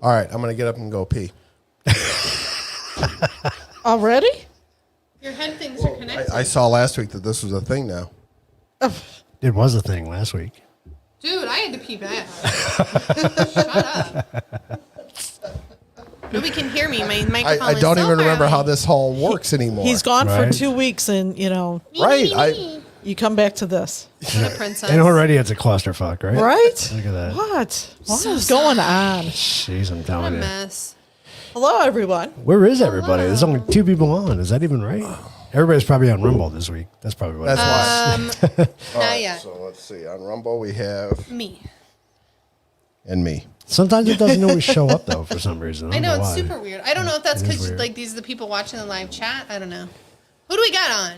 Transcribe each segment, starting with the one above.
All right, I'm going to get up and go pee. Already? Your head things are connected. I saw last week that this was a thing now. It was a thing last week. Dude, I had to pee bad. Shut up. Nobody can hear me. My microphone I is don't so even remember far how away. this all works anymore. He's gone Right. for 2 weeks, and Right. you come back to this, What a princess. And already it's a clusterfuck, right? right? Look at that. What is going on? Jeez, I'm What a telling you. mess. Hello, everyone. Where is everybody? There's only 2 people on. Is that even right? Everybody's probably on Rumble this week. That's probably what. That's why. All Not right, yet. so let's see. On Rumble, we have Me. and me. Sometimes it doesn't always show up though for some reason. I know, it's why. super weird. I don't know if that's It is because weird. like these are the people watching the live chat. I don't know. Who do we got on?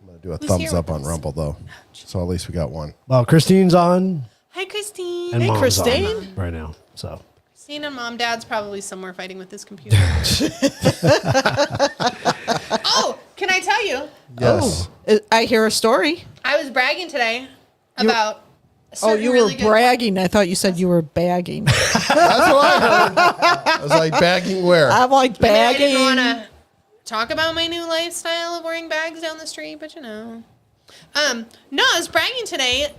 I'm going to do a Who's thumbs here up with on us? Rumble, though. So at least we got one. Well, Christine's on Hi, Christine. and Hey, Mom's Christine. on right now. So Christine and Mom. Dad's probably somewhere fighting with his computer. Oh, can I tell you? Yes. I hear a story. I was bragging today about. a Oh, certain you really were good- bragging. I thought you said you were bagging. That's what I heard. I was like, bagging where? I'm like I bagging. didn't want to talk about my new lifestyle of wearing bags down the street, but you know. No, I was bragging today.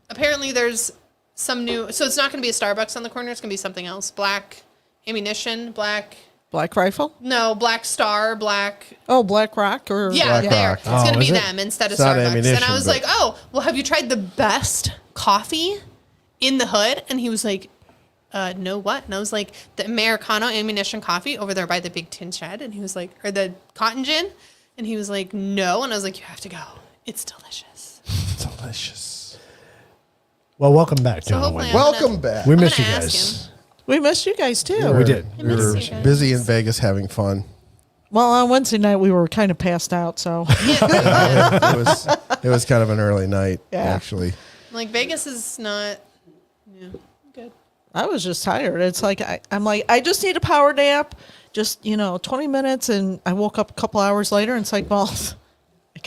Apparently, there's some new. So it's not going to be a Starbucks on the corner. It's going to be something else. Black ammunition. Black. Black Rifle? No, Black Star. Black. Oh, Black Rock? Or Yeah, Black there. Rock. It's going to Oh, be is it? them instead of It's not Starbucks. And ammunition, I was but- like, oh, well, have you tried the best coffee in the hood? And he was like, no, what? And I was like, the Americano ammunition coffee over there by the big tin shed. And he was like, or the cotton gin. And he was like, no. And I was like, you have to go. It's delicious. Delicious. well, welcome back, So gentlemen. hopefully I'm Welcome back. We I'm missed you gonna ask guys. we missed you guys too. We did. I We were miss you guys. busy in Vegas having fun. Well, on Wednesday night we were kind of passed out, so It was kind of an early night, Yeah. actually. Like, Vegas is not good. I was just tired. It's like I'm like I just need a power nap, just 20 minutes, and I woke up a couple hours later, and it's like, well, I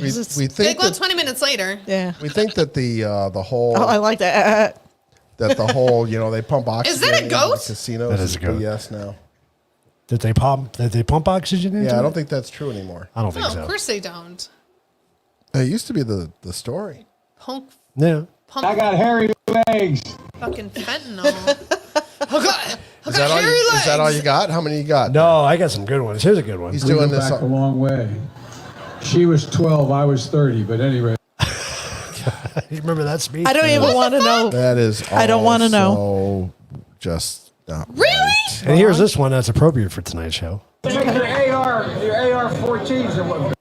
We, guess it's we Like, think well, that 20 minutes later. yeah. we think that the whole Oh, I like that. that the whole they pump oxygen. that a into goat? The casinos That is a goat. BS now. Did they pump oxygen into Yeah, I it? don't think that's true anymore. I don't think No, so. of course they don't. It used to be the story. Punk, Yeah. pump I got hairy legs. fucking fentanyl. Is that all you got? How many you got? No, I got some good ones. Here's a good one. He's We go doing this. back a long way. She was 12, I was 30, but anyway. You remember that speech? I don't even want to know. That is. I don't wanna know. also Just not Really? right. And here's this one that's appropriate for tonight's show. Take your AR-14s and what?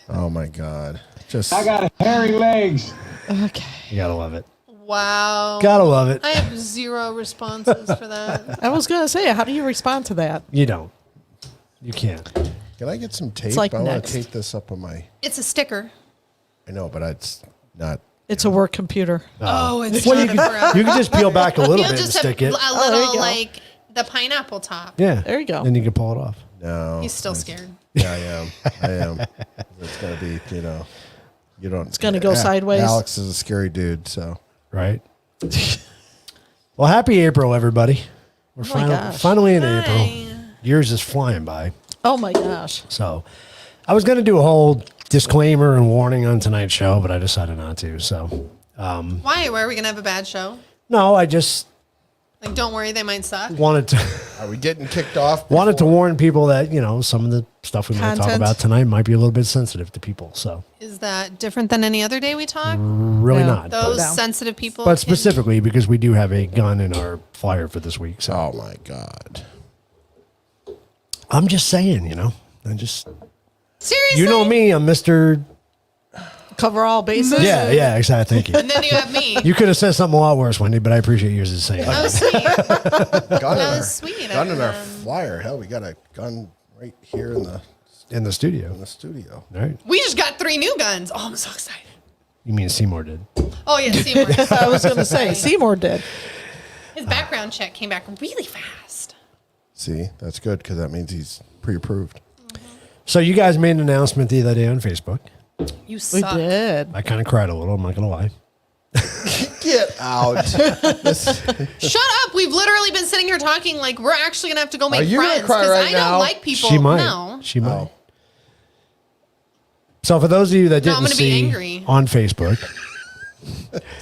Oh my God. Just. I got hairy legs. Okay. You gotta love it. Wow. Gotta love it. I have zero responses for that. I was gonna say, how do you respond to that? You don't. You can't. Can I get some tape? like I want next. to tape this up on my. It's a sticker. I know, but it's not. It's a work computer. Oh, it's Well, not you forever. can, you can just peel back a little You'll bit and just have stick it. a there you little, go. like, the pineapple top. Yeah. There you go. Then you can pull it off. No. He's still scared. Yeah, I am. I am. It's gonna be. You don't. It's gonna go sideways. Alex is a scary dude. So. Right? Well, happy April, everybody. We're Oh my gosh. finally in Hi. April. Years is flying by. Oh my gosh. So I was going to do a whole disclaimer and warning on tonight's show, but I decided not to. So, Why? Why are we going to have a bad show? no, I just Like, don't worry, they might suck. wanted to Are we getting kicked off? wanted to warn people that, some of the stuff we might talk Content. about tonight might be a little bit sensitive to people. So Is that different than any other day we talk? really No. not. Those No. sensitive people. But can- specifically because we do have a gun in our flyer for this week. So Oh my God. I'm just saying, I just, Seriously? you know me, I'm Mr. Cover all bases. Yeah, exactly. Thank you. And then you have me. You could have said something a lot worse, Wendy, but I appreciate yours the same. That was sweet. Gun in That our, was sweet. gun in our flyer. Hell, we got a gun right here in In the studio. the studio. All right. We just got 3 new guns. Oh, I'm so excited. You mean Seymour did? Oh, yeah, Seymour. I was gonna say Seymour did. His background check came back really fast. See, that's good because that means he's pre-approved. So you guys made an announcement the other day on Facebook. You We suck. did. I kind of cried a little. I'm not going to lie. Get out. Shut up. We've literally been sitting here talking like we're actually going to have to go make Are you gonna friends. cry Because right I now? don't like people. She might. No. She might. Oh. So for those of you that No, I'm didn't gonna be see angry. on Facebook,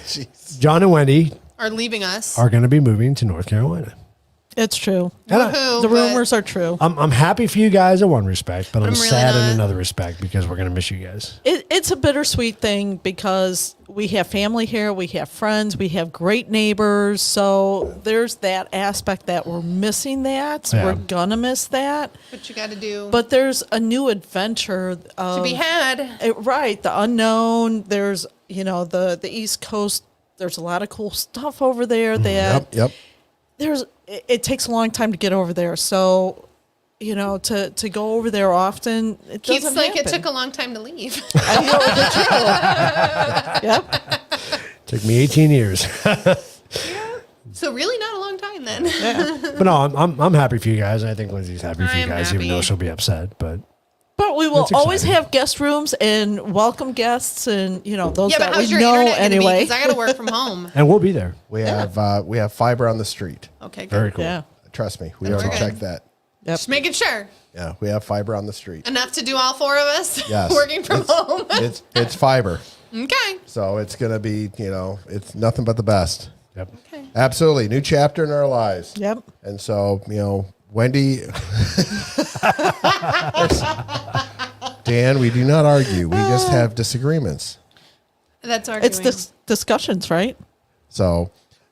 Jeez. John and Wendy Are leaving us. are going to be moving to North Carolina. It's true. And I- Woohoo, The but rumors are true. I'm happy for you guys in one respect, but I'm really sad not. in another respect because we're going to miss you guys. It's a bittersweet thing because we have family here, we have friends, we have great neighbors. So there's that aspect that we're missing that. Yeah. We're going to miss that. What you got to do But there's a new adventure to be had. right, the unknown. There's, the East Coast. There's a lot of cool stuff over there that Yep. it takes a long time to get over there. So, to go over there often, it Keith's doesn't like, happen. it took a long time to leave. I know, it's true. Yep. Took me 18 years. So really not a long time then. Yeah. But no, I'm happy for you guys. I think Lindsay's happy for you I'm guys, even happy. though she'll be upset. But But we will That's always exciting. have guest rooms and welcome guests and, those Yeah, but that how's we your know internet anyway. anyway? Because I got to work from home. and we'll be there. We have fiber on the street. Okay, good. Very cool. Yeah. Trust me. We Then already we're checked good. that. Yep. Just making sure. Yeah, we have fiber on the street. Enough to do all four of us Yes. working from home. It's fiber. Okay. So it's going to be, it's nothing but the best. Yep. Okay. Absolutely. New chapter in our lives. Yep. And so, Wendy. Dan, we do not argue. We just have disagreements. That's arguing. It's discussions, right? So,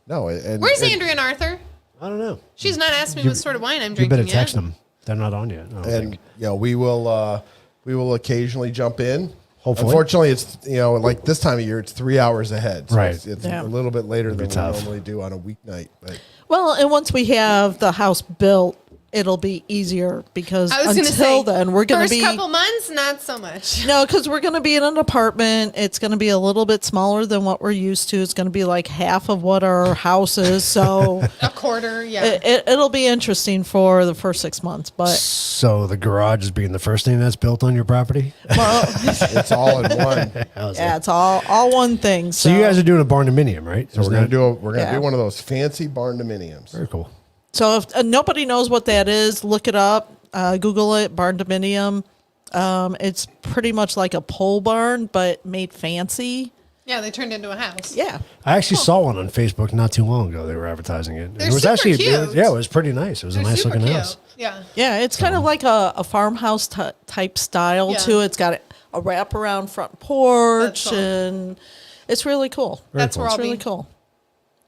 no. And, Where's and, Andrea and Arthur? I don't know. She's not asked me You- what sort of wine I'm You drinking better yet. text them. They're not on yet. I don't And, think. we will occasionally jump in. Hopefully. Unfortunately, it's, like this time of year, it's 3 hours ahead. So Right. It's Yeah. a little bit later than we tough. normally do on a weeknight. But Well, and once we have the house built, it'll be easier because I was going to until say, then we're going to first be couple months, not so much. no, because we're going to be in an apartment. It's going to be a little bit smaller than what we're used to. It's going to be like half of what our house is. So A quarter, yeah. it'll be interesting for the first 6 months. But So the garage is being the first thing that's built on your property? well, it's all in one. yeah, it's all one thing. So you guys are doing a barn dominium, right? So we're gonna do Yeah. do one of those fancy barn dominiums. Very cool. So if nobody knows what that is, look it up, Google it, barn dominium. It's pretty much like a pole barn, but made fancy. Yeah, they turned into a house. Yeah. I actually saw one on Facebook not too long ago. They were advertising it. They're it was super actually cute. it was pretty nice. It was They're a nice super looking cute. house. Yeah. Yeah, it's kind of like a farmhouse type style Yeah. too. It's got a wraparound front porch, That's cool. and it's really cool. That's where It's I'll really be cool.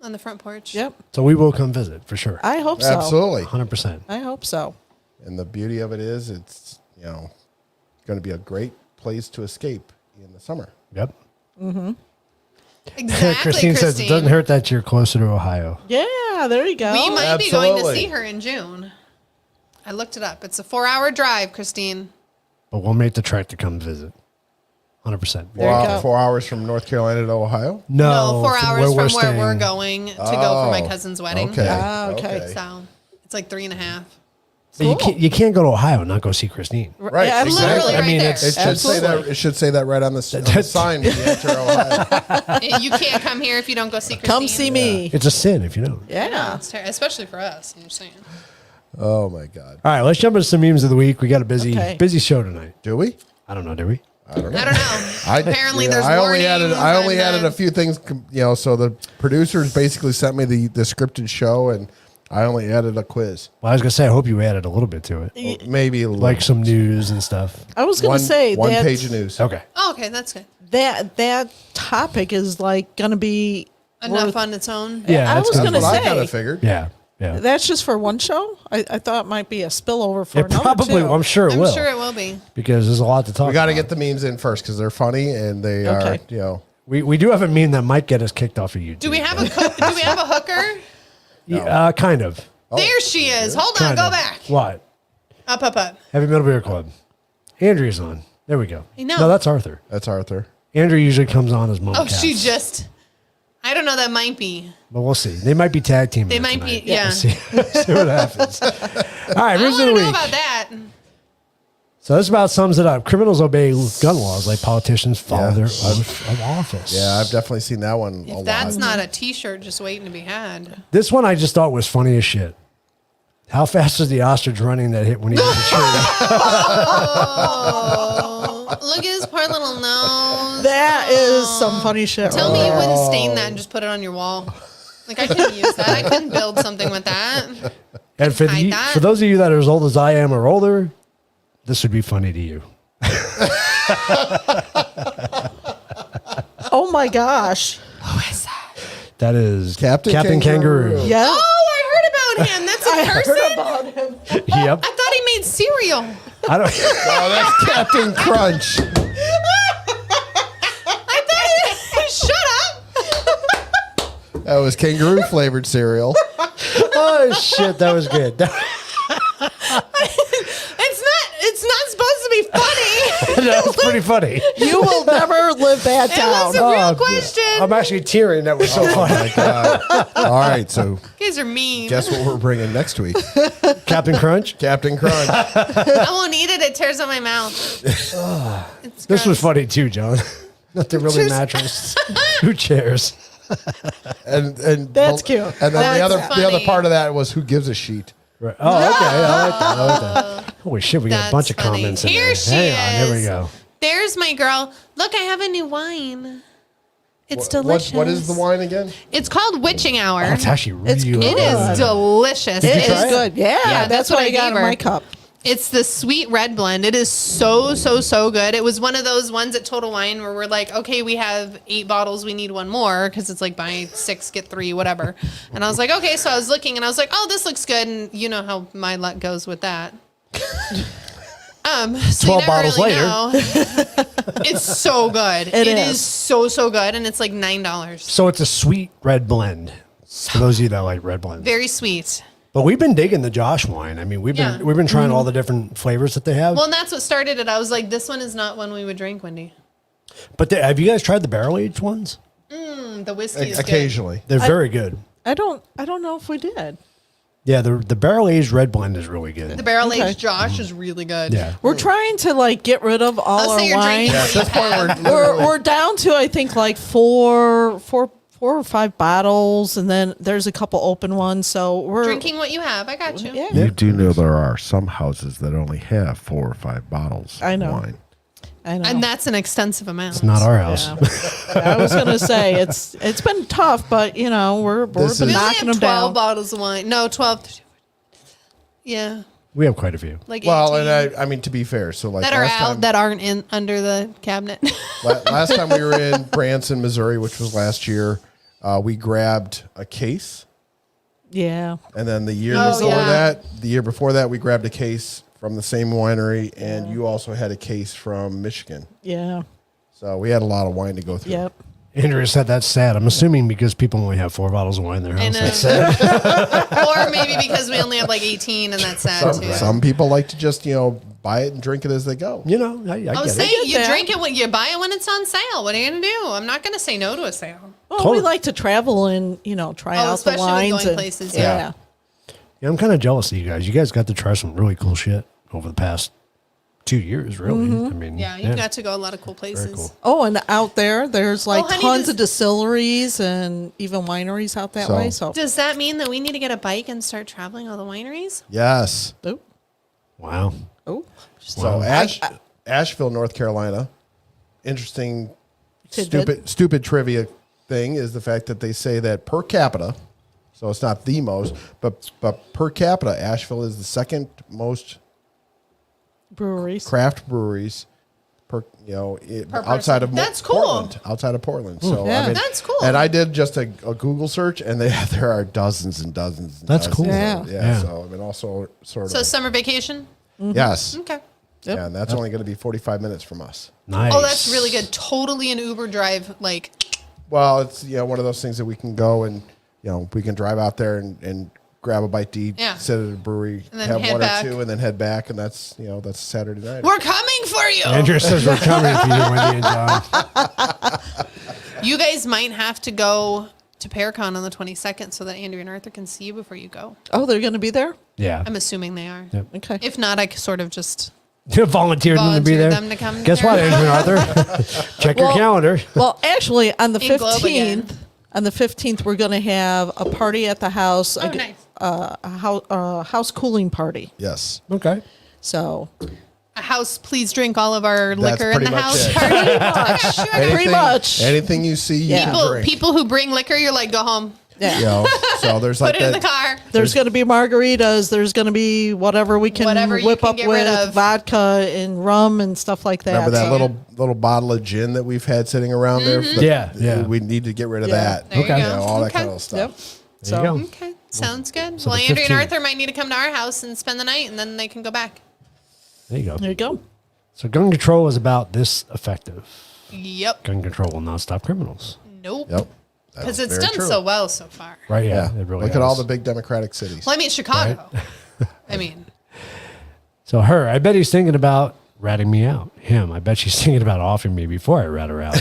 on the front porch. Yep, So we will come visit for sure. I hope so. Absolutely. 100%. I hope so. And the beauty of it is, it's going to be a great place to escape in the summer. Yep. Exactly, Christine says it doesn't hurt that you're closer to Ohio. Yeah, there you go. We might be going to Absolutely. see her in June. I looked it up. It's a 4-hour drive, Christine. But we'll make the trek to come visit. 100%. There you go. 4 hours from North Carolina to Ohio. No, 4 hours from where staying. we're going to go for my Oh, cousin's wedding. Okay. Ah, okay. So it's like 3.5. But you can't go to Ohio and not go see Christine. Right, Yeah, exactly. Literally I right mean, there. It should say that. It should say that right on the sign when you enter Ohio. You can't come here if you don't go see Christine. Come see me. It's a sin if you don't. Yeah, Yeah. it's especially for us. I'm just saying. Oh my God. All right, let's jump into some memes of the week. We got a Okay. busy show tonight. Do we? I don't know, do we? I don't know. I don't know. Apparently, there's I only warnings. added and a few things. So the producers basically sent me the scripted show, and I only added a quiz. Well, I was going to say, I hope you added a little bit to it. Maybe a little. Like some news and stuff. I was going to say one that page of news. Okay. Oh, okay, that's good. that topic is like going to be Enough worth- on its own. Yeah, I that's was good. gonna That's what I say- kind of figured. Yeah, yeah. That's just for one show. I thought it might be a spillover for It another probably, two. I'm sure it I'm will. sure it will be. Because there's a lot to talk We got to about. get the memes in first because they're funny and they Okay. are. We do have a meme that might get us kicked off of YouTube. Do we have a do we have a hooker? Yeah, kind of. There she is. Hold on, Kind go of. back. What? Up. Heavy Metal Beer Club. Andrea's on. There we go. I know. No, that's Arthur. That's Arthur. Andrea usually comes on as mom. Oh, she just. I don't know. That might be. But we'll see. They might be tag teaming. They it might be. tonight. Yeah. See what happens. All right, I news of want the to know week. about that. So this about sums it up. Criminals obey gun laws like politicians follow their oath of office. Yeah, I've definitely seen that one a If lot. that's not a T-shirt just waiting to be had. This one I just thought was funny as shit. How fast is the ostrich running that hit when he hit the tree? Oh, look at his poor little nose. That is some funny shit. Tell me you wouldn't stain that and just put it on your wall. Like, I couldn't use that. I couldn't build something with that. And for, Hide that. for those of you that are as old as I am or older, this would be funny to you. Oh my gosh. Who is that? That is Captain Kangaroo. Kangaroo. Yeah. Oh, I heard about him. That's a person? about him. Yep. I thought he made cereal. I don't. Oh, that's Captain Crunch. I thought shut up. That was kangaroo flavored cereal. Oh shit, that was good. It's not supposed to be funny. That was pretty funny. You will never live that It down. was a real Oh, question. I'm actually tearing. That was so funny. My God. All right, so You guys are mean. guess what we're bringing next week? Captain Crunch. Captain Crunch. I won't eat it. It tears up my mouth. It's This was gross. funny too, John. Nothing really matters. Who cares? And That's cute. And then the That's other funny. part of that was who gives a sheet. Right. Oh, okay. I like that. I like that. Holy shit, we got a That's bunch of funny. comments in Here there. she Hang on, here we is. go. There's my girl. Look, I have a new wine. It's What- delicious. What is the wine again? It's called Witching Hour. That's actually really It's good. It is delicious. It you is try it? good. Yeah, Yeah, that's what I got gave in her. my cup. It's the sweet red blend. It is so good. It was one of those ones at Total Wine where we're like, okay, we have 8 bottles. We need one more because it's like buy 6, get 3, whatever. And I was like, okay. So I was looking and I was like, oh, this looks good. And you know how my luck goes with that. So 12 you never bottles really later. know. It's so good. It It is. is so good. And it's like $9. So it's a sweet red blend. For those of you that like red blends. Very sweet. But we've been digging the Josh wine. I mean, we've Yeah. been trying all the different flavors that they have. Well, and that's what started it. I was like, this one is not one we would drink, Wendy. But have you guys tried the barrel aged ones? The whiskey is good. Occasionally. They're very good. I don't know if we did. Yeah, the barrel aged red blend is really good. The barrel aged Okay. Josh is really good. Yeah. We're trying to like get rid of all I'll our say you're wine. drinking At what you this point, have. We're down to I think like four or 5 bottles, and then there's a couple open ones. So we're Drinking what you have. I got you. Yeah, You do know there are some houses that only have 4 or 5 bottles I know. of wine. I know. And that's an extensive amount. It's not our house. I was gonna say it's been tough, but you know we're This been is- We only knocking have them 12 down. bottles of wine. No, 12. Yeah. We have quite a few. Like 18. Well, and I mean, to be fair, so like that are last out time, that aren't in under the cabinet. last time we were in Branson, Missouri, which was last year, we grabbed a case. Yeah, And then the year Oh, before that, we grabbed a case from the same winery, and you also had a case from Michigan. yeah, So we had a lot of wine to go through. yep. Andrea said that's sad. I'm assuming because people only have 4 bottles of wine in their And, house. That's sad. or maybe because we only have like 18 and that's sad too. Some people like to just, buy it and drink it as they go. You know, I I get was it. saying you that. drink it when you buy it when it's on sale. What are you gonna do? I'm not gonna say no to a sale. Well, Totally. we like to travel and try out the especially with wines going and places, yeah. Yeah, I'm kind of jealous of you guys. You guys got to try some really cool shit over the past 2 years, really. I mean, Yeah, you got to go a lot of cool places. cool. Oh, and out there's like honey, tons does- of distilleries and even wineries out that So- way. So, Does that mean that we need to get a bike and start traveling all the wineries? Yes. oh, Wow. oh, So Asheville, North Carolina. Interesting, Tidbit. stupid trivia thing is the fact that they say that per capita, so it's not the most, but per capita, Asheville is the second most breweries. craft breweries per outside of That's cool. Portland, outside of Portland. So Yeah. That's cool. And I did just a Google search, and there are dozens and dozens. And That's dozens cool. of- Yeah. yeah. So I mean, also sort So of summer vacation? yes. Okay. Yep. Yeah, and that's only going to be 45 minutes from us. Nice. Oh, that's really good. Totally an Uber drive. Like, Well, it's one of those things that we can go and we can drive out there and grab a bite to eat, Yeah. sit at a brewery, And then have head one back. or two, and then head back, and that's that's Saturday night. we're coming for you. Andrea says we're coming for you, Wendy and John. You guys might have to go to Paracon on the 22nd so that Andrew and Arthur can see you before you go. Oh, they're going to be there. Yeah. I'm assuming they are. Yep. Okay. If not, I sort of just Volunteered them to be Volunteered there. them to come Guess here. what, Andrew Arthur? Check your calendar. Well, actually, on the In Globe again. 15th, we're going to have a party at the house. Oh, nice. A house cooling party. Yes. Okay. So A house, please drink all of our That's liquor in pretty the much house it. party. pretty much. Anything you see, you can People, drink. people who bring liquor, you're like, go home. Yeah. You know, so there's Put like it in that. the car. There's going to be margaritas. There's going to be whatever we can Whatever you whip can up get rid with of. vodka and rum and stuff like that. Remember that So- little bottle of gin that we've had sitting around there? Yeah. We need to get rid of Yeah. that. There you Okay. go. All that Okay. kind of stuff. Yep. There you go. Okay, sounds good. So well, the Andrew and 15th. Arthur might need to come to our house and spend the night, and then they can go back. There you go. There you go. So gun control is about this effective. Yep. Gun control will not stop criminals. Nope. Yep. Because That's it's very done true. so well so far. Right? Yeah. It really Look at all has. the big Democratic cities. Well, I mean, Chicago. I mean, So her, I bet he's thinking about ratting me out. Him, I bet she's thinking about offing me before I rat her out.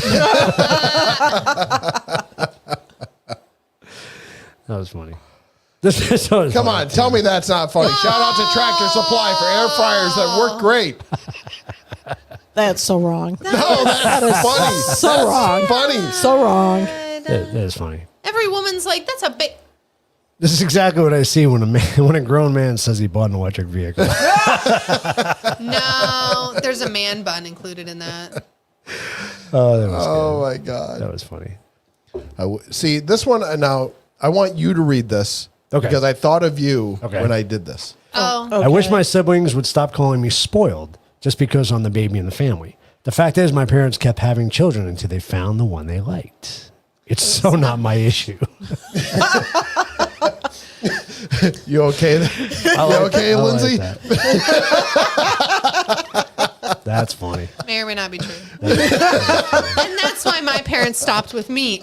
That was funny. This was Come funny, on, too. tell me that's not funny. Shout out to Tractor Supply for air fryers that work great. That's so wrong. No, that's funny. So wrong. Funny. So wrong. That is funny. every woman's like, that's a big. This is exactly what I see when when a grown man says he bought an electric vehicle. No, there's a man bun included in that. Oh, that was Oh good. my God. That was funny. See, this one now, I want you to read this Okay. because I thought of you Okay. when I did this. Oh, I wish my siblings would stop calling me spoiled just because I'm the baby in the family. The fact is, my parents kept having children until they found the one they liked. It's so not my issue. You okay? You okay, I like Lindsay? that. That's funny. may or may not be true. And that's why my parents stopped with me.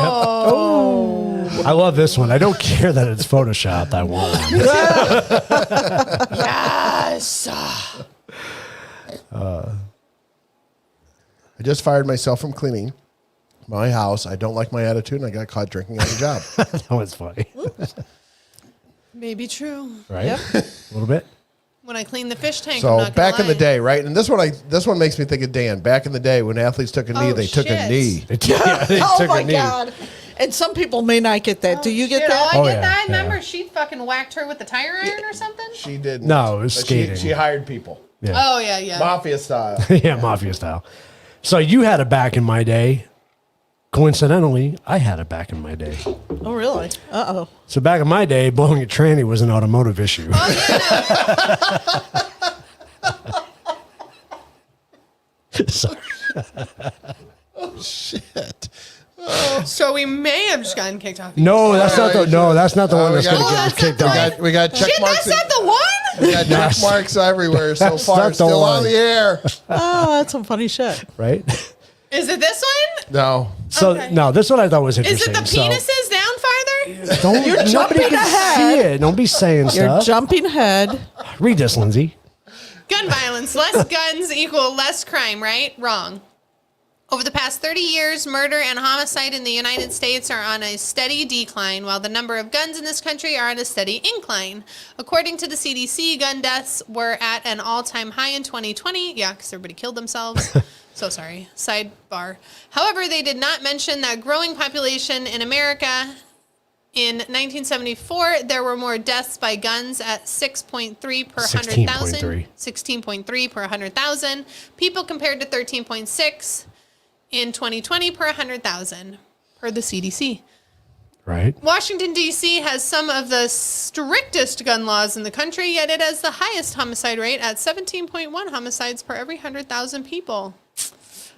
Oh, I love this one. I don't care that it's photoshopped. I want one. yes. I just fired myself from cleaning my house. I don't like my attitude, and I got caught drinking on the job. That was funny. Maybe true. Right? Yep. A little bit. When I cleaned the fish tank, I'm So not gonna back in the lie. day, right? And this one makes me think of Dan. Back in the day, when athletes took a knee, Oh, they took a shit. knee. They they Oh took my a knee. God. And some people may not get that. Do you get Shit, that? Oh, I Oh, get yeah, that. yeah. Remember, she fucking whacked her with the tire iron or something? She did. No, it was But skating. She hired people, Yeah. Oh, yeah, yeah. mafia style. Yeah, mafia style. So you had it back in my day. Coincidentally, I had it back in my day. Oh, really? Uh-oh. So back in my day, blowing a tranny was an automotive issue. Sorry. Shit. So we may have just gotten kicked off. No, that's not the that's not the one that's we going to got- get us kicked off. We got check Shit, marks. that's not the one? We got check That's- marks everywhere so that's far. not the Still on one. the air. Oh, that's some funny shit. Right? Is it this one? No. So Okay. no, this one I thought was Is interesting. it the penises down farther? So, don't, nobody jumping can ahead. see it. Don't be saying You're stuff. jumping ahead. Read this, Lindsay. Gun violence. Less guns equal less crime, right? Wrong. Over the past 30 years, murder and homicide in the United States are on a steady decline, while the number of guns in this country are on a steady incline. According to the CDC, gun deaths were at an all-time high in 2020. Yeah, because everybody killed themselves. So sorry. Sidebar. However, they did not mention that growing population in America. In 1974, there were more deaths by guns at 6.3 per 100,000. 16.3. 16.3 per 100,000 people compared to 13.6 in 2020 per 100,000 per the CDC. Right? Washington, D.C. has some of the strictest gun laws in the country, yet it has the highest homicide rate at 17.1 homicides per every 100,000 people.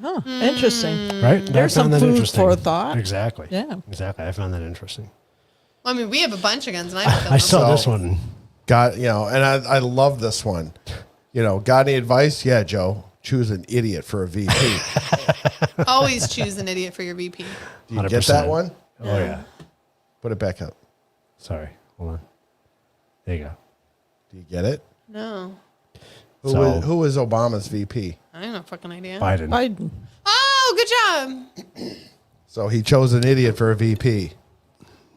Oh, interesting. Right? There's I found some that food interesting. for thought. Exactly. Yeah. Exactly. I found that interesting. Well, I mean, we have a bunch of guns, and I I saw So- this one. Got, and I love this one. Got any advice? Yeah, Joe. Choose an idiot for a VP. always choose an idiot for your VP. Do you 100%. get that one? Oh yeah. Put it back up. Sorry. Hold on. There you go. Do you get it? No, Who was Obama's VP? I have no fucking idea. Biden. Biden. Oh, good job. So he chose an idiot for a VP.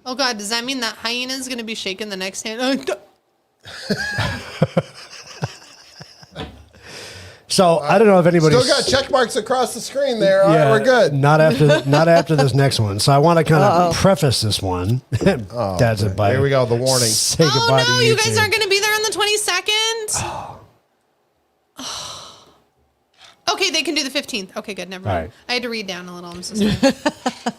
Oh, God, does that mean that hyena is going to be shaking the next hand? So I don't know if anybody Still got check marks across the screen there. All right, we're good. Not after this next one. So I want to kind of preface this one. Dad's okay. advice. Here we go. The warning. Say Oh goodbye no, to you guys YouTube. aren't going to be there on the 22nd. Okay, they can do the 15th. Okay, good. Never mind. All right. I had to read down a little. I'm so sorry.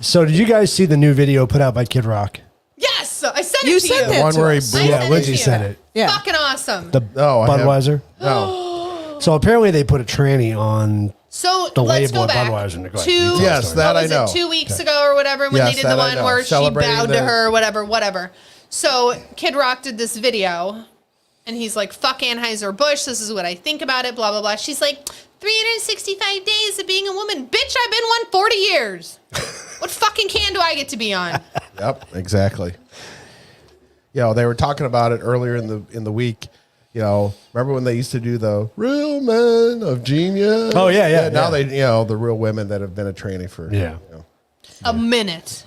So did you guys see the new video put out by Kid Rock? Yes, I sent it You to sent you. it one to where he us. blew I up. sent it Lindsay to you. said it. Yeah. Fucking awesome. The I have- Budweiser. No. So apparently they put a tranny on. So The let's label go of back. Budweiser, Nicole. Two, Yes, that what was I know. It, 2 weeks ago or whatever when Yes, they did the that I one know. where she Celebrating bowed the- to her, whatever. So Kid Rock did this video, and he's like, "Fuck Anheuser-Busch. This is what I think about it." Blah blah blah. She's like, 365 days of being a woman. Bitch, I've been one 40 years. What fucking can do I get to be on? Yep, exactly. They were talking about it earlier in the week. Remember when they used to do the real men of genius? Oh, yeah. Now they, the real women that have been a tranny for, A minute.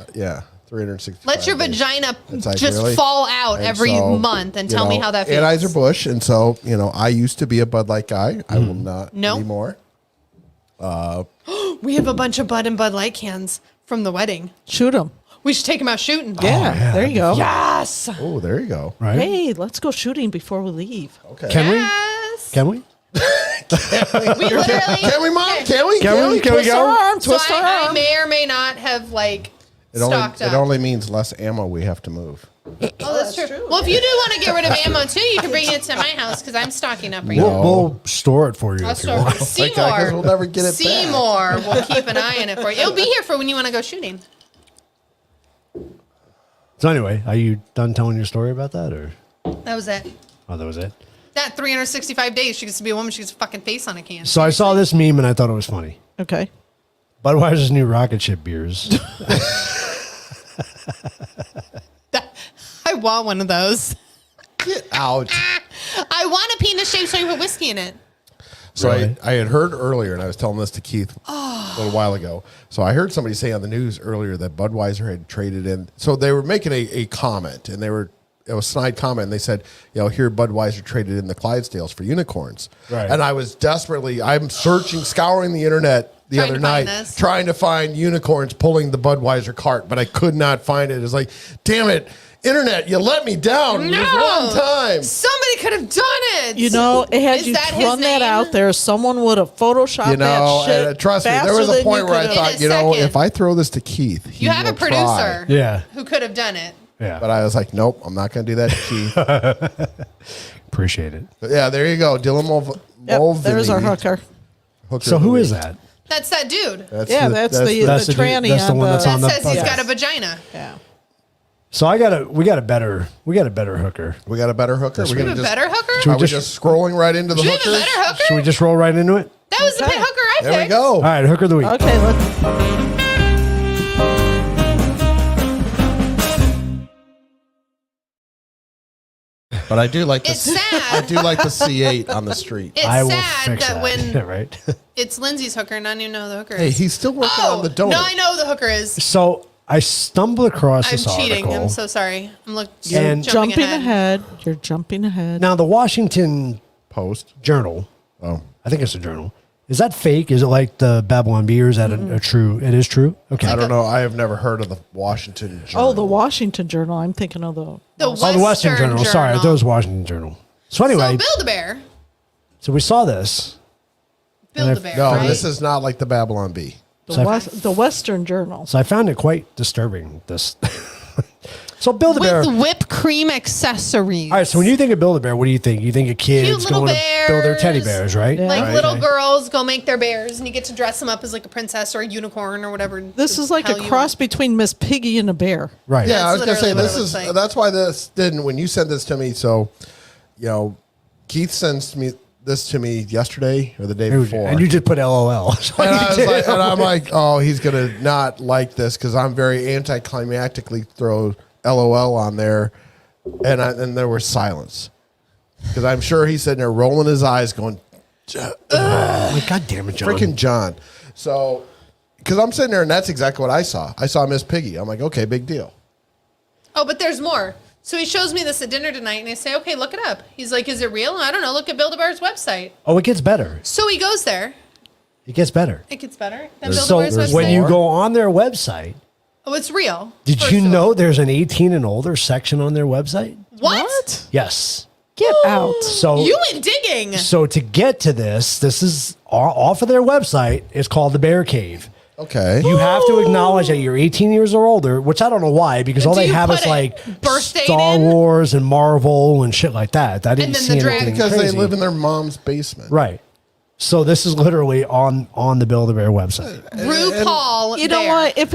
365. Let your days. vagina It's like, just really? fall out And every so, month and tell me how that feels. Anheuser-Busch, and so, I used to be a Bud Light guy. I will not No. anymore. We have a bunch of Bud and Bud Light cans from the wedding. Shoot them. We should take them out shooting. Yeah, there you go. Yes. Oh, there you go. Right? Hey, let's go shooting before we leave. Okay. Can we? Yes. Can we? We literally. Can we, Mom? Okay. Can we? Can we Twist go? our arm. So Twist our I arm. may or may not have stocked up. It only means less ammo we have to move. Oh, that's true. Well, if you do want to get rid of ammo too, you can bring it to my house because I'm stocking up right No. now. We'll store it for you I'll if you store want. it. Seymour. Because we'll never get it back. Seymour will keep an eye on it for you. It'll be here for when you want to go shooting. So anyway, are you done telling your story about that, or That was it. oh, that was it? That 365 days, she gets to be a woman. She gets a fucking face on a can. So I saw this meme and I thought it was funny. Okay. Budweiser's new rocket ship beers. I want one of those. Get out. I want a penis shaped so you put whiskey in it. So Really? I had heard earlier, and I was telling this to Keith a little while ago. So I heard somebody say on the news earlier that Budweiser had traded in. So they were making a comment, and it was a snide comment. And they said, here Budweiser traded in the Clydesdales for unicorns. Right. And I was I'm scouring the internet the Trying other to find night, this. trying to find unicorns pulling the Budweiser cart, but I could not find it. It's like, damn it, internet, you let me down. No. Just one time. Somebody could have done it. Had Is you that his thrown that name? out there, someone would have photoshopped that shit. and trust me, there faster was a than point you where I could've- thought, In a second. if I throw this to Keith, he You have a will try. producer Yeah. who could have done it. Yeah. But I was like, nope, I'm not going to do that to Keith. Appreciate it. But yeah, there you go. Dylan Yep, there's our hooker. So who is that? That's that dude. That's the That's the dude- tranny that's the on one that's That on the says he's podcast. got a vagina. Yeah. So we got a better hooker. We got a better hooker. We have a better hooker? Are we just scrolling right into the Do we have a hookers? better hooker? Should we just roll right into it? That was the Okay. pit hooker I There we picked. go. All right, hooker of the week. Okay, let's. But I do like It's I sad. do like the C8 on the street. It's I will sad fix that that. when right. it's Lindsay's hooker and I don't even know who the hooker Hey, is. he's still working on the donut. No, I know who the hooker is. So I stumbled across I'm this cheating. article. I'm so sorry. I'm And- jumping Jumping ahead. ahead. You're jumping ahead. Now the Washington Post. Journal, Oh, I think it's a journal. Is that fake? Is it like the Babylon Bee, or is that a true? It is true. Okay. I don't know. I have never heard of the Washington Journal. Oh, the Washington Journal. I'm thinking of the. The Oh, the Western Journal. Sorry, that was Washington Journal. So anyway, So Build-A-Bear. so we saw this. Build-A-Bear, No, right? this is not like the Babylon Bee. The Western Journal. So I found it quite disturbing. This. So Build-A-Bear. With whipped cream accessories. All right. So when you think of Build-A-Bear, what do you think? You think of kids little going to build their teddy bears. bears, right? Yeah. Like Right. little girls go make their bears and you get to dress them up as like a princess or a unicorn or whatever. This the is like hell a you cross want. between Miss Piggy and a bear. Right. Yeah, I was That's gonna say literally this what it is looks like. that's why this didn't when you sent this to me. So, Keith sends me this to me yesterday or the day before, And you just put LOL. So and, you I was did. like, and I'm like, oh, he's gonna not like this because I'm very anticlimactically throw LOL on there, and there was silence because I'm sure he's sitting there rolling his eyes, going, Oh my God damn it, John. freaking John. So, because I'm sitting there and that's exactly what I saw. I saw Miss Piggy. I'm like, okay, big deal. Oh, but there's more. So he shows me this at dinner tonight, and I say, okay, look it up. He's like, is it real? I don't know. Look at Build-A-Bear's website. Oh, it gets better. So he goes there. It gets better. It gets better than So Build-A-Bear's website. when you go on their website, Oh, it's real. did First you of all. know there's an 18 and older section on their website? What? Yes. Get out. So You went digging. So to get to this is off of their website. It's called the Bear Cave. Okay. You have to acknowledge that you're 18 years or older, which I don't know why, because all Do they you have put is a like birth date Star in? Wars and Marvel and shit like that. I didn't then see the dragon- anything Because crazy. they live in their mom's basement. Right. So this is literally on the Build-A-Bear website. RuPaul. You know there. what? If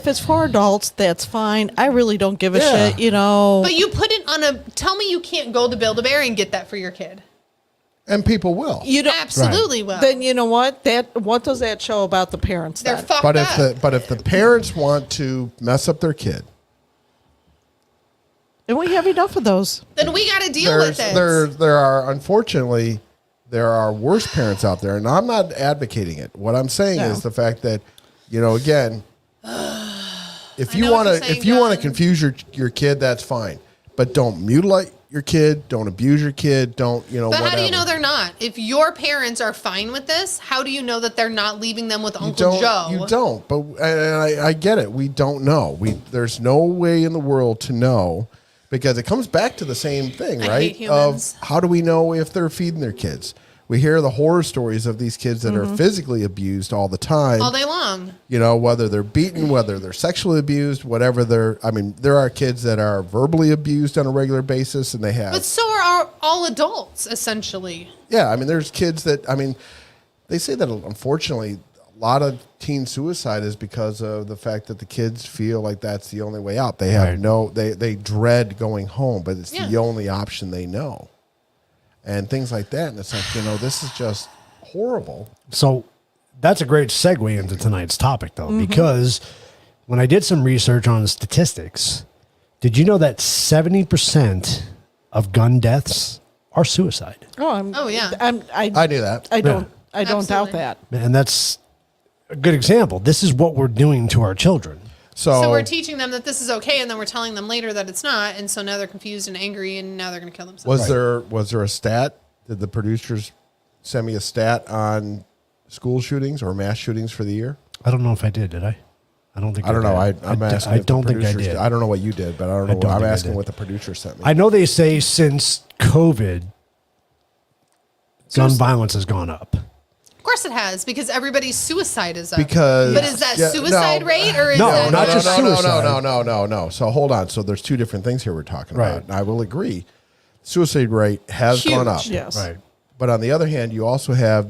it's for adults, that's fine. I really don't give a Yeah. shit. You know. But you put it on a. Tell me you can't go to Build-A-Bear and get that for your kid. And people will. You don't. Absolutely will. Then you know what? What does that show about the parents? They're then? fucked But up. if the parents want to mess up their kid, And we have enough of those. Then we got to deal with it. there are unfortunately there are worse parents out there, and I'm not advocating it. What I'm saying No. is the fact that, again, if you know what want you're to saying, if you want to John. confuse your kid, that's fine, but don't mutilate your kid, don't abuse your kid, don't But whatever. how do you know they're not? If your parents are fine with this, how do you know that they're not leaving them with You Uncle don't, Joe? You don't, but and I get it. We don't know. There's no way in the world to know because it comes back to the same thing, I right? hate humans. Of how do we know if they're feeding their kids? We hear the horror stories of these kids that are physically abused all the time. All day long. Whether they're beaten, whether they're sexually abused, whatever there are kids that are verbally abused on a regular basis and they have. But so are all adults, essentially. Yeah, there's kids that, they say that unfortunately a lot of teen suicide is because of the fact that the kids feel like that's the only way out. They have they dread going home, but it's the Yeah. only option they know. And things like that. And it's like, this is just horrible. So that's a great segue into tonight's topic, though, because when I did some research on statistics, did you know that 70% of gun deaths are suicide? Oh, yeah. I knew that. I don't doubt Absolutely. that. And that's a good example. This is what we're doing to our children. So we're teaching them that this is okay, and then we're telling them later that it's not, and so now they're confused and angry, and now they're going to kill themselves. Was there a stat? Did the producers send me a stat on school shootings or mass shootings for the year? I don't know if I did I? I don't think I don't know. did. I'm asking. I if the don't think I producers did. I don't know what you did, but I don't know. don't I'm think I asking did. what the producer sent me. I know they say since COVID, gun violence has gone up. Of course it has, because everybody's suicide is up. Because but is that suicide rate, or is No, that not just suicide. No. So hold on. So there's two different things here we're talking Right. about. And I will agree. Suicide rate has Huge. gone up. Yes. Right. But on the other hand, you also have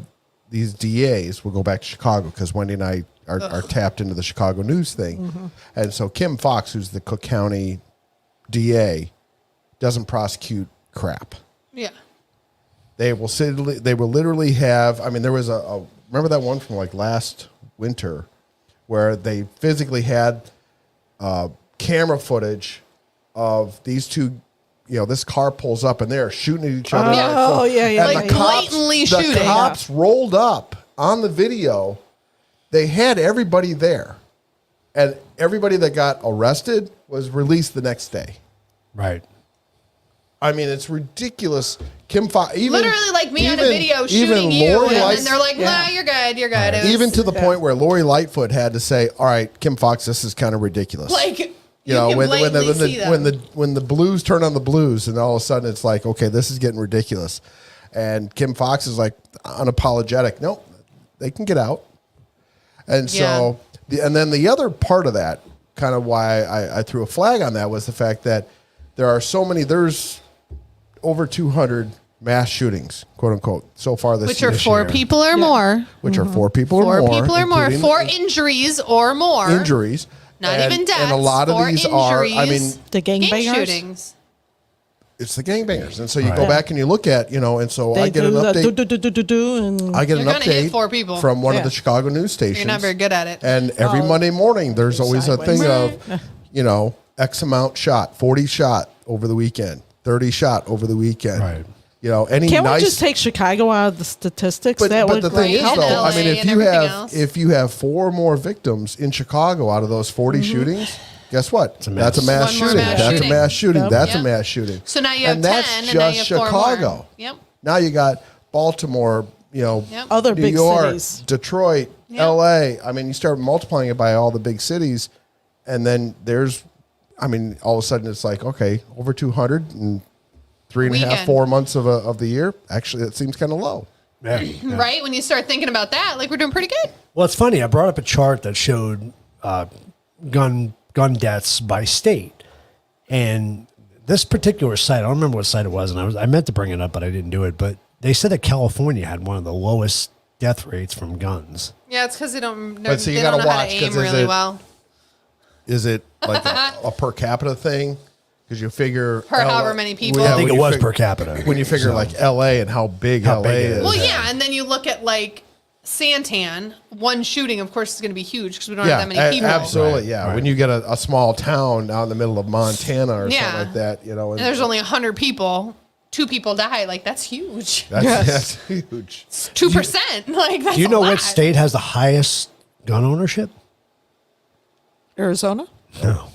these DAs. We'll go back to Chicago because Wendy and I are tapped into the Chicago news thing. And so Kim Fox, who's the Cook County DA, doesn't prosecute crap. Yeah. They will literally have. There was a remember that one from like last winter, where they physically had camera footage of these two. This car pulls up and they're shooting at each other. Oh, yeah. And Like the cops, blatantly the shooting. cops rolled up on the video. They had everybody there, and everybody that got arrested was released the next day. Right. It's ridiculous. Kim Fox, Literally like me on a video shooting you, Lori and then Light- they're like, nah, you're good, you're good. It was even to the point where Lori Lightfoot had to say, "All right, Kim Fox, this is kind of ridiculous." like, you can blatantly see them. when the blues turn on the blues, and all of a sudden it's like, okay, this is getting ridiculous, and Kim Fox is like unapologetic. Nope, they can get out, and so and then the other part of that, kind of why I threw a flag on that was the fact that there are so many. There's over 200 mass shootings, quote unquote, so far this which are this four year. people or more. Which are four people Four or more. people or more. including 4 injuries or more. injuries. Not even deaths. And a lot of 4 these injuries. are, The gang gangbangers. shootings. it's the gangbangers. And so you Right. go back and you look at, and so They I get do an the update. do, and I get an You're gonna hit update 4 people. from one of Yeah. the Chicago news stations. You're not very good at it. And every Monday morning, there's always a sideways. thing of, X amount shot, 40 shot over the weekend, 30 shot over the weekend. Right. Any can't nice. we just take Chicago out of the statistics? But, that but would the thing is, help though, LA if and you everything have else. if you have 4 more victims in Chicago out of those 40 shootings, Guess what? a mass- That's a mass One more shooting. mass That's a shooting. mass shooting. Yep. That's a Yep. mass shooting. So now you have and 10, that's and just now you have 4 Chicago. more. Yep. Now you got Baltimore, Yep. Other New big York, cities. Detroit, Yeah. LA. I mean, you start multiplying it by all the big cities, and then there's, I mean, all of a sudden it's like, okay, over 200 in 3.5, Weekend. 4 months of the year. Actually, that seems kind of low. Yeah, yeah. Right? When you start thinking about that, like we're doing pretty good. Well, it's funny. I brought up a chart that showed gun deaths by state, and this particular site, I don't remember what site it was, and I meant to bring it up, but I didn't do it. But they said that California had one of the lowest death rates from guns. Yeah, it's because they don't, But see, you they don't gotta know how to watch, aim 'cause is really it- well. Is it like a per capita thing? Because you figure Per however many people. I think when it you was per capita. When you figure So- like LA and how big How LA big it is. is. Well, yeah, and then you look at like Santan, one shooting, of course, is going to be huge because we don't have that many people. absolutely. Right, Yeah, right. when you get a small town out in the middle of Montana or Yeah. something like that, you know, And there's only 100 people, 2 people die. Like, that's huge. that's huge. 2%. Like, that's Do you a know lot. which state has the highest gun ownership? Arizona? No.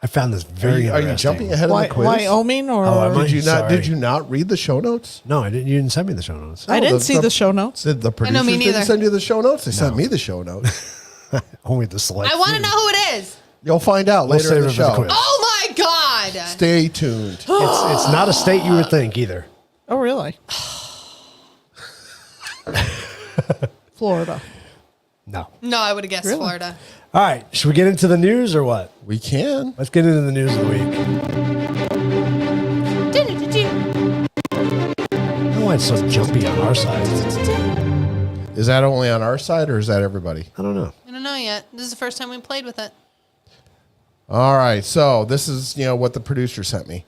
I found this very Are you interesting. jumping ahead of the quiz? Wyoming or Oh, am I? Did you not? Sorry. Did you not read the show notes? No, I didn't. You didn't send me the show notes. I No, didn't see the show notes. Did the producers me neither. didn't send you the show notes? They sent me the show notes. Only the select. I want to few. know who it is. You'll find out We'll later in save the it for the show. quiz. Oh, my God. Stay tuned. It's not a state you would think either. Oh, really? Florida. No. No, I would have guessed Really? Florida. All right. Should we get into the news or what? We can. Let's get into the news of the week. I don't know why it's so jumpy on our side. Is that only on our side or is that everybody? I don't know. I don't know yet. This is the first time we played with it. All right. So this is what the producer sent me.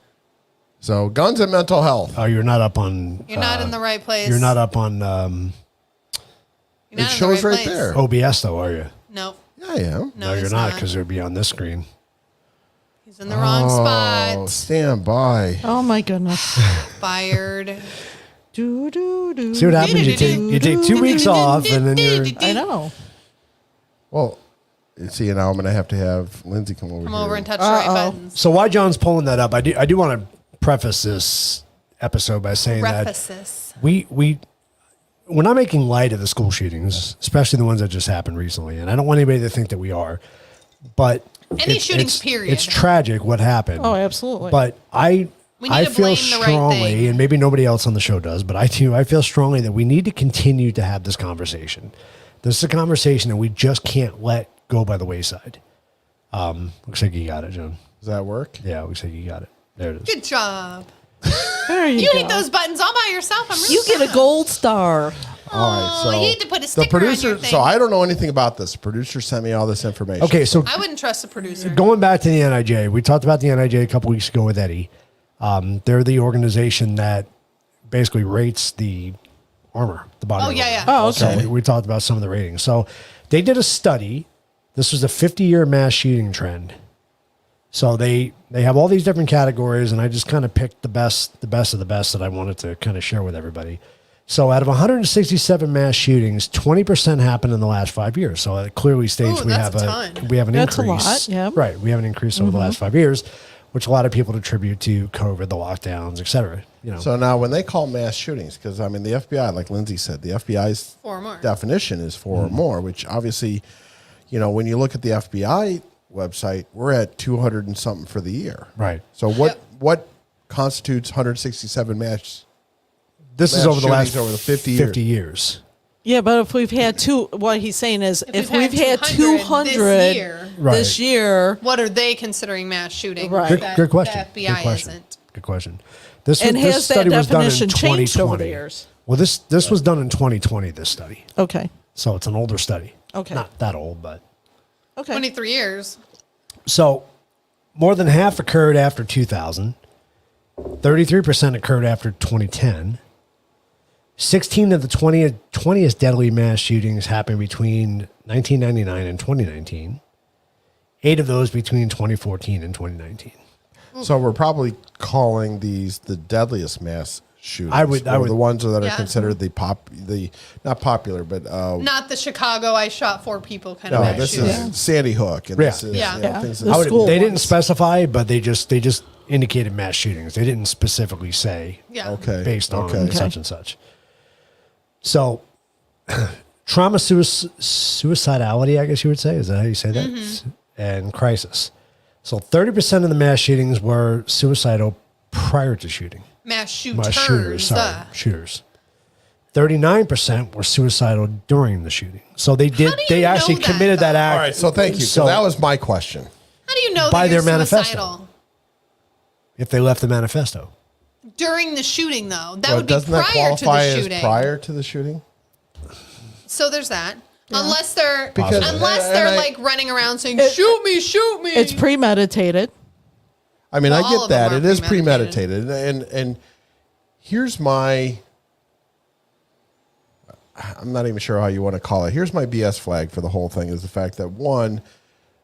So guns and mental health. Oh, you're not up on. You're not in the right place. You're not up on You're not It in the shows right place. there. OBS though, are you? No. Yeah, I am. No, you're he's not because it would be on this screen. He's in the wrong Oh, spot. stand by. Oh, my goodness. Fired. do, do, do. See what happens? You take 2 weeks off and then you're. I know. Well, see, now I'm going to have Lindsay come over Come here. over and touch the right Uh-oh. buttons. So while John's pulling that up, I do want to preface this episode by saying Prefaces. that we're not making light of the school shootings, especially the ones that just happened recently. And I don't want anybody to think that we are, but Any shootings, period. It's tragic what happened. Oh, absolutely. But We need I to feel blame the right strongly, thing. and maybe nobody else on the show does, but I do. I feel strongly that we need to continue to have this conversation. This is a conversation that we just can't let go by the wayside. Looks like you got it, John. Does that work? Yeah, looks like you got it. There it is. Good job. there you You go. hit those buttons all by yourself. I'm really You get a proud. gold star. All right. So you need to put a the sticker on your producer. thing. So I don't know anything about this. The producer sent me all this information. Okay, so I wouldn't trust the producer. going back to the NIJ, we talked about the NIJ a couple weeks ago with Eddie. They're the organization that basically rates the armor, the body. Oh, armor. yeah, yeah. Oh, So okay. we talked about some of the ratings. So they did a study. This was a 50-year mass shooting trend. So they have all these different categories, and I just kind of picked the best of the best that I wanted to kind of share with everybody. So out of 167 mass shootings, 20% happened in the last 5 years. So it clearly states Ooh, we that's have a ton. we have an That's a increase. lot, yeah. Right. We have an increase over the last 5 years, which a lot of people attribute to COVID, the lockdowns, et cetera. So now when they call mass shootings, because I mean the FBI, like Lindsay said, the FBI's 4 or more. definition is 4 or more, which obviously, when you look at the FBI website, we're at 200 and something for the year. Right. So what constitutes 167 mass? This is Mass over the last shootings over the 50 50 years. Yeah, but if we've had what he's saying is if we've had 200 200 this year, Right. this year, what are they considering mass shooting? Right. Good question. The FBI Good question. isn't. Good question. This and this has that study was done in definition changed over the 2020. years? Well, this was done in 2020. This study, Okay. so it's an older study. Okay. Not that old, but Okay. 23 years. so more than half occurred after 2000. 33% occurred after 2010. 16 of the 20th deadly mass shootings happened between 1999 and 2019. 8 of those between 2014 and 2019. So we're probably calling these the deadliest mass shootings. I would- the ones that are Yeah. considered not popular, but Not the Chicago, I shot 4 people kind no, of mass this shooting. is Sandy Hook, and Yeah. this is Yeah. things The that, I would, school they didn't ones. specify, but they just indicated mass shootings. They didn't specifically say Yeah. okay, based on okay. such and such. So, trauma, suicidality, I guess you would say. Is that how you say that? Mm-hmm. And crisis. So, 30% of the mass shootings were suicidal prior to shooting. Mass shooters. Mass shooters, sorry, shooters. 39% were suicidal during the shooting. So they did. How do you They know actually that, committed that though? act. All right, so thank you. So that was my question. How do you know By that you're their manifesto. suicidal? If they left the manifesto. During the shooting, though. That Well, would be doesn't that prior to qualify the as shooting. prior to the shooting? So there's that. Unless they're Because- unless and they're I- like running around saying, shoot me, shoot me. It's premeditated. I mean, Well, I all get of them that. are It is premeditated. premeditated. And here's my, I'm not even sure how you want to call it. Here's my BS flag for the whole thing is the fact that one,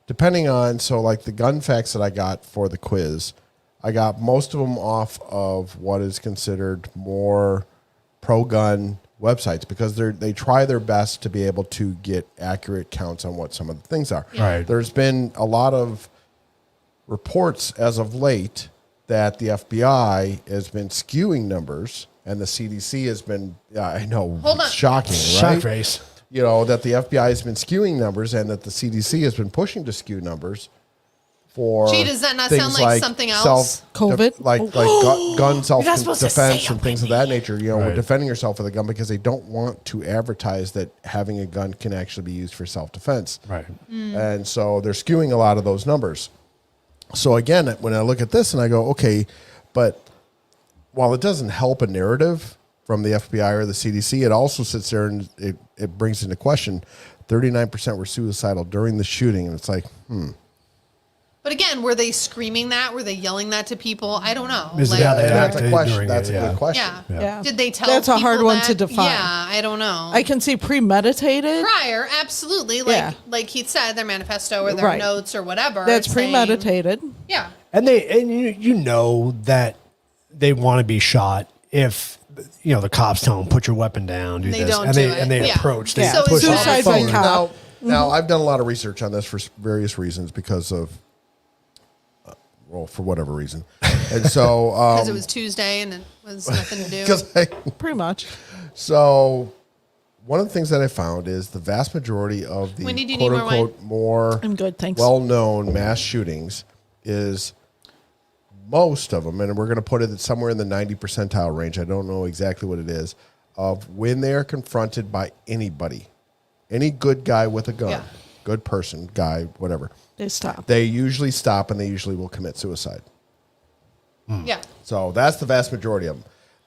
depending on, so like the gun facts that I got for the quiz, I got most of them off of what is considered more pro-gun websites because they try their best to be able to get accurate counts on what some of the things are. Right. There's been a lot of reports as of late that the FBI has been skewing numbers and the CDC has been, I know, Hold on. shocking, Shock right? face. You know, that the FBI has been skewing numbers and that the CDC has been pushing to skew numbers for Gee, does that not things sound like something else? COVID? like gun self not supposed to defense say and things of that nature. You know, Right. defending yourself with a gun because they don't want to advertise that having a gun can actually be used for self defense. Right. And so they're skewing a lot of those numbers. So again, when I look at this and I go, okay, but while it doesn't help a narrative from the FBI or the CDC, it also sits there and it brings into question 39% were suicidal during the shooting. And it's like, But again, were they screaming that? Were they yelling that to people? I don't know. Is it Like, how they that's a acted question. during That's it, a yeah. good question. yeah. Yeah. Did they tell That's a hard people one that? to define. Yeah, I don't know. I can see premeditated. Prior, absolutely. Like Yeah. like Keith said, their manifesto or their Right. notes or whatever. That's saying- premeditated. Yeah. And you know that they want to be shot if the cops tell them put your weapon down, do They this, don't and do they it. and they Yeah. approach, they Yeah. So push is on the Suicide phone. by cop. Now I've done a lot of research on this for various reasons because of, well, for whatever reason. And so, Because it was Tuesday and it was nothing to do. because Pretty much. so one of the things that I found is the vast majority of the Wendy, do you need quote more wine? unquote more I'm good, thanks. well-known mass shootings is most of them, and we're going to put it somewhere in the 90 percentile range. I don't know exactly what it is, of when they are confronted by anybody, any good guy with a gun, Yeah. good person, guy, whatever. They stop. They usually stop and they usually will commit suicide. Yeah. So that's the vast majority of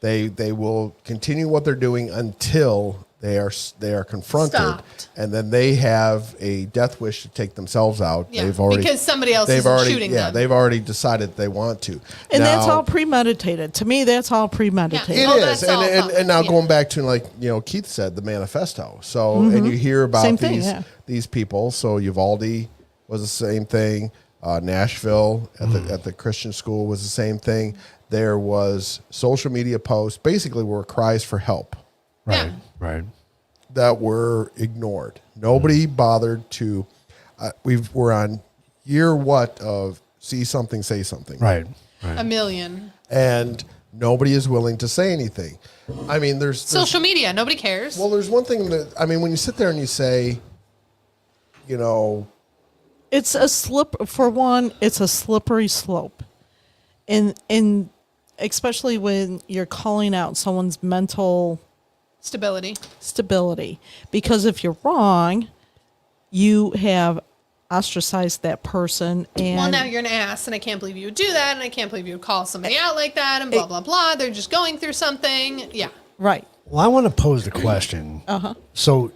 them. They will continue what they're doing until they are confronted, Stopped. and then they have a death wish to take themselves out. Yeah, because somebody else isn't shooting them. They've already decided they want to, And that's Now- all premeditated. To me, that's all premeditated. It Oh, is, that's and, all and, public, and now yeah. going back to Keith said the manifesto. So and you hear about Same these thing, yeah. these people. So Uvalde was the same thing. Nashville at the Christian school was the same thing. There was social media posts, basically were cries for help Right, Yeah. right. that were ignored. Nobody bothered to. We're on year what of see something, say something, Right. A million. and nobody is willing to say anything. I mean, there's Social media. Nobody cares. Well, there's one thing that when you sit there and you say, It's a for one, it's a slippery slope. And especially when you're calling out someone's mental Stability. because if you're wrong, you have ostracized that person and Well, now you're an ass, and I can't believe you would do that, and I can't believe you would call somebody out like that, and blah, blah, blah. They're just going through something. Yeah. right. Well, I want to pose the question. So,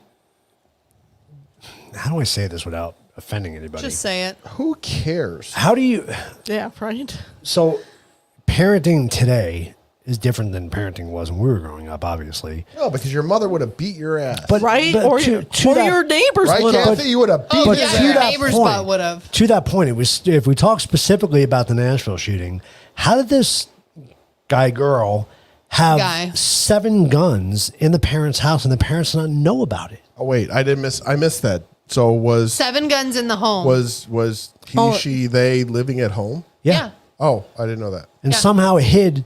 how do I say this without offending anybody? Just say it. who cares? How do you? Yeah, right. So, parenting today is different than parenting was when we were growing up. Obviously, No, because your mother would have beat your ass. Right? but Or, to or that- your neighbors right, would have. Kathy? You would have beat Oh, But his yeah, to your that neighbor's point- butt would have. To that point, it was if we talk specifically about the Nashville shooting, how did this girl have guy. 7 guns in the parents' house and the parents not know about it. Oh wait, I missed that. So was 7 guns in the home. was he, Oh. she, they living at home? yeah. Oh, I didn't know that. And Yeah. somehow it hid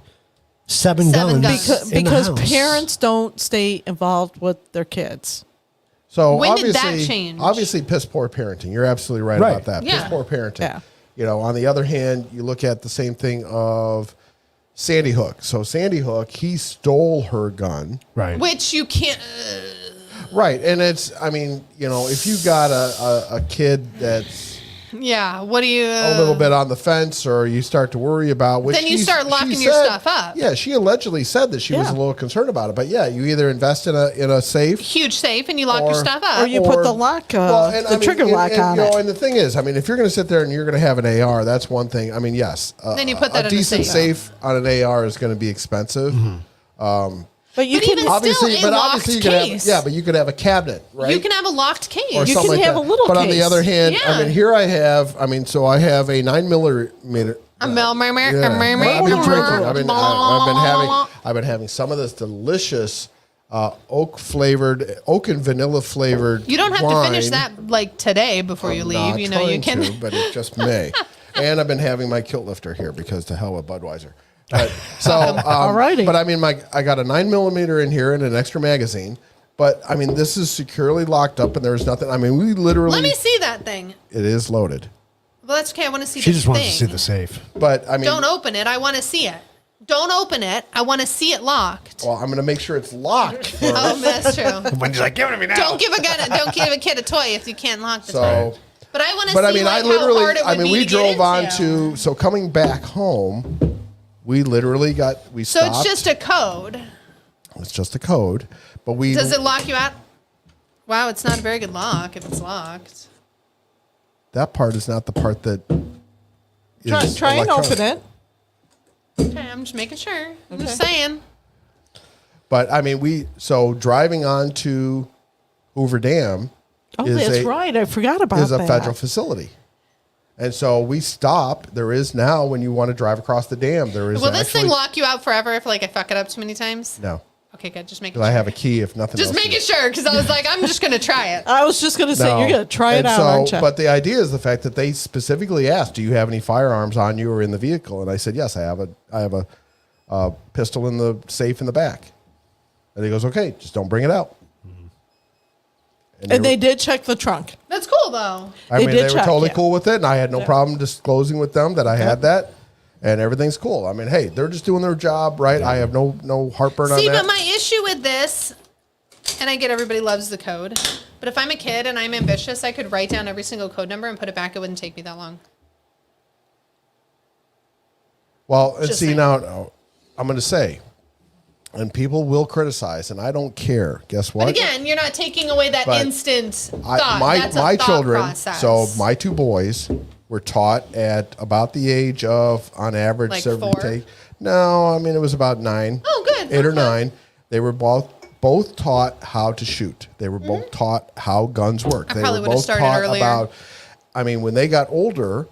7 7 guns. guns. Because in the house. parents don't stay involved with their kids. So When did obviously, that change? obviously, piss poor parenting. You're absolutely right, Right. about that. Yeah. Piss poor parenting. Yeah. You know, on the other hand, you look at the same thing of Sandy Hook. So Sandy Hook, he stole her gun. Right. Which you can't. Right. And it's, I mean, you know, if you got a kid that's Yeah. What do you? a little bit on the fence, or you start to worry about, which Then you she start locking she your said- stuff up. Yeah, she allegedly said that she was a Yeah. little concerned about it. But yeah, you either invest in a safe, Huge safe and you lock your or- stuff up. Or you put the lock, the trigger lock on you know, it. and the thing is, I mean, if you're going to sit there and you're going to have an AR, that's one thing. I mean, yes, Then you put that a in a decent safe. safe on an AR is going to be expensive. But you But can even Obviously, Still a but obviously you locked could have, case. yeah, but you could have a cabinet, right? You can have a locked case. Or You something can like have that. a little But on the case. other hand, I Yeah. mean, here I have, I mean, so I have a 9mm. A mil- Yeah. I've been drinking. I've been having some of this delicious oak and vanilla flavored. You don't have to finish wine. that like today before you I'm leave. not You know you trying can. to, but it just may. And I've been having my kilt lifter here because to hell with Budweiser. But, so, Alrighty. but I mean, I got a 9mm in here and an extra magazine. But I mean, this is securely locked up, and there's nothing. I mean, we literally. Let me see that thing. It is loaded. Well, that's okay. I want to see. She the just wants thing. to see the safe. But I mean, Don't open it. I want to see it. Don't open it. I want to see it locked. well, I'm going to make sure it's locked. First. Oh, that's true. When he's like, give it to me now. Don't give a gun. Don't give a kid a toy if you can't lock the So- toy. But I want to see But I mean, like, I literally, how hard it would I mean, be we to drove get on into. to, so coming back home, we literally we So stopped. it's just a code. It's just a code, but we. Does it lock you out? Wow, it's not a very good lock if it's locked. That part is not the part that. is try and electronic. open it. Okay, I'm just making sure. I'm just saying. But I mean, so driving on to Hoover Dam Oh, is that's a, right. I forgot about is a that. federal facility. And so we stop. There is now, when you want to drive across the dam, there is Will this actually, thing lock you out forever if like I fuck it up too many times? No, Okay, good. Just making because sure. I have a key if nothing Just else. making sure because I was like, I'm just gonna try it. I was just going to say, No. you're going to try it And out, so, aren't you? But the idea is the fact that they specifically asked, "Do you have any firearms on you or in the vehicle?" And I said, "Yes, I have a pistol in the safe in the back." And he goes, "Okay, just don't bring it out." And they did check the trunk. That's cool though. I they mean, did they were check, totally yeah. cool with it, and I had no Yeah. problem disclosing with them that I had that, and everything's cool. I mean, hey, they're just doing their job, right? I have no heartburn See, on that. but my issue with this, and I get everybody loves the code, but if I'm a kid and I'm ambitious, I could write down every single code number and put it back. It wouldn't take me that long. Well, and Just see saying. now, I'm going to say, and people will criticize, and I don't care. Guess what? But again, you're not taking away that But instant thought. my That's a my thought children, process. so my 2 boys were taught at about the age of, on average, Like so 4? No, I mean it was about 9. Oh, good. 8 or Okay. 9. They were both taught how to shoot. They were both taught how guns work. I They probably were would've both started taught earlier. about. I mean, when they got older,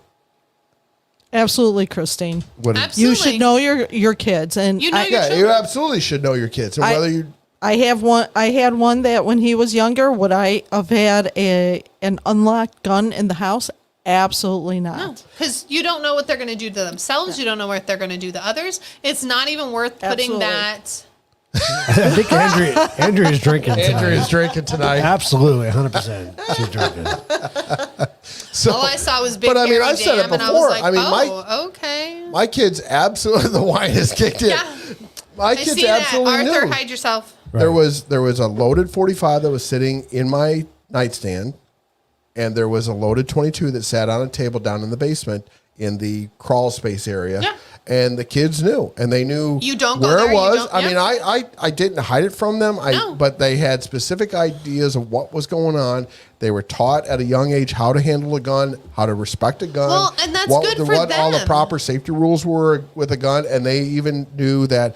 Absolutely, Christine. when Absolutely. You should know your kids. And You know I, your yeah, you children. absolutely should know your kids, and I- whether you. I had one that when he was younger, would I have had an unlocked gun in the house? Absolutely not. No, because you don't know what they're going to do to themselves. You don't know what they're going to do to others. It's not even worth putting Absolutely. that. I think Andrea's drinking tonight. Andrea's drinking tonight. Absolutely, 100%. She's drinking. So, All I saw was big. but I mean, hairy I said it dam, and I before. was like, I mean, oh, okay. my kids absolutely the wine has kicked in. Yeah. My I kids see that. absolutely Arthur, knew. hide yourself. There was a loaded 45 that was sitting in my nightstand, and there was a loaded 22 that sat on a table down in the basement in the crawl space area. Yeah. And the kids knew, and they knew You don't go where there, it you was. don't- I yeah. mean, I didn't hide it from them. No. But they had specific ideas of what was going on. They were taught at a young age how to handle a gun, how to respect a gun. Well, and that's what, good for what all the them. proper safety rules were with a gun, and they even knew that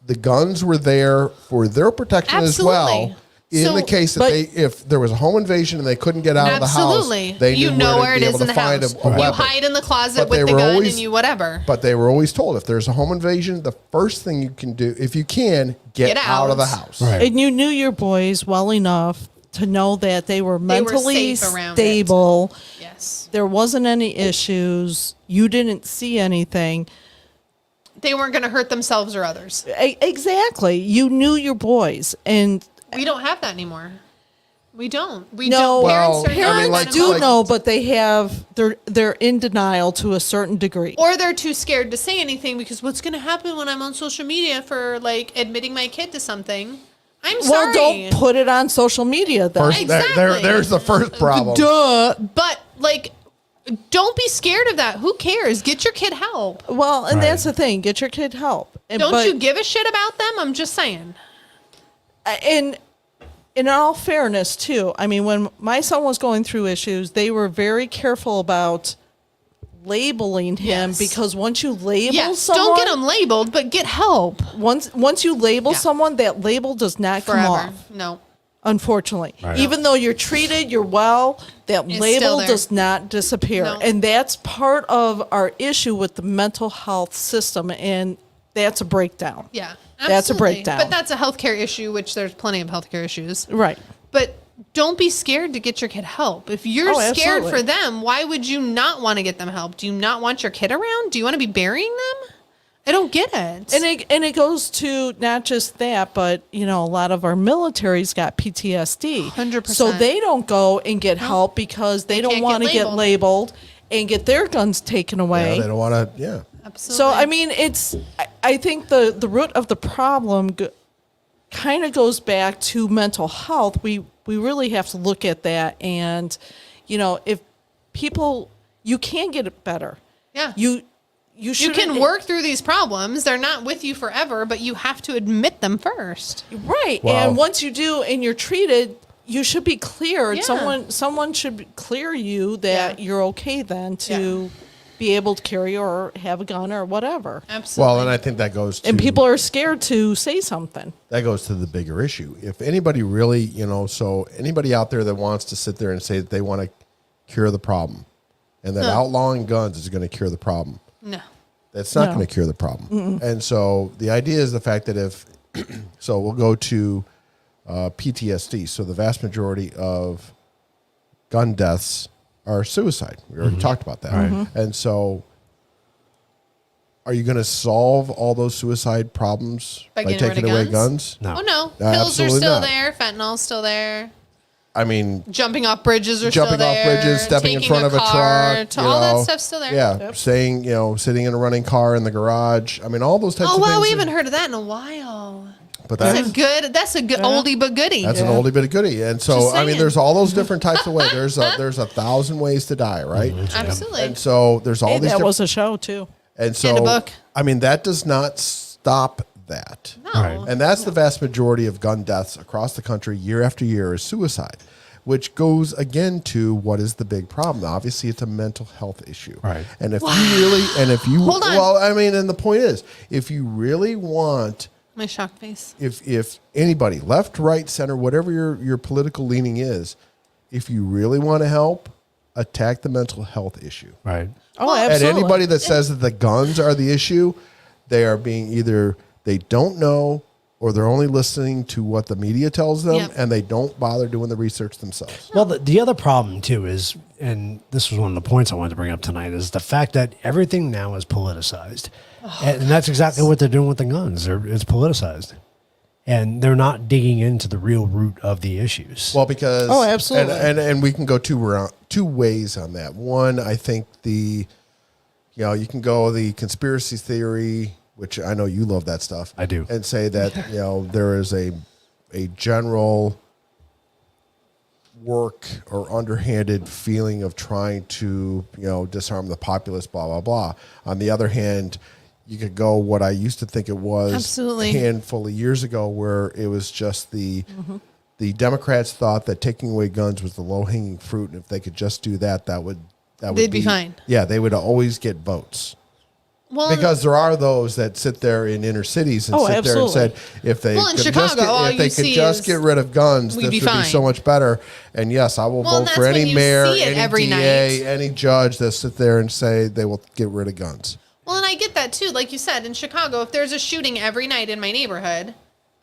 the guns were there for their protection as well. Absolutely. in So- the case that but- if there was a home invasion and they couldn't get out of the Absolutely. house, they You knew know where where to it be is able in to the find house. a You weapon. hide in the closet But they with the were gun always- and you whatever. But they were always told if there's a home invasion, the first thing you can do, if you can, get Get out of the out. house. Right. And you knew your boys well enough to know that they were They were mentally safe around stable. Yes. There wasn't any issues. You didn't see anything. They weren't going to hurt themselves or others. Exactly. You knew your boys. And We don't have that anymore. We don't. We no, don't. Well, Parents are I not mean, like- gonna do like- know, but they have they're in denial to a certain degree. or they're too scared to say anything because what's going to happen when I'm on social media for like admitting my kid to something? I'm Well, sorry. don't put it on social media then. First, Exactly. there's the first problem. Duh. But like, don't be scared of that. Who cares? Get your kid help. Well, and Right. that's the thing. Get your kid help. And, Don't but- you give a shit about them? I'm just saying. And in all fairness, too, I mean, when my son was going through issues, they were very careful about labeling him Yes. because once you label Yes. someone, Don't get them labeled, but get help. once you label Yeah. someone, that label does not come Forever. off. No. Unfortunately, Right. even though you're treated, you're well, that It's still label there. does not disappear. No. And that's part of our issue with the mental health system. And that's a breakdown. Yeah. That's a absolutely. breakdown. But that's a healthcare issue, which there's plenty of healthcare issues. Right. But don't be scared to get your kid help. If you're Oh, scared absolutely. for them, why would you not want to get them help? Do you not want your kid around? Do you want to be burying them? I don't get it. And it goes to not just that, but you know, a lot of our military's got PTSD. 100%. So they don't go and get help because they don't can't want to get get labeled and get their guns taken away. Yeah, they don't want to. Yeah. Absolutely. So I mean, I think the root of the problem kind of goes back to mental health. We really have to look at that, and you know, if people, you can get it better. yeah. You You can work through these problems. They're not with you forever, but you have to admit them first. right. Wow. And once you do, and you're treated, you should be cleared. Yeah. Someone should clear you that Yeah. you're okay then to be able to carry or have a gun or whatever. Absolutely. Well, and I think that goes to And people are scared to say something. that goes to the bigger issue. If anybody really, so anybody out there that wants to sit there and say that they want to cure the problem and that outlawing guns is going to cure the problem, no. that's not No. going to cure the problem. And so the idea is the fact that if, so we'll go to PTSD. So the vast majority of gun deaths are suicide. We already talked about that. Right. And so are you going to solve all those suicide problems By by getting rid taking of away guns? guns? No. Oh no. No, Pills are absolutely still not. there. Fentanyl's still there. I mean, Jumping off bridges are jumping still off there. bridges, stepping in taking front of a car, truck, to you all know, that stuff's still there. Yeah, saying, sitting in a running car in the garage. I mean, all those types Oh of wow, things. we haven't heard of that in a while. But That's a good oldie but goodie. That's an oldie but a goodie. And so, Just I mean, saying. there's all those different types of ways. There's a thousand ways to die, right? Absolutely. And so there's all Hey, these that different. was a show too. And so, And a book. I mean, that does not stop that. No. Right. And that's the vast majority of gun deaths across the country year after year is suicide, which goes again to what is the big problem. Obviously, it's a mental health issue. Right. And if you Hold on. well, I mean, and the point is, if you really want, My shocked face. if anybody, left, right, center, whatever your political leaning is, if you really want to help, attack the mental health issue. Right. Oh, And absolutely. anybody that says that the guns are the issue, they are being either they don't know or they're only listening to what the media tells them Yep. and they don't bother doing the research themselves. Well, the other problem too is, and this was one of the points I wanted to bring up tonight, is the fact that everything now is politicized, and that's exactly what they're doing with the guns. It's politicized, and they're not digging into the real root of the issues. Well, because Oh, absolutely. and we can go two ways on that. One, I think you can go the conspiracy theory, which I know you love that stuff. I do. And say that, there is a general work or underhanded feeling of trying to, disarm the populace, blah, blah, blah. On the other hand, you could go what I used to think it was Absolutely. a handful of years ago where it was just the Democrats thought that taking away guns was the low-hanging fruit, and if they could just do that, that would They'd be fine. Yeah, they would always get votes. Well, Because there are those that sit there in inner cities and Oh, sit there and absolutely. said, if they Well, in could Chicago, all if they you could see just is get rid of guns, we'd this be would be so fine. much better. And yes, I will Well, and vote for that's when any you mayor, see it any every DA, night. any judge that sit there and say they will get rid of guns. well, and I get that too. Like you said, in Chicago, if there's a shooting every night in my neighborhood,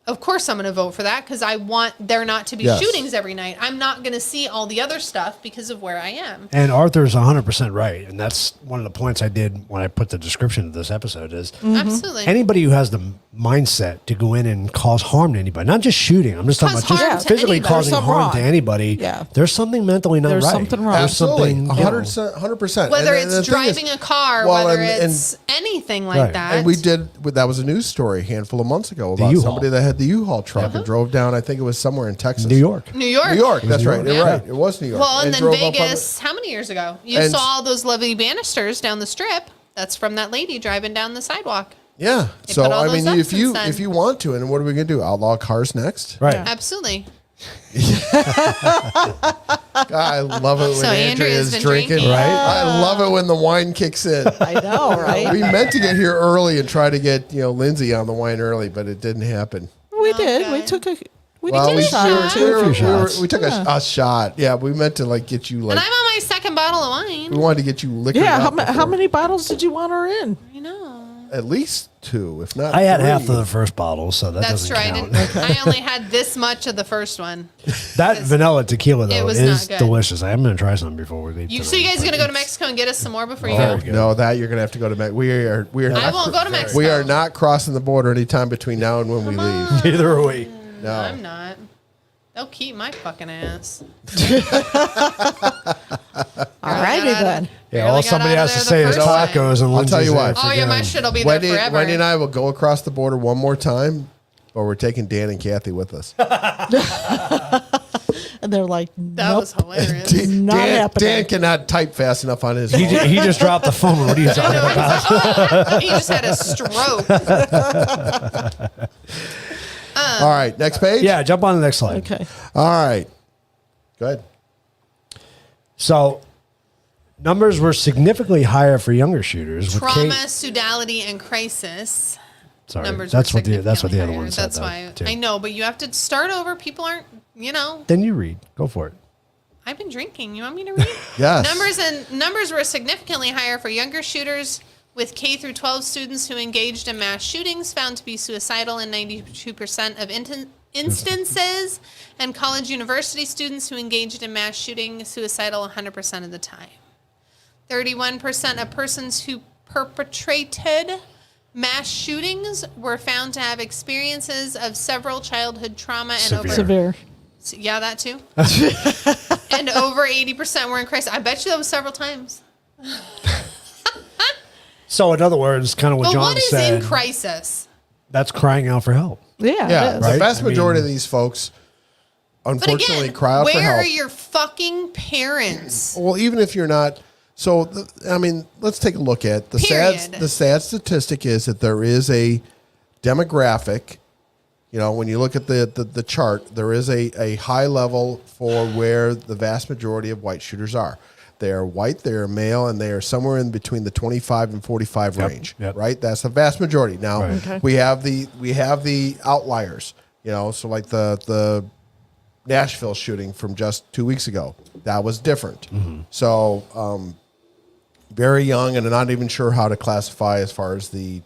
of course I'm going to vote for that because I want there not to be Yes. shootings every night. I'm not going to see all the other stuff because of where I am. And Arthur's 100% right. And that's one of the points I did when I put the description of this episode is Absolutely. anybody who has the mindset to go in and cause harm to anybody, not just shooting. I'm just talking Cause about harm just to physically anybody. causing There's something harm to wrong. anybody. Yeah. There's something mentally not There's right. something wrong. There's Absolutely, something, 100%. Whether And the it's thing is- driving a car, well, whether and- it's anything like Right. that. And we did. That was a news story a handful of months ago about U-Haul. somebody that had the U-Haul truck and drove down. I think it was somewhere in Texas, New York. New York. New York. That's New right. York. You're Yeah. right. It was New York. Well, and then drove up on the- Vegas, how many years ago? You And- saw all those lovely banisters down the strip. That's from that lady driving down the sidewalk. Yeah. They So put all I those mean, up if you since then. if you want to, and what are we gonna do? Outlaw cars next? Right. Yeah. Absolutely. I love it when So Andrea Andrea's is been drinking. drinking. Right. I love it when the wine kicks in. I know, right? We meant to get here early and try to get Lindsay on the wine early, but it didn't happen. We did. Okay. We took a. We Well, did we, a shot or two. A few shots. we took a shot. Yeah, we meant to get you And I'm on my second bottle of we wine. wanted to get you liquored Yeah. up How before. many bottles did you want her in? I know. At least 2, if not. I had 3. half of the first bottle, so that That's doesn't true. count. I only had this much of the first one. That vanilla tequila, though, was is not good. delicious. I'm going to try some before we leave. So you tonight. guys going to go to Mexico and get us some more before you Oh, go? No, that you're gonna have to go to Mexico. We are. I won't go to Mexico. We are not crossing the border anytime between now and when we leave. Neither are we. No. I'm not. They'll keep my fucking ass. Alrighty then. Yeah, Barely all got somebody out has of to there say the is first time. tacos, and I'll tell you Lindsay's what. there Oh, yeah, my forgetting. shit'll be there forever. Wendy and I will go across the border one more time, but we're taking Dan and Kathy with us. And they're like, That nope. was hilarious. Not happening. Dan cannot type fast enough on his He, phone. he just dropped the phone. What are you talking about? He just had a stroke. All right, next page. Yeah, jump on the next slide. Okay. All right. Go ahead. So, numbers were significantly higher for younger shooters. with Trauma, Kate- sudality, and crisis. Sorry, Numbers that's were what the other significantly one higher. said. That's though, why too. I know, but you have to start over. People aren't, Then you read. Go for it. I've been drinking. You want me to read? Yes. Numbers were significantly higher for younger shooters, with K through 12 students who engaged in mass shootings found to be suicidal in 92% of instances, and college university students who engaged in mass shooting suicidal 100% of the time. 31% of persons who perpetrated mass shootings were found to have experiences of several childhood trauma and Severe. Severe. yeah, that too. And over 80% were in crisis. I bet you that was several times. So, in other words, kind of what But John what is said, in crisis? that's crying out for help. Yeah. Yeah, it is. the Right? vast I mean- majority of these folks, But unfortunately, again, cry out for where help. are your fucking parents? Well, even if you're not, let's take a look at the Period. sad. The sad statistic is that there is a demographic. When you look at the chart, there is a high level for where the vast majority of white shooters are. They are white, they are male, and they are somewhere in between the 25 and 45 range. yep. Right, that's the vast majority. Now Right. Okay. we have the outliers. So like the Nashville shooting from just 2 weeks ago. That was different. So very young, and I'm not even sure how to classify as far as the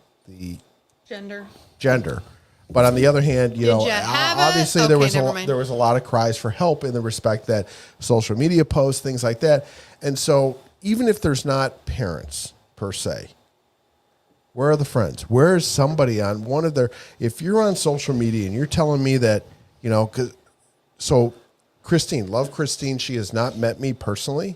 Gender. gender. But on the other hand, you have it? obviously there Okay, was never mind. there was a lot of cries for help in the respect that social media posts, things like that. And so even if there's not parents per se, where are the friends? Where is somebody on one of their? If you're on social media and you're telling me that, so Christine, love Christine. She has not met me personally.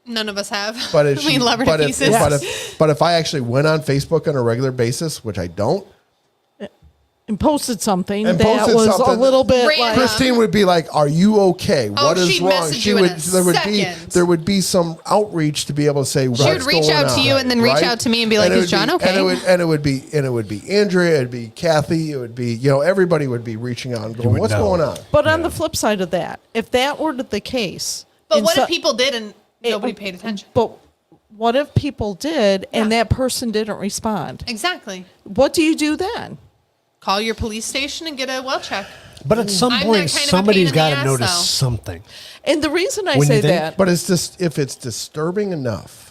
None of us have. But if we she, love her but to if, pieces. but if I actually went on Facebook on a regular basis, which I don't, And posted something And that posted was something. a little bit Random. like. Christine would be like, "Are you okay? What is she'd wrong?" message you in a second. There would be some outreach to be able to say, "What's would reach going out to on?" you and then reach out to me and be like, it "Is would John okay?" And it would be Andrea, it'd be Kathy, it would be everybody would be reaching out and going, would "What's know. going on?" But on the flip side of that, if that were the case, but and what so- if people did and nobody paid attention? But what if people did and Yeah. that person didn't respond? Exactly. What do you do then? Call your police station and get a well check. But at some I'm that point, kind of a pain somebody's in the got to ass, notice though. something. And the reason I When you say think- that, But it's just if it's disturbing enough.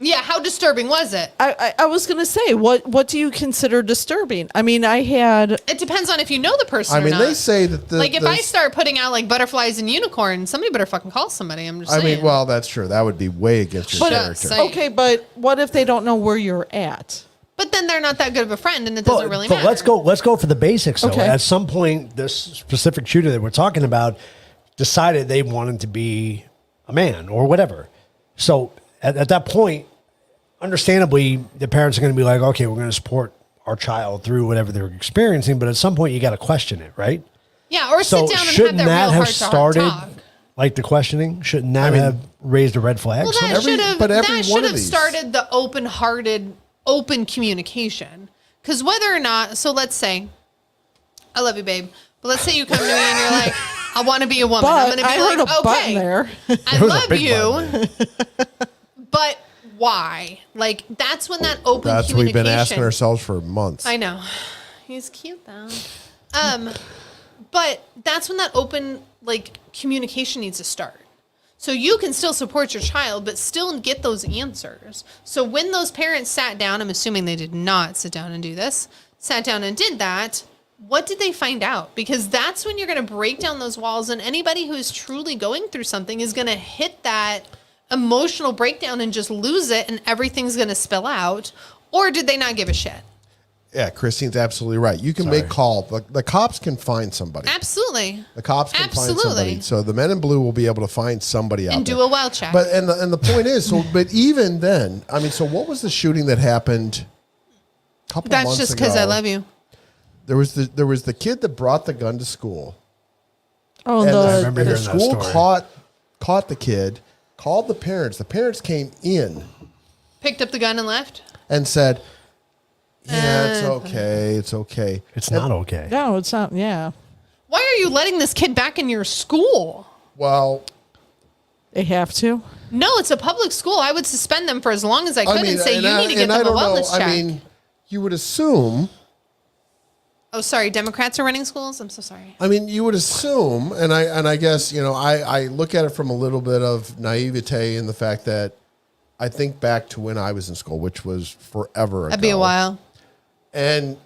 Yeah, how disturbing was it? I was going to say, what do you consider disturbing? I mean, I had It depends on if you know the person I or mean, not. they say that the like if the- I start putting out like butterflies and unicorns, somebody better fucking call somebody. I'm just I saying. mean, well, that's true. That would be way against your But- character. Saying. okay, but what if they don't know where you're at? But then they're not that good of a friend, and it doesn't really matter. let's go for the basics. Though. Okay. At some point, this specific shooter that we're talking about decided they wanted to be a man or whatever. So at that point, understandably, the parents are going to be like, okay, we're going to support our child through whatever they're experiencing. But at some point, you got to question it, right? Yeah, or So sit down and have shouldn't that that real have heart-to-heart started talk. like the questioning? Shouldn't that mean- have raised a red flag? Well, that every- should have but every that one should of have these- started the open-hearted, open communication. Because whether or not, so let's say, I love you, babe, but let's say you come to me and you're like, I want to be a woman. I'm But going to I be heard like, a button okay, there. I was a love big you, but why? Like that's when that open That's what we've been asking communication- ourselves for months. I know. He's cute though. But that's when that open like communication needs to start. So you can still support your child, but still get those answers. So when those parents sat down, I'm assuming they did not sit down and do this, sat down and did that, what did they find out? Because that's when you're going to break down those walls, and anybody who is truly going through something is going to hit that emotional breakdown and just lose it, and everything's going to spill out. Or did they not give a shit? Yeah, Christine's absolutely right. You can make call. The cops can find somebody. Absolutely. The cops can find Absolutely. somebody. So the men in blue will be able to find somebody out And there. do a well check. But and the point is, so but even then, I mean, so what was the shooting that happened a couple That's months just ago? because I love you. There was the kid that brought the gun to school. Oh, And I the, remember and the hearing that school story. caught the kid, called the parents. The parents came in Picked up the gun and left. and said, "Yeah, it's okay. It's okay." It's not okay. no, it's not. Yeah, Why are you letting this kid back in your school? Well, they have to. No, it's a public school. I would suspend them for as long as I could and say, you need to get them a wellness check. I mean, you would assume. Oh, sorry. Democrats are running schools? I'm so sorry. I mean, you would assume, and I guess I look at it from a little bit of naivete in the fact that I think back to when I was in school, which was forever ago. That'd be a while. And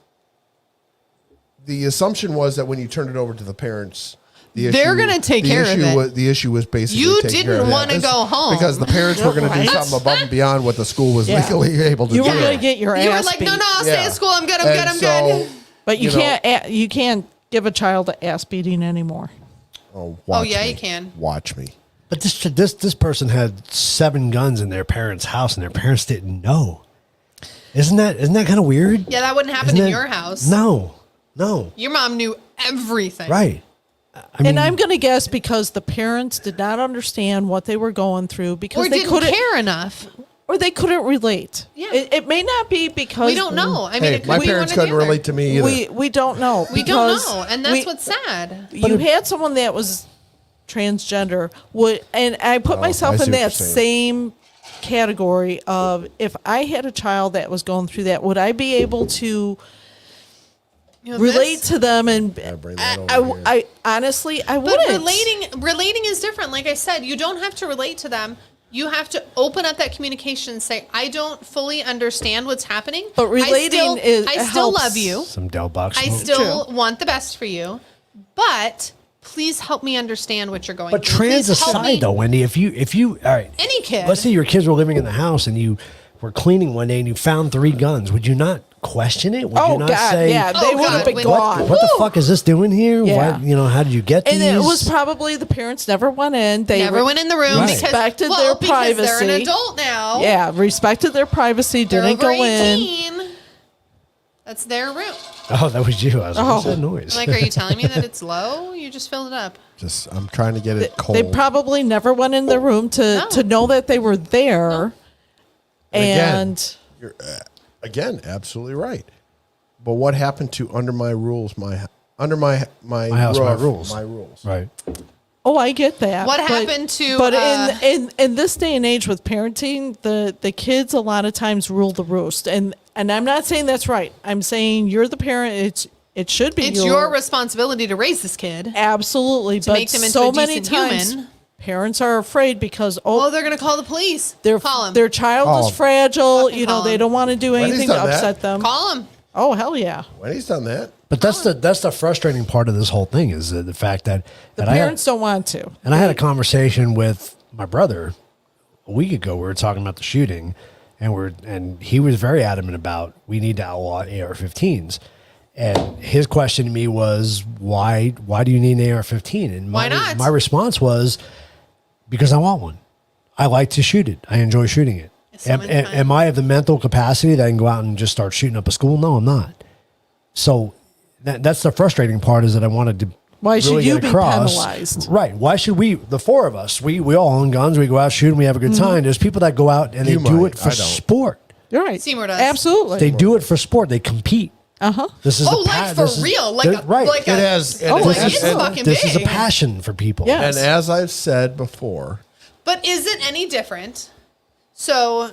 the assumption was that when you turned it over to the parents, They're gonna take the care of issue it. Was, the issue was basically You taking didn't care of wanna that. go home. because the parents were going to do Right. something above and beyond what the school was Yeah. legally able to You do. were going to get your You were ass like, beat. no, I'll stay Yeah. at school. I'm good. I'm And good. I'm so, good. But you know, can't. You can't give a child an ass beating anymore. watch yeah, me. you can. Watch me. But this person had 7 guns in their parents' house, and their parents didn't know. Isn't that kind of weird? Yeah, that wouldn't happen Isn't in that- your house. No. Your mom knew everything. Right. And I'm going to guess because the parents did not understand what they were going through because Or they didn't couldn't care enough. or they couldn't relate. Yeah. It may not be because We don't know. I mean, Hey, it could my be parents one or the couldn't other. relate to me either. We don't know. We don't because know. And that's we- what's sad. you had someone that was transgender and I put myself I see in what you're that saying. same category of if I had a child that was going through that, would I be able to You know, relate this- to them? And bring that I, over here. I honestly, I But wouldn't. relating is different. Like I said, you don't have to relate to them. You have to open up that communication and say, I don't fully understand what's happening. But relating I still helps. love you. Some Del Box I smoke. still want the best for you. But please help me understand what you're going But through. trans Please help me- aside, though, Wendy, if you all right, Any kid. let's say your kids were living in the house and you were cleaning one day and you found 3 guns, would you not question it? Would Oh you not God, say, yeah, Oh, they would God, have been when- gone. what the fuck is this doing here? Yeah. What, how did you get And these? it was probably the parents never went in. They Never went in the room Right. because, Respected well, their because they're an privacy. adult now. Yeah, respected their privacy. They're Didn't over go in. 18. That's their room. Oh, that was you. I was like, what's Oh. that noise? Like, are you telling me that it's low? You just filled it up. Just I'm trying to get it cold. They probably never went in the room No. to know that they were there. Again, And you're again absolutely right. But what happened to under my rules? My My house, my roof, rules. My rules. Right. Oh, I get that. What happened to, But in this day and age with parenting, the kids a lot of times rule the roost, and I'm not saying that's right. I'm saying you're the parent. It should be it's your responsibility to raise this kid. Absolutely, To but make them into so a many decent times human. parents are afraid because Oh, they're going to call the police. Call them. their child Call is 'em. fragile. Fucking You know, call they 'em. don't want to do Wendy's anything to done that. upset them. Call them. Oh, hell yeah. Wendy's done that. But that's the frustrating part of this whole thing is the fact that The and I had- parents don't want to. And I had a conversation with my brother a week ago. We were talking about the shooting, and he was very adamant about we need to outlaw AR-15s. And his question to me was, why do you need an AR-15? And Why not? My response was, because I want one. I like to shoot it. I enjoy shooting it. So many times. Am I of the mental capacity that I can go out and just start shooting up a school? No, I'm not. So that's the frustrating part, is that I wanted to Why should really you get be across. penalized? Right. Why should we, the four of us, we all own guns, we go out shooting, we have a good time. There's people that go out and they You do might. it for I don't. sport. You're right. Seymour does. Absolutely. They do it for sport. They compete. Uh-huh. This is Oh, a like for real? Like a, right. like It a, has. Oh, like it's it's fucking This big. is a passion for people. Yeah. And as I've said before, But is it any different? So,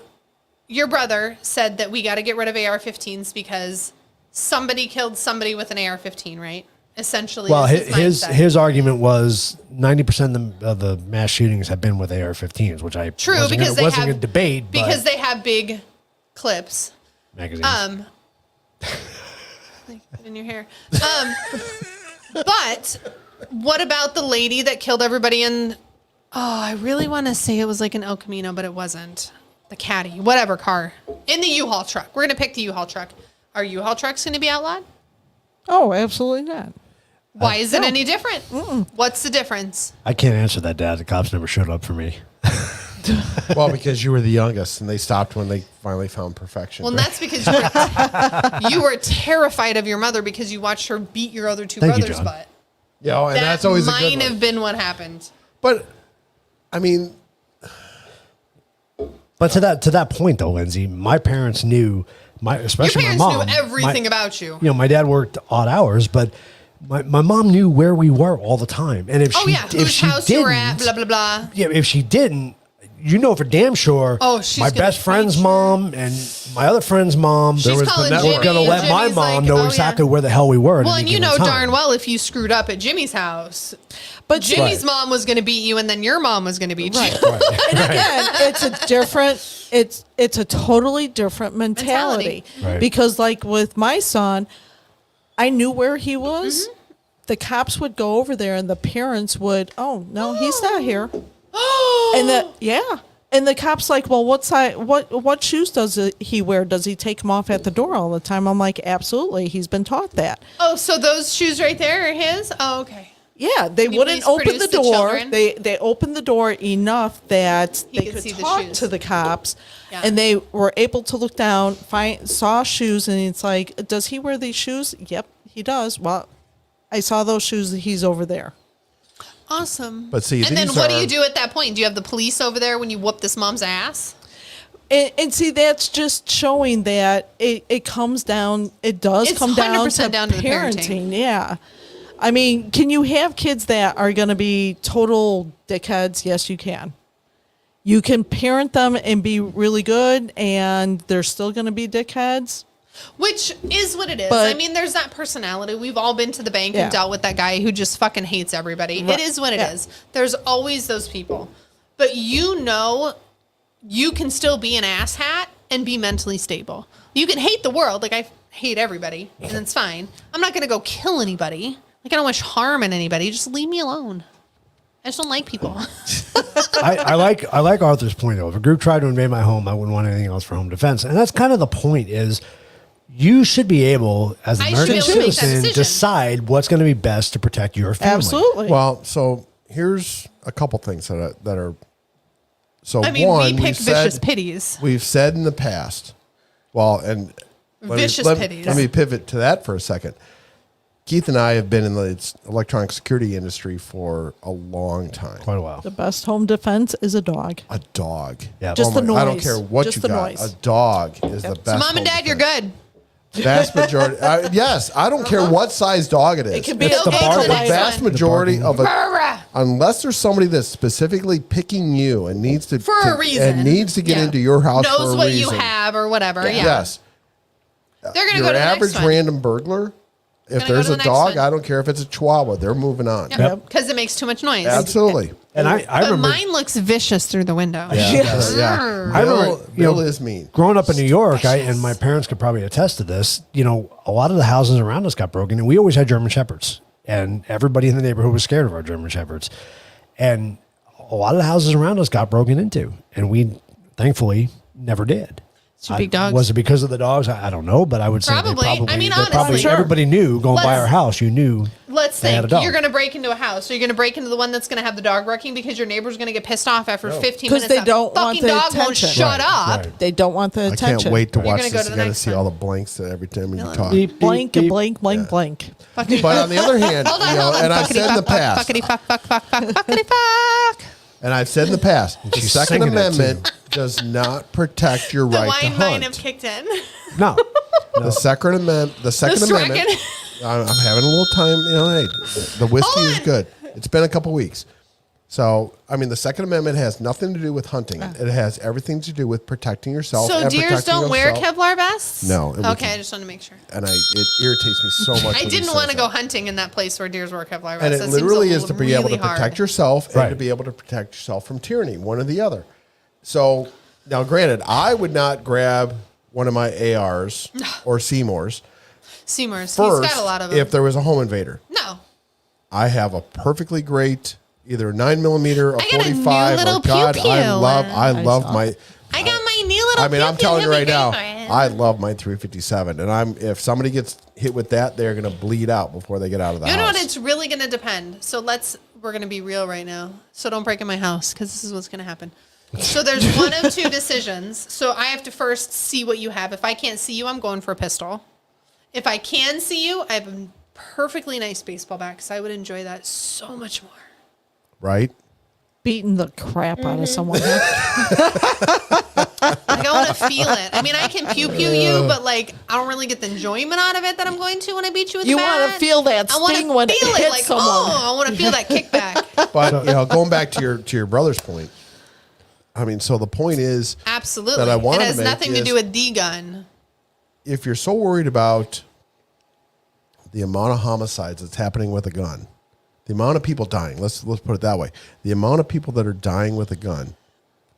your brother said that we got to get rid of AR-15s because somebody killed somebody with an AR-15, right? Essentially, Well, is his mindset. his argument was 90% of the mass shootings have been with AR-15s, which I True, wasn't because gonna, they wasn't have a debate. because but they have big clips. magazines. Like, put in your hair. But what about the lady that killed everybody in? Oh, I really want to say it was like an El Camino, but it wasn't. The Caddy, whatever car, in the U-Haul truck. We're gonna pick the U-Haul truck. Are U-Haul trucks gonna be outlawed? Oh, absolutely not. Why is it any different? What's the difference? I can't answer that, Dad. The cops never showed up for me. well, because you were the youngest and they stopped when they finally found perfection. Well, and that's because you were terrified of your mother because you watched her beat your other two Thank you, brothers' John. butt. and That that's always a might good have one. been what happened. But, I mean, But to that point, though, Lindsay, my parents knew Your especially parents my mom knew everything my- about you. You know, my dad worked odd hours, but my mom knew where we were all the time. And if Oh she yeah, if whose she house you didn't, were at, blah blah blah. yeah, if she didn't, you know for damn sure. Oh, she's my gonna best friend's fight you. mom and my other friend's mom. She's was the calling network. Jimmy. Gonna and let my Jimmy's mom like, know oh, yeah. exactly where the hell we were. At Well, any and you given know time. darn well if you screwed up at Jimmy's house, But Jimmy's Right. mom was going to beat you, and then your mom was going to beat you. And again, it's a different, it's a totally different mentality. Right. Because like with my son, I knew where he was. Mm-hmm. The cops would go over there and the parents would, oh no, he's not here. And the cops like, well, what shoes does he wear? Does he take them off at the door all the time? I'm like, absolutely. He's been taught that. Oh, so those shoes right there are his? Oh, okay. Yeah, they you wouldn't please open produce the the door. children? They opened the door enough that He they could could see the talk shoes. to the cops, Yeah. and they were able to look down, saw shoes, and it's like, does he wear these shoes? Yep, he does. Well, I saw those shoes. He's over there. Awesome. But see, and then these what do are- you do at that point? Do you have the police over there when you whoop this mom's ass? And see, that's just showing that it comes down. It does It's come down 100% to down to the parenting. Yeah. I mean, can you have kids that are going to be total dickheads? Yes, you can. You can parent them and be really good, and they're still going to be dickheads. Which is what it is. But- I mean, there's that personality. We've all been to the bank Yeah. and dealt with that guy who just fucking hates everybody. Right. It is what it is. Yeah. There's always those people. But you know, you can still be an asshat and be mentally stable. You can hate the world. Like, I hate everybody, and it's fine. I'm not going to go kill anybody. Like, I don't wish harm on anybody. Just leave me alone. I just don't like people. I like Arthur's point though. If a group tried to invade my home, I wouldn't want anything else for home defense. And that's kind of the point is you should be able, as an I should be American able to make that citizen, decision. decide what's going to be best to protect your family. Absolutely. well, so here's a couple things that are. So I mean, one, we pick we've vicious said, pities. We've said in the past. Well, and Vicious let pities. me pivot to that for a second. Keith and I have been in the electronic security industry for a long time. Quite a while. The best home defense is a dog. A dog. Yeah. Just the I don't noise. care what Just you the got. noise. A dog is the So, best. mom and home dad, you're defense. good. Vast majority. Yes, I don't care what size dog it is. It could be It's a the bark. barking. The vast majority of it, Brr. unless there's somebody that's specifically picking you and needs to For a reason. and needs to get Yeah. into your house for Knows a what reason. you have or whatever. Yeah. Yes. They're going to Your go to the average next one. random burglar, if Gonna go there's to a the next dog, one. I don't care if it's a Chihuahua, they're moving on. Yep. Because it makes too much noise. Absolutely. And I But remember mine looks vicious through the window. Yeah. I remember, Bill, you know, Bill is mean. growing up in New York, and my parents could probably attest to this. You know, a lot of the houses around us got broken, and we always had German Shepherds, and everybody in the neighborhood was scared of our German Shepherds, and a lot of the houses around us got broken into, and we thankfully never did. Two big dogs. Was it because of the dogs? I don't know, but I would say Probably. they probably. I mean, they honestly. probably Sure. everybody knew going by Let's- our house. You knew. Let's they had think. a dog. You're going to break into a house. Are you going to break into the one that's going to have the dog barking because your neighbor's going to get pissed off after 15 'Cause minutes? they That don't want fucking the dog won't attention. shut up. Right. They don't want the I attention. can't wait to You're watch gonna this. go to You the got to next see one. all the blanks every time you talk. Beep, Blank, beep, beep. blank, blank, blank. Fuckity But on the other hand, Hold on, you know, hold on. and I've said in the Fuckity fuck, past, fuckity fuck, fuck, fuck, fuck, fuckity fuck. and I've said in the past, the she's Second singing it, Amendment does not protect your The right to wine mine have hunt. kicked in. No, The Second Amendment. The Second Amendment. striking. I'm having a little time. You know, hey, the whiskey Hold is on. good. It's been a couple weeks. So, I mean, the Second Amendment has nothing to do with hunting. It has everything to do with protecting yourself. So and deers protecting don't wear yourself. Kevlar vests? No, and we Okay, can- I just want to make sure. And it irritates me so much. I when he didn't says want to go that. hunting in that place where deers wear Kevlar vests. And That it seems literally a is to be able to really hard. protect yourself and Right. to be able to protect yourself from tyranny, one or the other. So now, granted, I would not grab one of my ARs or Seymours Seymour's. first He's got a lot of them. if there was a home invader. No. I have a perfectly great either 9mm or I got a new 45 little or God, pew-pew. I love my. I got my new little I mean, I'm pew-pew telling you right now, favorite. I love my 357, and if somebody gets hit with that, they're gonna bleed out before they get out of the You house. know what? It's really going to depend. So we're going to be real right now. So don't break in my house because this is what's going to happen. So there's one of two decisions. So I have to first see what you have. If I can't see you, I'm going for a pistol. If I can see you, I have a perfectly nice baseball bat because I would enjoy that so much more. Right? Beating the crap out of someone. Like I want to feel it. I mean, I can pew pew you, but like I don't really get the enjoyment out of it that I'm going to when I beat you with You the bat. wanna feel that I wanna sting when it feel hits like, someone. Oh, I want to feel that kickback. But going back to your brother's point, I mean, so the point is, Absolutely. That I wanted it to has make nothing to is- do with D gun. if you're so worried about the amount of homicides that's happening with a gun, the amount of people dying, let's put it that way, the amount of people that are dying with a gun,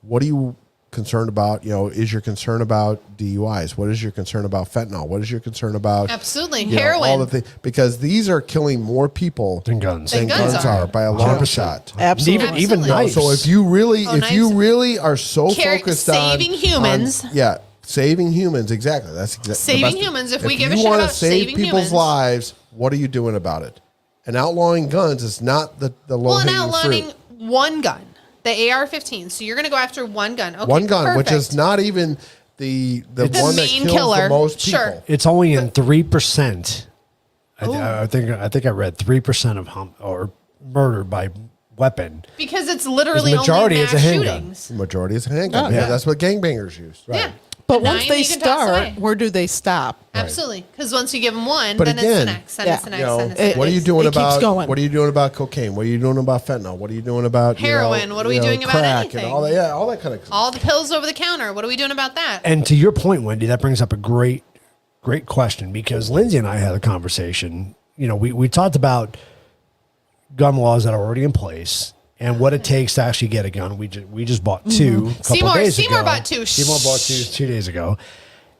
what are you concerned about? You know, is your concern about DUIs? What is your concern about fentanyl? What is your concern about Absolutely. you know, Heroin. all the things, because these are killing more people than guns. Than than guns guns are. are by a long 100%. shot. Absolutely. Even Absolutely. knives. So if you really, knives. are so focused on saving humans. saving humans, exactly. That's exactly Saving humans. If we give a you shit wanna about save saving people's humans. lives, what are you doing about it? And outlawing guns is not the low Well, and hanging outlawing fruit. one gun, the AR-15. So you're going to go after one gun. Okay, One gun, which perfect. is not even the one that main kills killer. the most people. Sure. It's only in 3%. I think I read 3% of or murder by weapon. Because it's literally The majority only is mass a handgun. shootings. The majority is a handgun. Oh, yeah, yeah. that's what gangbangers use. Yeah. But The once nine they you can toss start, away. where do they stop? Absolutely. Because once you give them one, But then it's again, the next, then it's the next, You know, then it's the next. what are you doing It keeps about going. what are you doing about cocaine? What are you doing about fentanyl? What are you doing about Heroin. What are we doing about crack anything? And all that, yeah, all that kind of All the pills over the counter. What are we doing about that? And to your point, Wendy, that brings up a great question because Lindsay and I had a conversation. You know, we talked about gun laws that are already in place and what it takes to actually get a gun. We just bought two a couple Seymour- days Seymour ago. bought two. Seymour bought two days ago.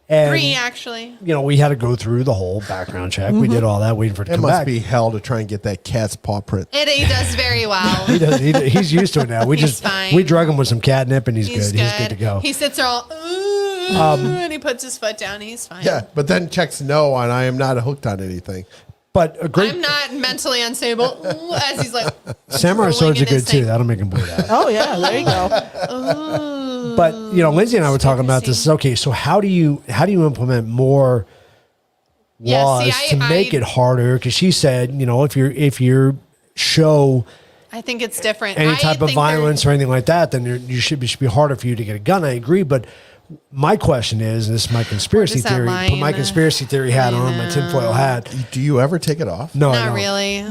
And, 3, actually. you know, we had to go through the whole background check. We did all that, waiting for it to It come must back. be hell to try and get that cat's paw print. He does very well. He's used to it now. He's fine. We drug him with some catnip and he's He's good. He's good to go. He sits there all, and he puts his foot down. He's fine. Yeah, but then checks no, and I am not hooked on anything. But a great I'm not mentally unstable. Ooh, as he's like, samurai rolling swords are in his good too. thing. That'll make him bleed out. Oh yeah, there you go. But you know, Lindsay and I were talking about this. Okay, so how do you implement more Yeah, laws see, to I- make it harder? Because she said, you know, if you show I think it's different. any I type of think violence or anything like that, then you should be harder for you to get a gun. I agree, but My question is, and this is my conspiracy Where does that theory. line- Put my conspiracy theory hat on, my tinfoil hat. Do you ever take it off? No, I Not don't. really.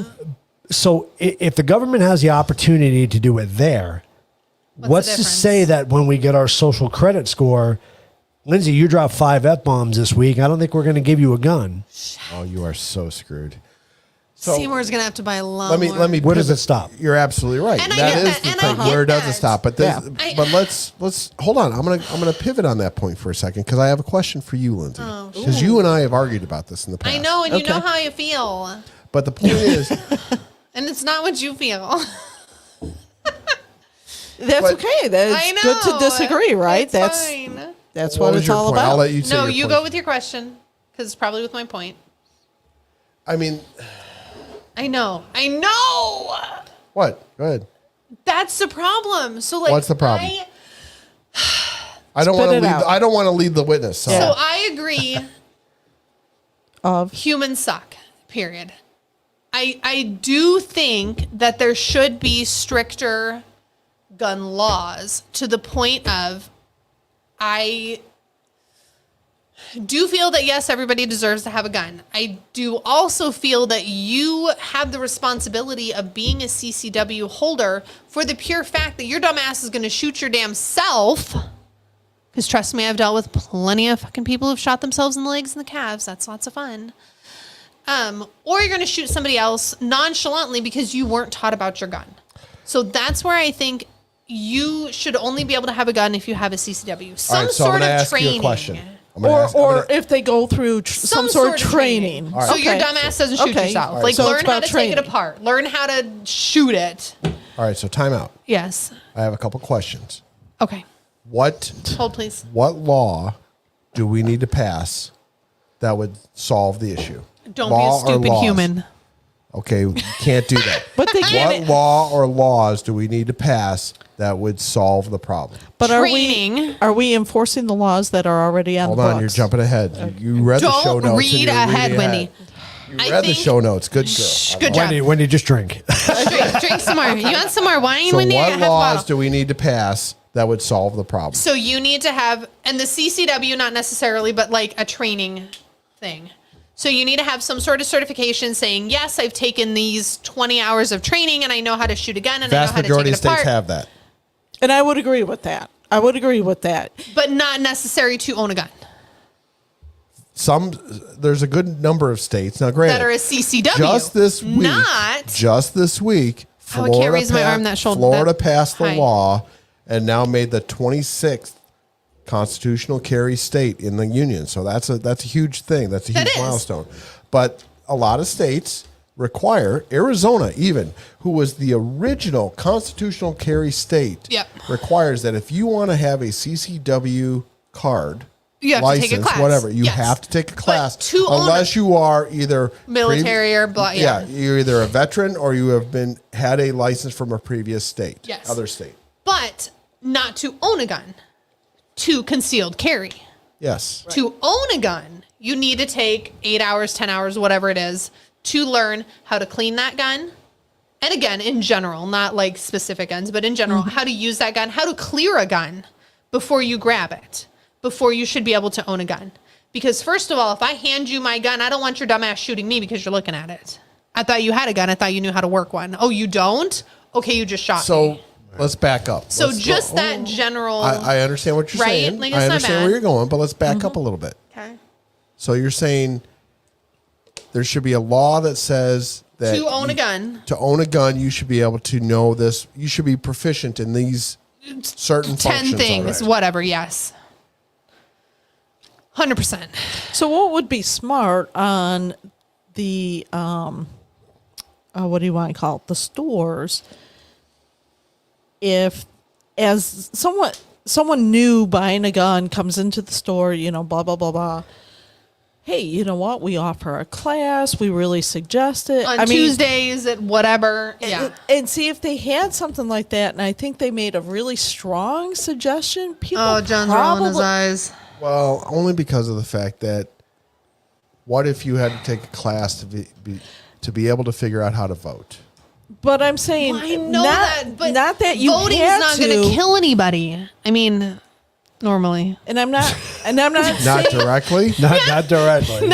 So if the government has the opportunity to do it there, what's the to difference? say that when we get our social credit score, Lindsay, you dropped 5 F-bombs this week. I don't think we're going to give you a gun. Oh, you are so screwed. Seymour's gonna have to buy a lot Let me more. let me. Where does pivot. it stop? You're absolutely right. And I That get is that, the and I thing. get Where does it that. stop? But Yeah. but let's hold on. I'm gonna pivot on that point for a second because I have a question for you, Lindsay. Because you and I have argued about this in the past. I know, and you know Okay. how you feel, But the point is, and it's not what you feel. That's But- okay. That's I know. good to disagree, right? It's That's fine. that's what what was it's your all point? about. I'll let you say No, your you point. go with your question because it's probably with my point. I mean, I know. what? Go ahead. That's the problem. So like, What's the problem? I don't Spit want to it lead. out. I don't want to lead the witness. So. So I agree. Of Humans suck. Period. I do think that there should be stricter gun laws to the point of I do feel that yes, everybody deserves to have a gun. I do also feel that you have the responsibility of being a CCW holder for the pure fact that your dumb ass is going to shoot your damn self. Because trust me, I've dealt with plenty of fucking people who've shot themselves in the legs and the calves. That's lots of fun. Or you're going to shoot somebody else nonchalantly because you weren't taught about your gun. So that's where I think you should only be able to have a gun if you have a CCW. Some All right, so I'm sort gonna of ask training. you a question. I'm gonna or ask- I'm or gonna- if they go through some sort of training. So your Okay. dumb ass doesn't shoot Okay. yourself. All right. Like So it's learn how about to take training. it apart. Learn how to shoot it. all right. So time out. Yes. I have a couple questions. Okay. What Hold please. law do we need to pass that would solve the issue? Don't Law be a or stupid laws? human. Okay, you can't do that. But they What can't. law or laws do we need to pass that would solve the problem? But Training. are we enforcing the laws that are already on Hold the on, books? you're jumping ahead. You read the show Don't notes. and read you're ahead, reading Wendy. You I read the think- show notes. Good girl. Shh, good job. Wendy, just drink. Drink some more. You want some more wine, So Wendy? I what have a laws bottle. do we need to pass that would solve the problem? So you need to have, and the CCW, not necessarily, but like a training thing. So you need to have some sort of certification saying, yes, I've taken these 20 hours of training and I know how to shoot a gun and Vast I know how majority to of take it states apart. have that. And I would agree with that. I would agree with that. But not necessary to own a gun There's a good number of states now. Granted, that are a CCW. just this week, Oh, I can't raise my arm that shoulder. Florida That passed the high. law and now made the 26th constitutional carry state in the union. So that's a huge thing. That's a That huge is. milestone. But a lot of states require, Arizona even, who was the original constitutional carry state, Yep. requires that if you want to have a CCW card, You have to license, take a class. whatever, you Yes. have to take a class to own unless you are either Military or blah, yeah. you're either a veteran or you have had a license from a previous state, Yes. other state. But not to own a gun, to concealed carry. Yes. To own a gun, you need to take 8 hours, 10 hours, whatever it is, to learn how to clean that gun. And again, in general, not like specific guns, but in general, how to use that gun, how to clear a gun before you grab it, before you should be able to own a gun. Because first of all, if I hand you my gun, I don't want your dumbass shooting me because you're looking at it. I thought you had a gun. I thought you knew how to work one. Oh, you don't? Okay, you just shot So me. let's back up. So Let's just go- that general. I understand what you're Right? saying. Like, it's I not understand bad. where you're going, but let's back up a little bit. Okay. So you're saying there should be a law that says that To own a gun. To own a gun, you should be able to know this. You should be proficient in these certain 10 functions things, already. whatever, yes. 100%. So what would be smart on the what do you want to call it? The stores, if as someone new buying a gun comes into the store, blah blah blah blah. Hey, you know what? We offer a class. We really suggest it. On Tuesdays at whatever. Yeah. And see if they had something like that. And I think they made a really strong suggestion. People Oh, John's rolling his eyes. Well, only because of the fact that what if you had to take a class to be able to figure out how to vote? But I'm saying I know not that, but not that you voting's had not to. going to kill anybody. I mean, normally. And I'm not Not saying, directly. Not directly.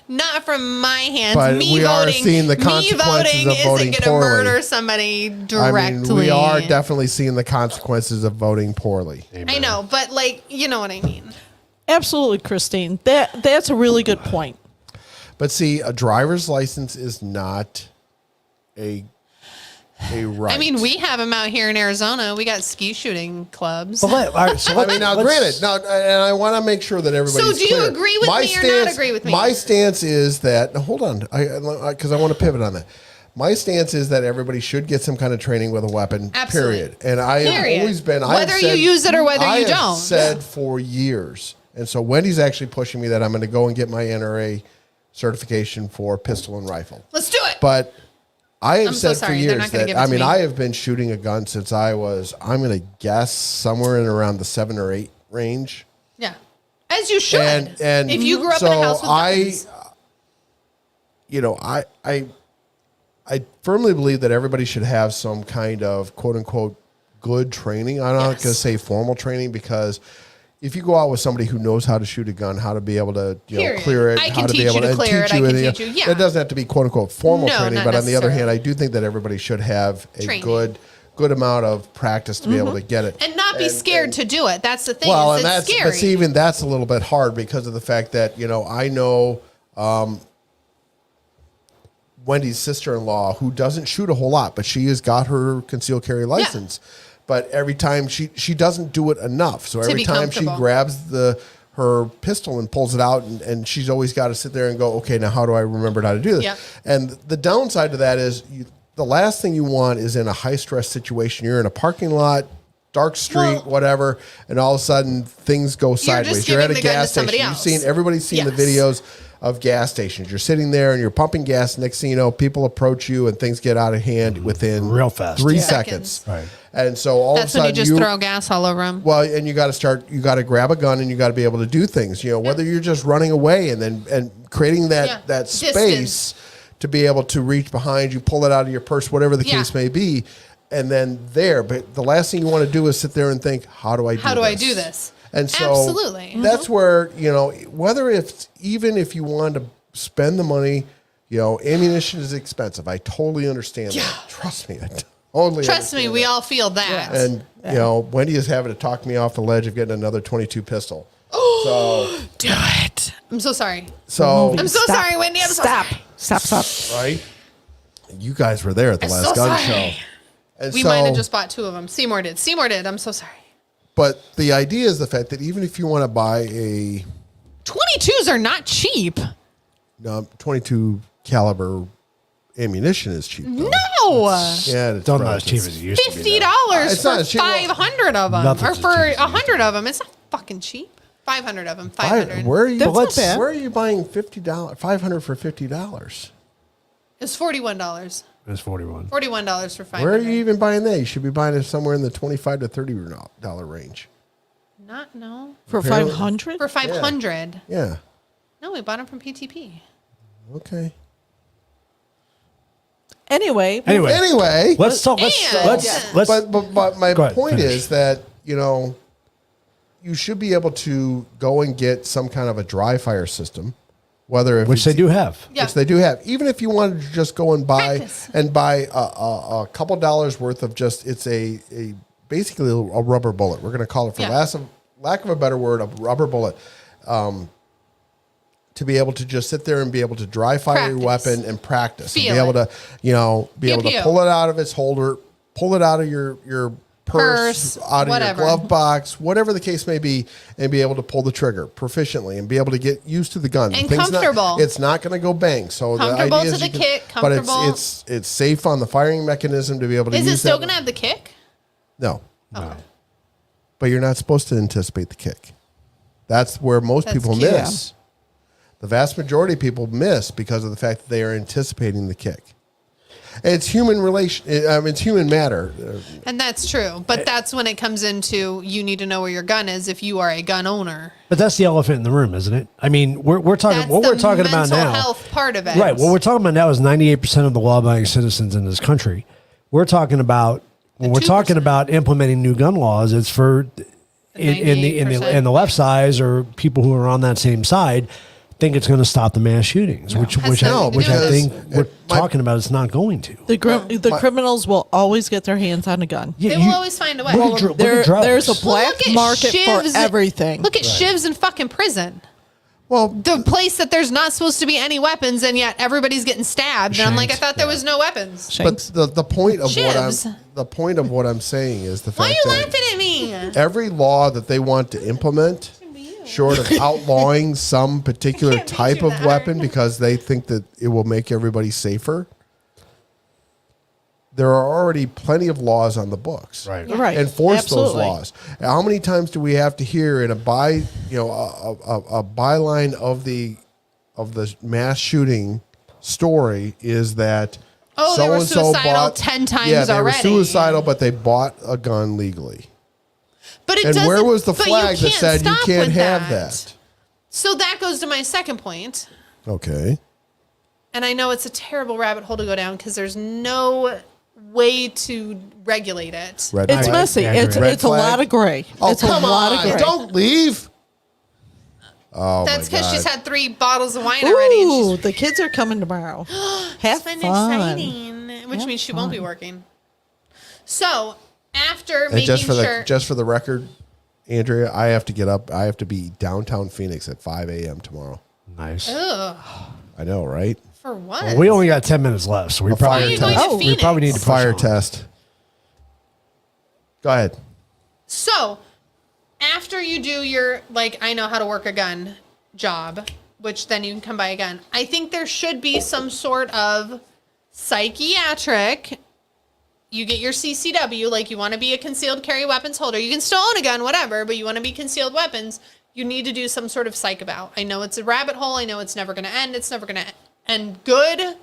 Not from my hands. But me we are voting, seeing the me consequences voting of voting isn't going to poorly. murder somebody I directly. mean, we are definitely seeing the consequences of voting poorly. I know, but like, you know what I mean. absolutely, Christine. That's a really good point. But see, a driver's license is not a right. I mean, we have them out here in Arizona. We got ski shooting clubs. But all right, so I mean, now, granted, and I want to make sure that everybody's So do you clear. agree with me or not agree with me? My stance is that, now, hold on, because I want to pivot on that. My stance is that everybody should get some kind of training with a weapon, Absolutely. period. And I have Period. always been, Whether you use it or whether I you have don't. said for years, and so Wendy's actually pushing me that I'm going to go and get my NRA certification for pistol and rifle. Let's do it. But I have I'm so said for sorry, they're years not gonna that, give it I to mean, me. I have been shooting a gun since I was, I'm going to guess, somewhere in around the 7 or 8 range. Yeah. As you should. And if you grew up in a house with guns. I firmly believe that everybody should have some kind of quote unquote good training. I'm not going to say formal training, because if you go out with somebody who knows how to shoot a gun, how to be able to Period. clear it, I how can to be teach able you to and clear teach it, I you, can and, teach you, yeah. It doesn't have to be quote unquote formal No, training, not but on the other hand, necessarily. I do think that everybody should have a Training. good amount of practice to be able to get it. And not be scared to do it. That's the thing. Well, is and it's that's scary. but see, even that's a little bit hard because of the fact that I know Wendy's sister-in-law, who doesn't shoot a whole lot, but she has got her concealed carry license. But every time she doesn't do it enough, so every be time she comfortable. grabs her pistol and pulls it out, and she's always got to sit there and go, okay, now how do I remember how to do this? Yep. And the downside to that is the last thing you want is in a high-stress situation. You're in a parking lot, dark street, Well, whatever, and all of a sudden things go sideways. You're at a giving the gun gas to somebody station. else. Everybody's seen the Yes. videos of gas stations. You're sitting there and you're pumping gas. Next thing you know, people approach you and things get out of hand within Real fast. 3 Yeah. Seconds. seconds. Right. And so all That's of a when you sudden just throw gas all over them. well, and you got to grab a gun and you got to be able to do things, whether you're just running away and creating that Distance. space to be able to reach behind you, pull it out of your purse, whatever the Yeah. case may be. And then but the last thing you want to do is sit there and think, how do I do this? How do I do this? And so Absolutely. that's where, whether even if you want to spend the money, ammunition is expensive. I totally understand that. Trust me. I totally Trust me, understand we that. all feel that. And, Wendy is having to talk me off the ledge of getting another 22 pistol. So, Do it. I'm so sorry. so I'm so Stop. sorry, Wendy. I'm so Stop. sorry. Stop. right? You guys were there at the I'm last so gun sorry. show. And We might have just bought 2 of them. Seymour did. I'm so sorry. But the idea is the fact that even if you want to buy a 22s are not cheap. 22 caliber ammunition is cheap. Though. No. Yeah, it's Don't know relative. as cheap as it used to be. $50 though. It's for not cheap. 500 of them. Nothing's Or as for cheap as it 100 of them. It's not fucking cheap. 500 of them. 500. Where are you? That's not bad. Where are you buying $50? 500 for $50. It's $41. It's 41. $41 for 500. Where are you even buying that? You should be buying it somewhere in the $25 to $30 range. No. For Apparently- 500? For 500. Yeah. No, we bought them from PTP. Okay. Anyway, Anyway, let's talk. And- Let's. but my Go ahead, point finish. is that you should be able to go and get some kind of a dry fire system, whether if which they it's- do have. Yeah. Which they do have. Even if you wanted to just go and buy Practice. a couple dollars worth of it's a basically a rubber bullet. We're going to call it, for Yeah. lack of a better word, a rubber bullet. To be able to just sit there and be able to dry fire your Practice. weapon and practice, Feel and be able it. to, be able to Pew, pew. pull it out of its holder, pull it out of your purse, Purse, out of whatever. your glove box, whatever the case may be, and be able to pull the trigger proficiently and be able to get used to the gun. And The thing's comfortable. It's not going to go bang. So Comfortable the idea to is the you can- kick, but comfortable. it's safe on the firing mechanism to be able to Is use it still that. going to have the kick? No, Okay. but you're not supposed to anticipate the kick. That's where most That's people cute. miss. The vast majority of people miss because of the fact that they are anticipating the kick. It's human it's human matter. And that's true. But that's when it comes into you need to know where your gun is if you are a gun owner. But that's the elephant in the room, isn't it? I mean, we're talking. That's What the we're talking about mental now. health part of it. Right. What we're talking about now is 98% of the law-abiding citizens in this country. We're talking about when we're talking 2%. about implementing new gun laws. It's for in the left side or people who are on that same side think it's going to stop the mass shootings, which I think we're talking about it's not going to. The criminals will always get their hands on a gun. They will always find a way. There's a black look at market for shivs. everything. Look at shivs in fucking prison. Well, The place that there's not supposed to be any weapons, and yet everybody's getting stabbed. And I'm like, I thought there was no weapons. Shanks. but the point of Shivs. what I'm saying is the Why are fact you that laughing at me? every law that they want to implement, short of outlawing some particular can't beat type you of that weapon hard. because they think that it will make everybody safer, there are already plenty of laws on the books. Right. Right. Enforce Absolutely. those laws. And how many times do we have to hear in a byline of the mass shooting story is that Oh, they were so-and-so suicidal bought 10 times yeah, they already. were suicidal, but they bought a gun legally. But it And doesn't. where was the but you flag that can't said you stop can't with have that? So that goes to my second point. Okay. And I know it's a terrible rabbit hole to go down because there's no way to regulate it. Red It's flag. messy. Yeah, It's red a flag. lot of gray. Oh, It's a come lot on. of gray. Don't leave. Oh, That's my because she's God. had 3 bottles of wine already. And Ooh, she's the kids are coming tomorrow. Have been fun. exciting, which Have means she won't be fun. working. So after And making just for sure, the record, Andrea, I have to get up. I have to be downtown Phoenix at 5 a.m. tomorrow. Nice. ugh, I know, right? for what? Well, we only got 10 minutes left, so we fire Why are you going test. to Oh, we Phoenix? probably need to A push fire on. test. Go ahead. So, after you do your, like, I know how to work a gun job, which then you can come buy a gun, I think there should be some sort of psychiatric. You get your CCW, like you want to be a concealed carry weapons holder. You can still own a gun, whatever, but you want to be concealed weapons. You need to do some sort of psych eval. I know it's a rabbit hole. I know it's never going to end. It's never going to end good.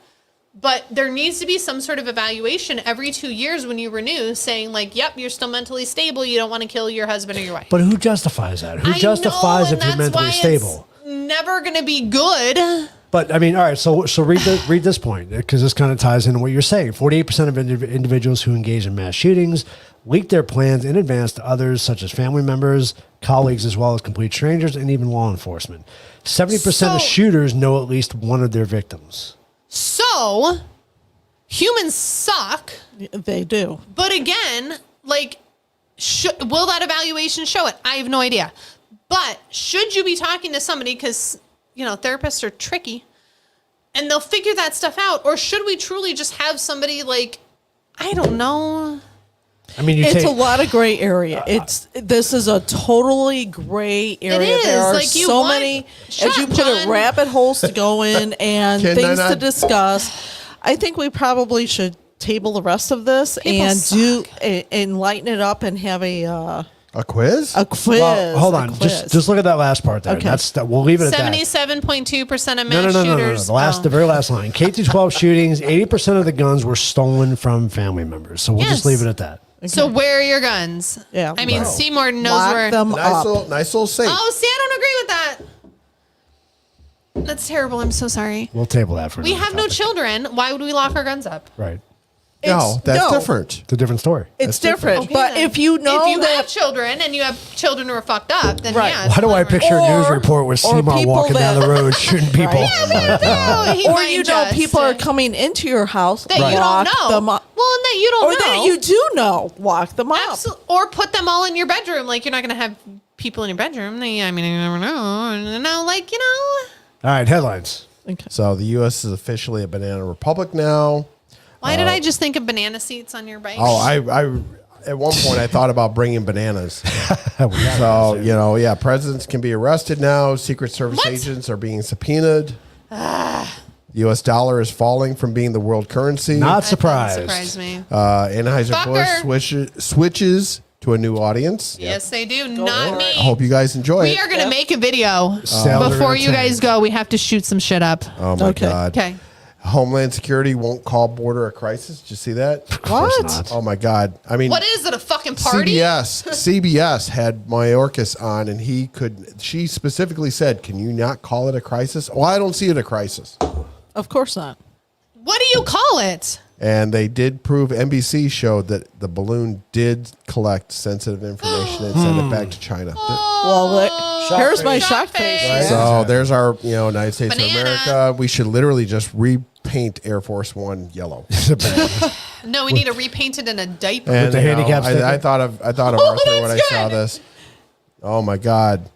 But there needs to be some sort of evaluation every 2 years when you renew, saying like, "Yep, you're still mentally stable. You don't want to kill your husband or your wife." But who justifies that? Who I justifies know, if and you're that's mentally why stable? It's never going to be good. But I mean, all right. So read this point because this kind of ties into what you're saying. 48% of individuals who engage in mass shootings leak their plans in advance to others, such as family members, colleagues, as well as complete strangers, and even law enforcement. 70% of So- shooters know at least one of their victims. So, humans suck. They do. But again, like, will that evaluation show it? I have no idea. But should you be talking to somebody because, you know, therapists are tricky and they'll figure that stuff out? Or should we truly just have somebody like, I don't know. I mean, It's a lot of gray area. This is a totally gray area. is. There are Like, you so want- many, Shut as you up, put John. it, rabbit holes to go in and Can I things to not- discuss. I think we probably should table the rest of this People and lighten it up and have a quiz? quiz. Well, hold a on. quiz. Just look at that last part there. Okay. We'll leave it at that. 77.2% of No, mass no. shooters. The very last line. K through 12 shootings, 80% of the guns were stolen from family members. So we'll just Yes. leave it at that. So where are your guns? Yeah, I mean, well, Seymour knows lock where. them up. Nice little safe. Oh, see, I don't agree with that. That's terrible. I'm so sorry. We'll table that for We another have no topic. children. Why would we lock our guns up? Right. No, that's different. It's a different story. It's different. Okay, But then. if you know if you that have children and you have children who are fucked up, then Right. yeah. Why do I picture a news report with or Seymour people walking down that- the road shooting people? Right. Oh, he or might you know just, people are coming into your house that you don't lock know. them up. Well, and that you don't Or know. that you do know, lock them up. Absolutely. Or put them all in your bedroom. Like you're not going to have people in your bedroom. I mean, you never know. No, like, you know. All right, headlines. Okay. So the U.S. is officially a banana republic now. Why did I just think of banana seats on your bike? Oh, I at one point I thought about bringing bananas. So, you know, yeah, presidents can be arrested now. Secret Service What? agents are being subpoenaed. The U.S. dollar is falling from being the world currency. Not That surprised. surprised me. Anheuser-Busch switches to a new audience. Yes, they do. Not me. I hope you guys enjoy We it. are going to make a video. Sailor Before in a you guys tank. go, we have to shoot some shit up. Oh, my Okay. God. Okay. Homeland Security won't call border a crisis. Did you see that? Of course What? not. Oh, my God. I mean, What is it, a fucking party? CBS had Mayorkas on, and she specifically said, can you not call it a crisis? Well, I don't see it a crisis. Of course not. What do you call it? And they did prove, NBC showed that the balloon did collect sensitive information and send it back to China. Well, here's my shock face. face. So there's our, United States Banana. of America. We should literally just repaint Air Force One yellow. No, we need to repaint it in a diaper. And the handicap sticker? I thought of Arthur when I that's saw good. this. Oh my God.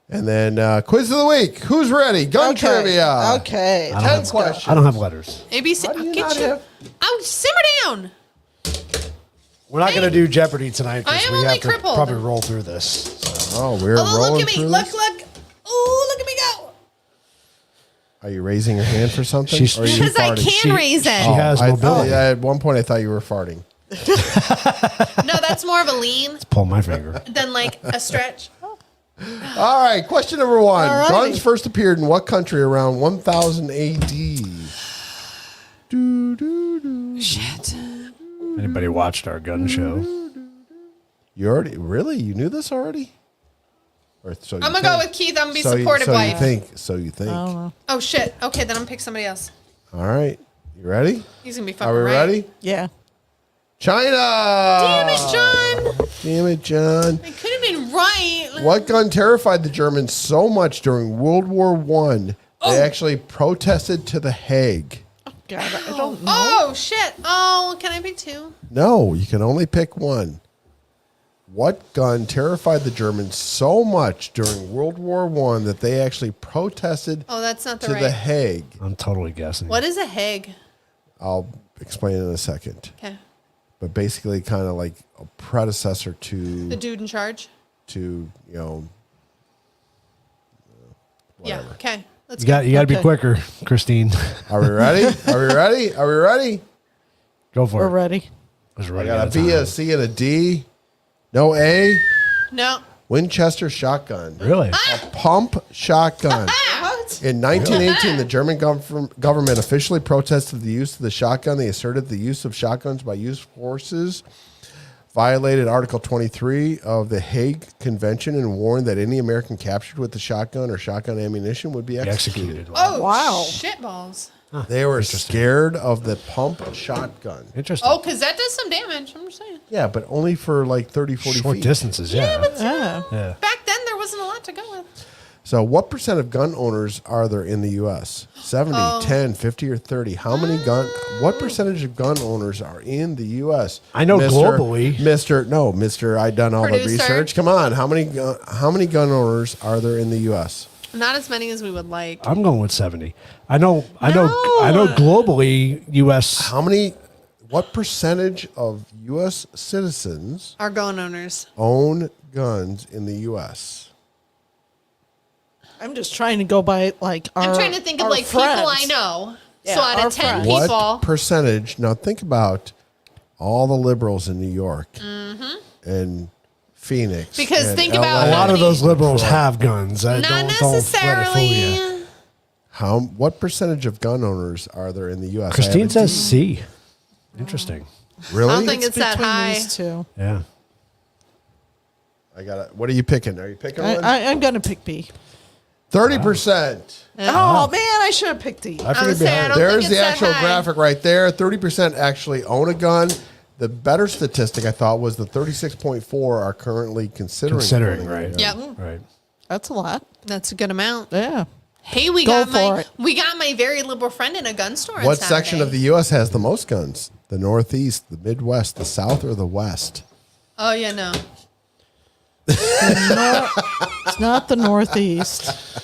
And then quiz of the week. Who's ready? Gun trivia. Okay. 10 questions. I don't have letters. ABC. How do you Get not you. have- Oh, simmer down. We're not going to do Jeopardy tonight I because am we only have to crippled. probably roll through this. Oh, we're Oh, rolling look at me. through Look, this? look. Ooh, look at me go. Are you raising your hand for something? She's- Or are you Because I farting? can raise it. She has mobility. At one point, I thought you were farting. No, that's more of a lean Pull my finger. than like a stretch. All right, question number 1. All righty. Guns first appeared in what country around 1000 AD? Shit. Anybody watched our gun show? You knew this already? Or so you I'm going to go with Keith. I'm going to be so supportive you wife. So you think. Oh, shit. Okay, then I'm going to pick somebody else. All right. You ready? He's going to be fucking Are we right. ready? Yeah. China! Damn it, John. Damn it, John. I could have been right. What gun terrified the Germans so much during World War I, Oh. they actually protested to The Hague? God, I don't know. Oh, shit. Oh, can I pick two? No, you can only pick one. What gun terrified the Germans so much during World War I that they actually protested Oh, that's not the to right. The Hague? I'm totally guessing. What is a Hague? I'll explain in a second. Okay. But basically kind of like a predecessor to The dude in charge? whatever. Yeah. Okay. Let's You got to be Okay. quicker, Christine. Are we ready? Are we ready? Are we ready? Go for We're it. ready. I was I running got out a of B, time. a C, and a D. No A. No. Winchester shotgun. Really? Pump shotgun. What? In 1918, the German government officially protested the use of the shotgun. They asserted the use of shotguns by U.S. forces violated Article 23 of the Hague Convention and warned that any American captured with the shotgun or shotgun ammunition would be executed. Executed. Oh, Wow. Shitballs. They were scared of the pump shotgun. Interesting. Oh, because that does some damage. I'm just saying. Yeah, but only for like 30, 40 Short feet. distances, yeah. Yeah. Yeah. Back then, there wasn't a lot to go with. So what percent of gun owners are there in the U.S.? 70, 10, 50, or 30? What percentage of gun owners are in the U.S.? I know globally. Mr. I done all the Producer. research. Come on. How many gun owners are there in the U.S.? Not as many as we would like. I'm going with 70. I know globally US What percentage of U.S. citizens Our gun owners. own guns in the U.S.? I'm just trying to go by like our. I'm trying to think of our like friends. people I know. Yeah, so out our of 10 friends. What people. percentage? Now think about all the liberals in New York and Phoenix. Because and think LA. about a lot of many- those liberals have guns. Not Don't let it fool necessarily. you. What percentage of gun owners are there in the U.S.? Christine says C. Interesting. really? I don't think it's that Between high. these two. Yeah. I got it. What are you picking? Are you picking one? I'm going to pick B. 30%. Oh, man, I should have picked D. I I figured was saying, I behind don't There's think the it's that actual high. graphic right there. 30% actually own a gun. The better statistic I thought was the 36.4 are currently considering owning a right. gun. Yep. Right. That's a lot. That's a good amount. Yeah. Hey, we Go got for it. my very liberal friend in a gun store. on What section Saturday. of the U.S. has the most guns? The Northeast, the Midwest, the South, or the West? Oh yeah, no. It's not the Northeast.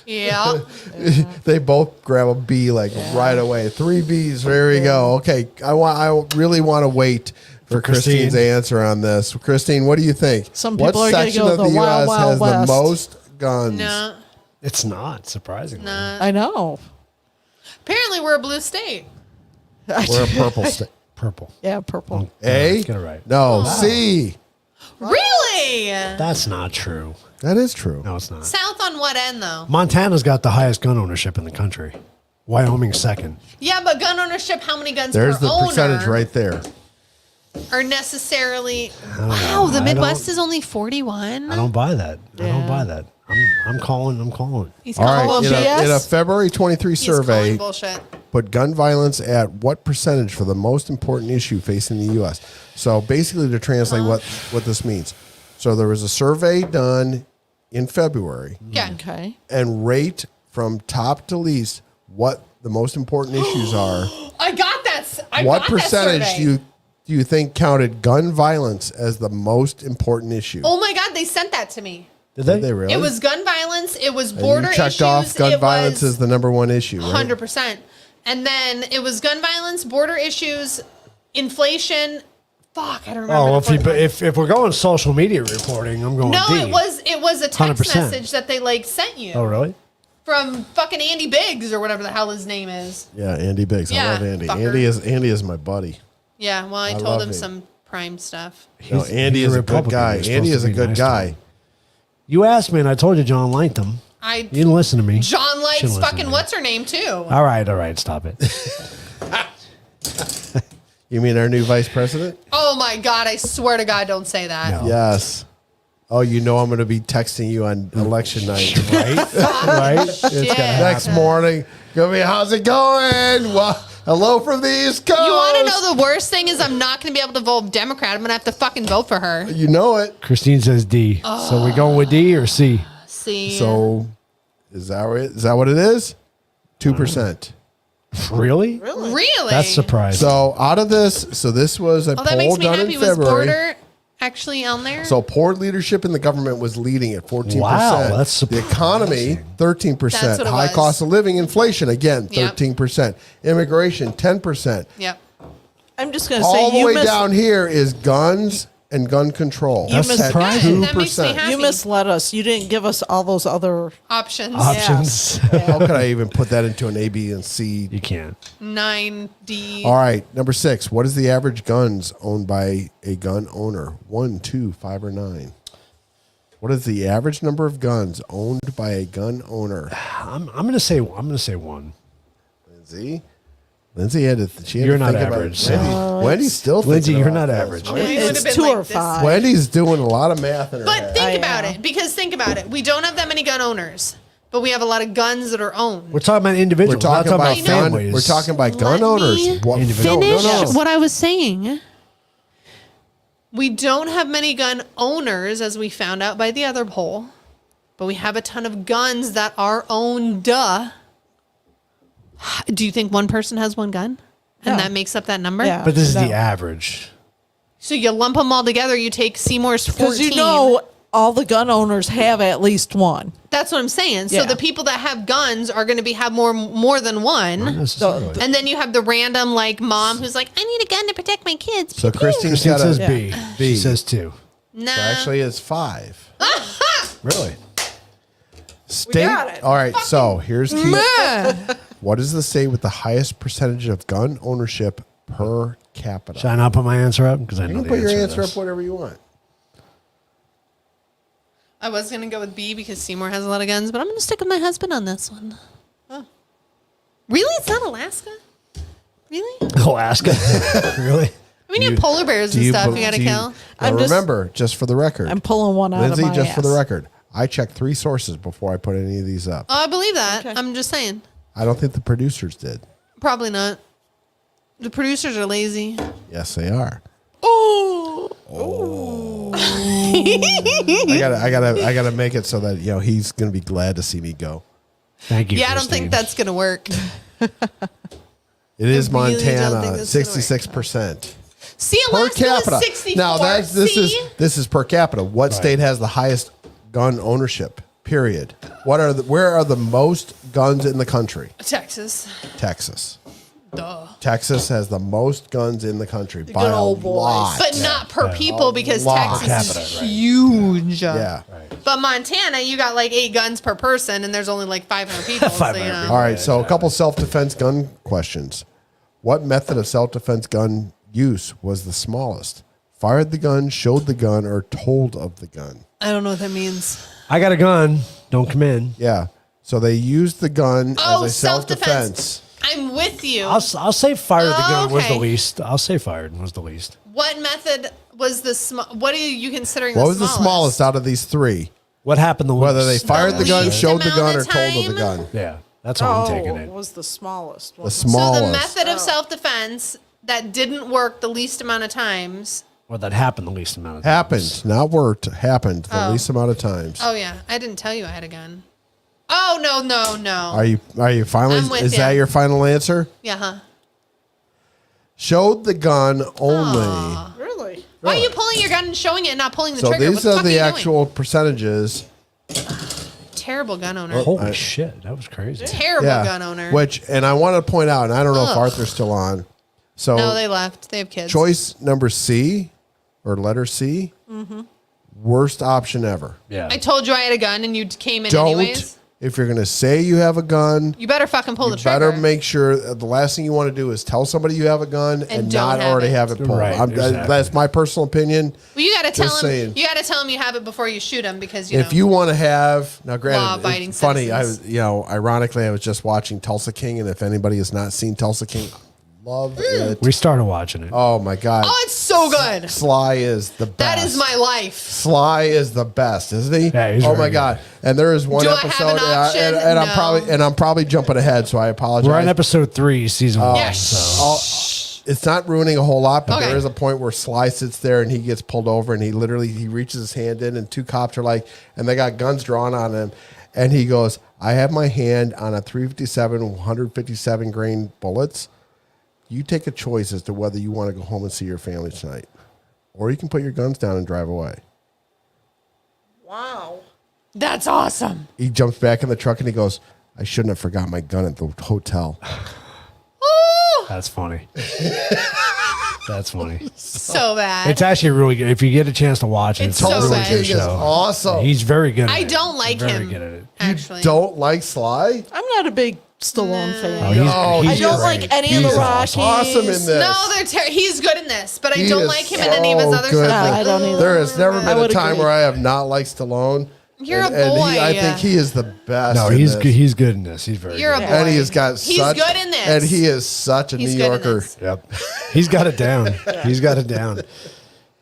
Yeah. They both grab a B right away. 3 Bs. There we go. Okay, I really want to wait for Christine's Christine. answer on this. Christine, what do you think? Some what people are gonna section go of the the Wild U.S. Wild has West. the most guns? No. It's not, surprisingly. I know. Apparently, we're a blue state. We're a purple state. Purple. Yeah, purple. A? Get it right. No, C. Really? That's not true. That is true. No, it's not. South on what end though? Montana's got the highest gun ownership in the country. Wyoming second. Yeah, but gun ownership. How many guns There's per the owner percentage right there. are necessarily? Wow, the I Midwest don't- is only 41. I don't buy that. I don't Yeah. buy that. I'm calling. He's All calling right, BS? in a February 23 He's calling survey, bullshit. put gun violence at what percentage for the most important issue facing the U.S.? So basically, to translate what this means. So there was a survey done in February Yeah. Okay. and rate from top to least what the most important issues are. I got that. What percentage do you think counted gun violence as the most important issue? Oh my God, they sent that to me. Did Did they really? It was gun violence. It was And border you checked issues. off gun it violence was as the number one issue, right? 100%. And then it was gun violence, border issues, inflation. Fuck, I don't remember. Oh, the fourth one. if we're going social media reporting, I'm going No, D. it was a text 100%. message that they like sent you Oh, really? from fucking Andy Biggs or whatever the hell his name is. Yeah, Andy Biggs. I Yeah, love Andy. fucker. Andy is my buddy. Yeah, well, I love told him him. some prime stuff. No, Andy he's is a good Republican. guy. You're supposed Andy to is a be good nice to guy. him. You asked me, and I told you John liked him. You didn't listen to me. John Shouldn't likes listen fucking to me. what's her name too. All right, stop it. You mean our new vice president? Oh my God, I swear to God, don't say that. No. Yes. Oh, you know I'm going to be texting you on election night. Right? Shit. Next morning, gonna be, how's it going? Well, hello from the East Coast. You want to know the worst thing is I'm not going to be able to vote Democrat. I'm going to have to fucking vote for her. You know it. Christine says D. So we going with D or C? See. So, is that it? Is that what it is? 2%. Really? Really? That's surprising. So out of this, this was a Oh, that poll makes me done happy. in Was February. border actually on there? So poor leadership in the government was leading at 14%. Wow, that's the economy, 13%. That's what it High was. cost of living, inflation, again, Yep. 13%. Immigration, 10%. Yep. I'm just going to All say the you way missed, down here is guns and gun control. You missed- at surprising. That makes me 2%. happy. you misled us. You didn't give us all those other. Options. Options. How could I even put that into an A, B, and C? You can't. 9D. All right, number 6. What is the average guns owned by a gun owner? 1, 2, 5, or 9? What is the average number of guns owned by a gun owner? I'm gonna say 1. Lindsay had to. She had You're to not think average, About it. Wendy's still. Lindsay, thinking you're about not this. average. It would have It's been 2 like or this. 5. Wendy's doing a lot of math in her But head. think I about am. it, because think about it. We don't have that many gun owners, but we have a lot of guns that are owned. We're talking about We're individuals. talking not about talking about gun. families. We're talking about gun Let owners. me What, Individuals. Finish no. what I was saying. We don't have many gun owners, as we found out by the other poll, but we have a ton of guns that are owned. Do you think one person has one gun? And No. that makes up that number? Yeah. But this is No. the average. So you lump them all together, you take Seymour's 14. Because you know all the gun owners have at least one. That's what I'm saying. So Yeah. the people that have guns are going to have more than one. Not necessarily. And then you have the random like mom who's like, I need a gun to protect my kids. So Christine's Christine got says a. B. B. She says 2. Nah. Actually, it's 5. Really? State. got it. All right. So here's key. What is the state with the highest percentage of gun ownership per capita? Should I not put my answer up? Because I You know can the put your to answer this. up whatever you want. I was going to go with B because Seymour has a lot of guns, but I'm going to stick with my husband on this one. Really? It's not Alaska? Really? Alaska. Really? I mean, you have polar bears and stuff you got to kill. Now I'm just- remember, just for the record, I'm pulling one out Lindsay, of my just ass. for the record, I checked 3 sources before I put any of these up. Oh, I believe that. Okay. I'm just saying. I don't think the producers did. Probably not. The producers are lazy. Yes, they are. Oh. I gotta make it so that he's gonna be glad to see me go. Thank you. Yeah, I don't Christine. think that's going to work. It is really don't think Montana, that's gonna work. 66%. See, Per Alaska capita. was 64. Now See? this is per capita. What state has the highest gun ownership? Period. Where are the most guns in the country? Texas. Texas. Duh. Texas has the most guns in the country by good a old boys. lot. But not per people because lot. Texas Capita, is right. huge. Yeah. But Montana, you got like 8 guns per person, and there's only like 500 people. 500 so, you know. people. All right. So a couple self-defense gun questions. What method of self-defense gun use was the smallest? Fired the gun, showed the gun, or told of the gun? I don't know what that means. I got a gun. Don't come in. Yeah. So they used the gun Oh, as a self-defense. self-defense. I'm with you. I'll say fired the gun was the Okay. least. I'll say fired was the least. What method was the what are you considering? What the was the smallest out of these 3? What happened the Whether they least? fired the gun, least showed the gun, amount or of told of the time? gun? Yeah. That's how I'm taking it. Was the smallest. The wasn't it? smallest. So the method of self-defense that didn't work the least amount of times. Or that happened the least amount of times. Happened, not worked. Happened the least amount of times. Oh yeah, I didn't tell you I had a gun. Oh no. Are you finally? I'm with Is ya. that your final answer? Yeah, huh? Showed the gun only. Really? Why are you pulling your gun and showing it and not pulling the So trigger? What these the are fuck the are you actual percentages. doing? Terrible gun owner. Holy shit, that was crazy. Terrible gun owner. Which, and I want to point out, and I don't know if Ugh. Arthur's still on. So No, they left. They have kids. choice number C, or letter C, worst option ever. Yeah. I told you I had a gun and you came in Don't, anyways. if you're going to say you have a gun, You better fucking pull the you trigger. better make sure the last thing you want to do is tell somebody you have a gun and don't not have already it. have it pulled. Right, exactly. That's my personal opinion. well, you gotta tell Just him. saying. You gotta tell him you have it before you shoot him because you If know. you want to have now, granted, Law-abiding it's funny. citizens. Ironically, I was just watching Tulsa King, and if anybody has not seen Tulsa King, love it. We started watching it. Oh my god, Oh, it's so good. Sly is the best. That is my life. Sly is the best, isn't he? Yeah, he's oh very my good. god! And there is one Do I have episode, an option? and No. I'm probably jumping ahead, so I apologize. We're on episode 3, season 1. Yeah. So It's not ruining a whole lot, but Okay. there is a point where Sly sits there and he gets pulled over, and he reaches his hand in, and two cops are like, and they got guns drawn on him, and he goes, "I have my hand on a 357, 157 grain bullets. You take a choice as to whether you want to go home and see your family tonight, or you can put your guns down and drive away." Wow. That's awesome. He jumps back in the truck and he goes, "I shouldn't have forgot my gun at the hotel." Ooh, that's funny. That's funny. so bad. It's actually really good. If you get a chance to watch it, It's it's, so a really bad. good King is show. awesome. He's very good at I it. don't like very him. good at it. Actually, Don't like Sly? I'm not a big Stallone fan. Oh, he's, Oh, he's I don't great. like any of He's the Rockies. Awesome in this. No, he's good in this, but I He don't is like him in any of his so other good. stuff. No, I don't either. There has never I been a would time agree. where I have not liked Stallone. You're a And boy. I think he is the best. No, in he's this. good. He's good in this. He's very You're a good. boy. And he has got He's such. good in this. And he is such a He's New good in Yorker. this. Yep. He's got it down. He's got it down.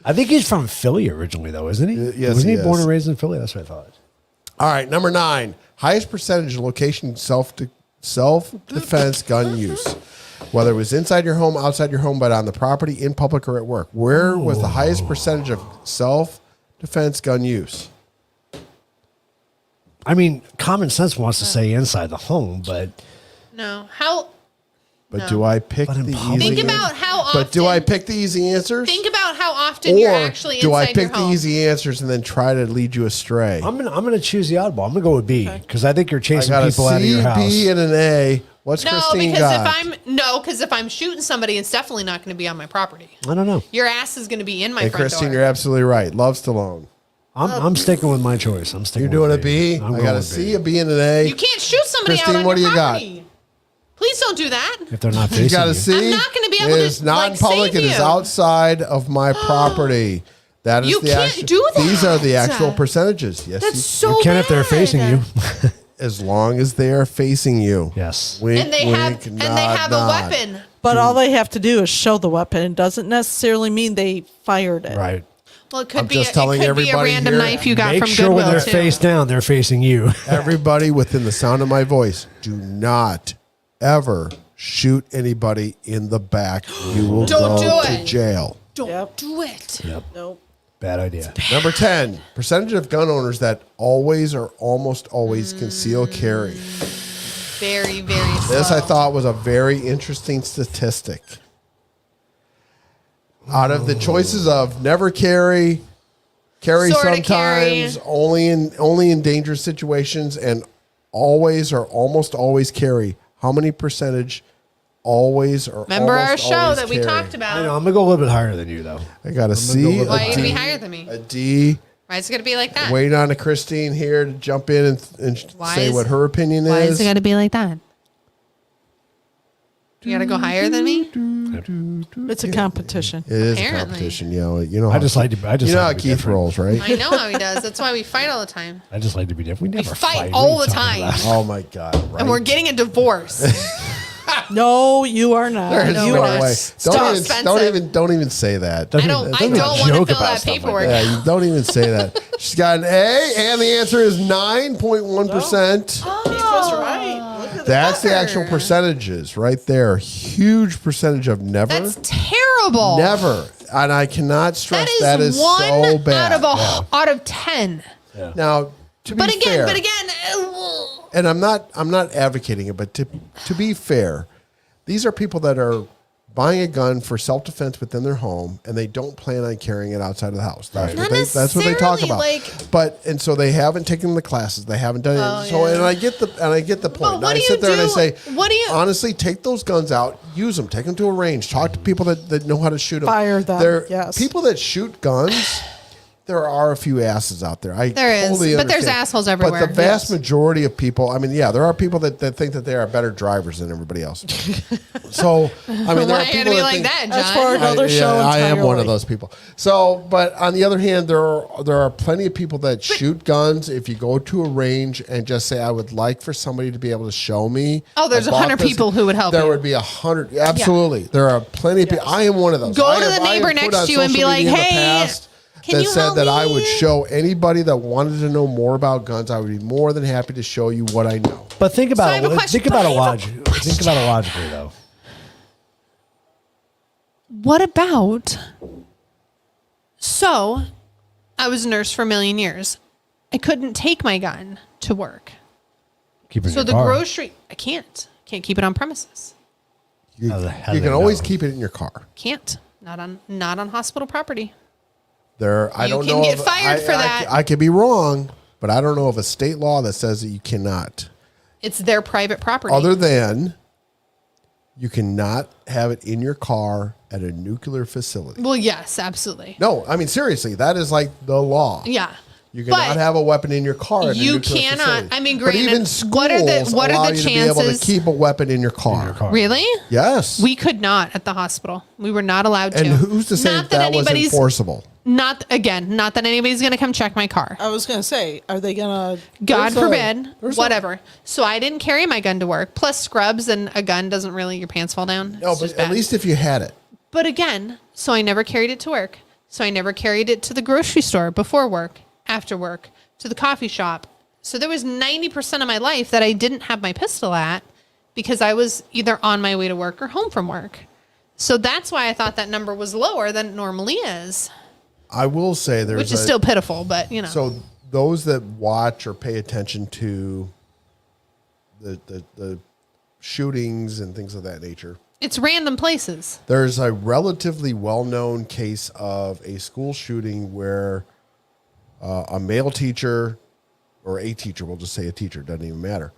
I think he's from Philly originally, though, isn't he? Yes, Wasn't he he born is. and raised in Philly? That's what I thought. All right, number 9. Highest percentage of location self-defense gun use. Whether it was inside your home, outside your home, but on the property, in public, or at work. Where was the highest percentage of self-defense gun use? I mean, common sense wants to say inside the home, but No. How? But No. do I pick But in the public- easy? Think about how often. But do I pick the easy answers? Think about how often you're or actually do inside I pick your the home. easy answers and then try to lead you astray? I'm gonna choose the oddball. I'm gonna go with B because I think you're I chasing got a people out of C, your house. B, and an A. What's No, Christine because got? if I'm shooting somebody, it's definitely not going to be on my property. I don't know. Your ass is going to be in my And front Christine, door. you're absolutely right. Love Stallone. I'm sticking with my choice. I'm sticking. You're doing with a B. I'm I going got a with C, B. a B, and an A. You can't shoot somebody Christine, out on what your do you got? property. Please don't do that. If they're not You facing got you. a C. I'm not gonna be able It to, is not like, in public. save It is you. outside of my property. That is You the can't actual. do These are the that. actual percentages. Yes, That's you- so You can if they're bad. facing you. as long as they are facing you. Yes. Wink, And they wink, have nod, a nod. weapon. But all they have to do is show the weapon. It doesn't necessarily mean they fired it. Right. Well, it could I'm be just it telling could be a everybody random here, knife you got Make from sure Goodwill when they're too. face down, they're facing you. Everybody within the sound of my voice, do not ever shoot anybody in the back. You will Don't go do to it. jail. Don't Yep. do it. Nope. Bad idea. Number 10, percentage of gun owners that always or almost always conceal carry. Very, very slow. This I thought was a very interesting statistic. Out of the choices of never carry, carry Sorta sometimes, carry. only in dangerous situations, and always or almost always carry, how many percentage always or Remember our almost show always that we carry? talked I about? know. I'm gonna go a little bit higher than you though. I got a go C, with Why are a you gonna be D, higher than me? a D. Why is it gonna be like that? Waiting on a Christine here to jump in and Why say is- what her opinion Why is. is it gotta be like that? You gotta go higher than me? It's a competition. It is a Apparently. competition, you know. I just like to. I just you know like how to be Keith different. rolls, right? I know how he does. That's why we fight all the time. I just like to be different. We never fight What all are you the talking time. about? Oh my God! Right? And we're getting a divorce. No, you are not. There's you no are way. so Don't expensive. don't even say that. I don't Doesn't want to joke fill about that stuff like paperwork. Yeah, you don't even say that. She's got an A, and the answer is 9.1%. Keith was right. Look at That's the actual percentages right there. Huge percentage of never. That's terrible. Never. And I cannot stress That is so one bad. out of 10. Now, to be fair, But again, and I'm not advocating it, but to be fair, these are people that are buying a gun for self-defense within their home, and they don't plan on carrying it outside of the house. That's, that's what they talk necessarily, about. And so they haven't taken the classes, they haven't done it. So and I get the point. But And what I do sit you there and I do- say, what do you- honestly, take those guns out, use them, take them to a range, talk to people that know how to shoot them. Fire them, There, yes. people that shoot guns. There are a few asses out there. There is, totally but there's understand. assholes everywhere. But the vast Yes. majority of people, I mean, yeah, there are people that think that they are better drivers than everybody else. So, I mean, there why are you gotta people be that like think, that, John? That's for another show. I am one of entirely. those people. So, but on the other hand, there are plenty of people that shoot guns. If you go to a range and just say, I would like for somebody to be able to show me. Oh, there's I bought 100 this," people who would help There you. would be 100. Absolutely. There are plenty of people. I am one of those. Go I to the have neighbor put next on to you and be social like, media in the "Hey, past can that you said help that I would me?" show anybody that wanted to know more about guns. I would be more than happy to show you what I know. But think I about have a it. question. Think about But it I have a logically. Think about it logically, though. What about? So, I was a nurse for a million years. I couldn't take my gun to work. Keep it in So your the car. grocery, I can't keep it on premises. You, How you they can always know? keep it in your car. Can't. Not on hospital property. I You don't can know. get if- fired for that. I could be wrong, but I don't know of a state law that says that you cannot. It's their private property. Other than you cannot have it in your car at a nuclear facility. Well, yes, absolutely. No, I mean seriously, that is like the law. Yeah. You cannot But have a weapon in your car. At a you nuclear cannot- facility. I mean, but granted, even schools what are the allow you to be able to chances- keep a weapon in your car. In your car. Really? Yes. We could not at the hospital. We were not allowed to. and who's to say Not that was anybody's enforceable? not that anybody's going to come check my car. I was gonna say, are they gonna? God there's a- forbid, there's a- whatever. So I didn't carry my gun to work. Plus scrubs and a gun doesn't really your pants fall down. No, It's but just at bad. least if you had it. But again, so I never carried it to work. So I never carried it to the grocery store before work, after work, to the coffee shop. So there was 90% of my life that I didn't have my pistol at because I was either on my way to work or home from work. So that's why I thought that number was lower than it normally is, I will say there's which is still pitiful, but you know. So those that watch or pay attention to the shootings and things of that nature, It's random places. there's a relatively well-known case of a school shooting where a male teacher or a teacher, we'll just say a teacher, doesn't even matter,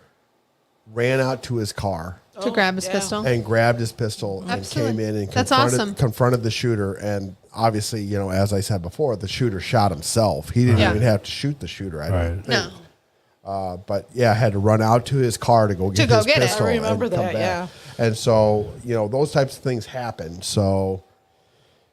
ran out to his car To grab his yeah. pistol. and grabbed his pistol and Absolutely. came in and That's confronted, awesome. confronted the shooter. And obviously, you know, as I said before, the shooter shot himself. He didn't Yeah. even have to shoot the shooter. I don't Right. think. No. But yeah, had to run out to his car to go get go his get it. I pistol. remember and come that, back. yeah. And so, you know, those types of things happen. So,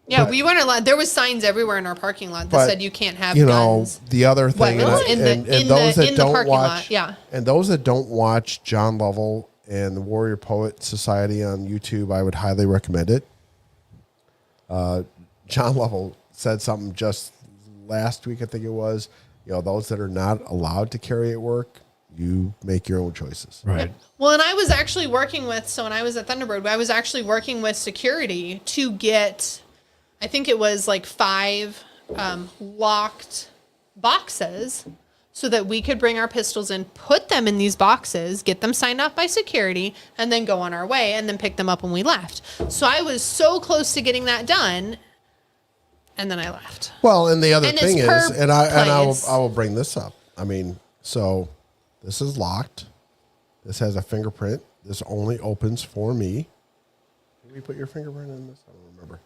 Yeah, But- we weren't allowed. There was signs everywhere in our parking lot that but said you can't have you guns. know, the other thing, Weapons in the- in the parking lot, yeah. and those that don't watch John Lovell and the Warrior Poet Society on YouTube, I would highly recommend it. John Lovell said something just last week, I think it was. You know, those that are not allowed to carry at work, you make your own choices. Right. Well, and I was actually working with, so when I was at Thunderbird, I was actually working with security to get, I think it was like 5 locked boxes so that we could bring our pistols in, put them in these boxes, get them signed off by security, and then go on our way and then pick them up when we left. So I was so close to getting that done, and then I left. Well, and the other And thing it's is, per and I place. will bring this up. I mean, so this is locked. This has a fingerprint. This only opens for me. Did we put your fingerprint in this? I don't remember.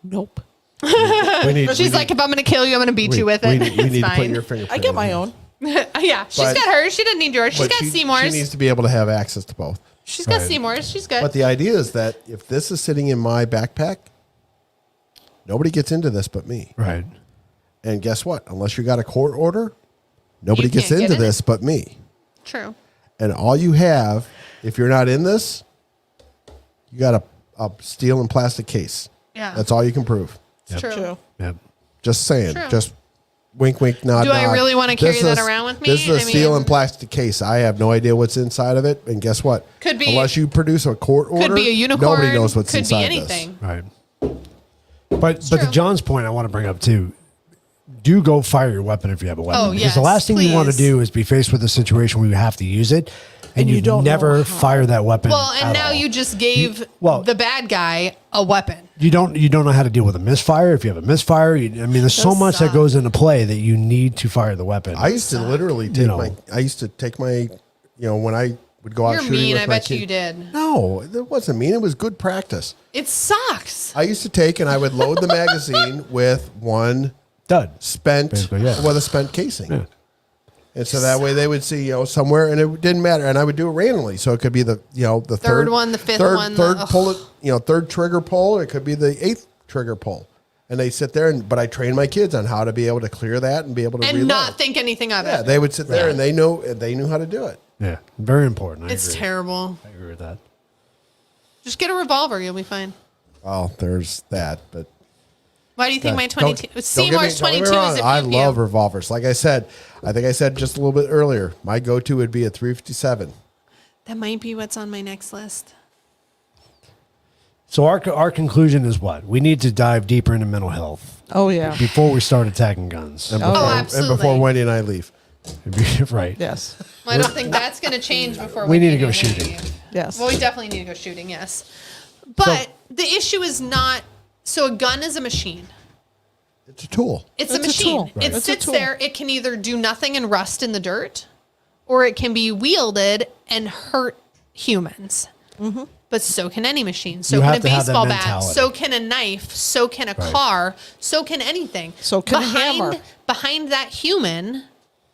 Nope. We need, She's like, if I'm going to kill you, I'm going to beat you with it. We It's need to put fine. your fingerprint. I get in my here. own. Yeah, she's But- got hers. She doesn't need yours. She's But got she Seymour's. needs to be able to have access to both. She's got Right. Seymour's. She's good. But the idea is that if this is sitting in my backpack, nobody gets into this but me. right. And guess what? Unless you got a court order, nobody You gets can't get into in this but me. True. And all you have, if you're not in this, you got a steel and plastic case. Yeah. That's all you can prove. It's true. True. Yep. Just saying. True. Just Wink, wink, nod, Do I nod. really wanna carry This that is- around with me? This is a I steel mean- and plastic case. I have no idea what's inside of it. And guess what? Could be- Unless you produce a court order, Could be a unicorn. nobody knows what's could inside be anything. Right. But to true. John's point, I want to bring up too. Do go fire your weapon if you have a weapon. Oh, because yes, the last thing you want to please. do is be faced with a situation where you have to use it and you you don't know never how. fire that weapon. Well, and at now all. you just gave well- the bad guy a weapon. You don't know how to deal with a misfire. If you have a misfire, I mean, there's so That much that sucks. goes into play that you need to fire the weapon. I used to literally take know. when I would go out You're shooting mean. with I my bet kid. you did. No, it wasn't mean. It was good practice. It sucks. I used to take and I would load the magazine with one Dud. spent Basically, yeah. with a spent casing. Yeah. And so that way they would see, somewhere, and it didn't matter. And I would do it randomly. So it could be the third one, the fifth third, one, third the- pull it, third trigger pull. Or it could be the 8th trigger pull. And they sit there, but I train my kids on how to be able to clear that and be able to And reload. not think anything of Yeah, it. they would sit there and they knew how to do it. Yeah. Very important. I It's agree. terrible. I agree with that. Just get a revolver. You'll be fine. Well, there's that, but Why do you think my Don't- 22? don't get me- Seymour's don't get me 22 wrong, is a I pew pew. love revolvers. Like I think I said just a little bit earlier, my go-to would be a 357. That might be what's on my next list. So our conclusion is what? We need to dive deeper into mental health Oh yeah. before we start attacking guns. And Oh, before, absolutely. and before Wendy and I leave. Right. Yes. Well, I don't think that's going to change before We need to get go in shooting. there. Yes. Well, we definitely need to go shooting, yes. But the issue is not, so a gun is a machine. It's a tool. It's It's a a machine. tool. Right. It It's a sits tool. there. It can either do nothing and rust in the dirt, or it can be wielded and hurt humans. Mm-hmm. But so can any machine. So You can have a to have that baseball bat. mentality. So can a knife. So can a car. So can anything. So can a hammer. Behind that human,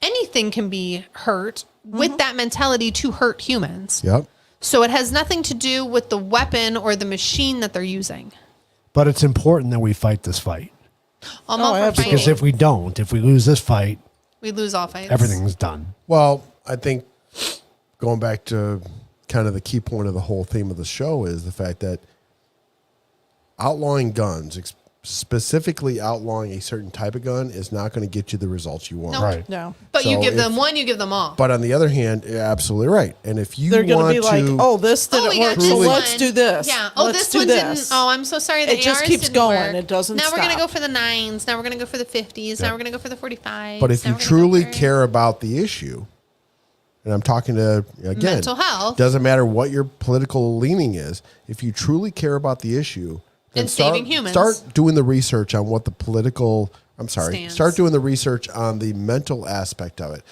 anything can be hurt Mm-hmm. with that mentality to hurt humans. Yep. So it has nothing to do with the weapon or the machine that they're using. But it's important that we fight this fight. I'm Oh, all for absolutely. Because fighting. if we lose this fight, We lose all fights. everything's done. Well, I think going back to kind of the key point of the whole theme of the show is the fact that outlawing guns, specifically outlawing a certain type of gun, is not going to get you the results you want. No. Right. No. But you So give them if- one, you give them all. But on the other hand, you're absolutely right. And if you They're going want to be like, to, oh, this didn't we work, got so this let's one. do this. Yeah. Oh, Let's this do one this. didn't. Oh, I'm so sorry. The It just ARs keeps didn't going. work. It doesn't Now we're gonna stop. go for the 9s. Now we're gonna go for the 50s. Now we're gonna go for the 45s. but if Now you we're gonna go truly for care about the issue, and I'm talking to, again, Mental health. doesn't matter what your political leaning is. If you truly care about the issue, then And saving humans. start doing the research on what the political. I'm sorry. Stance. Start doing the research on the mental aspect of it.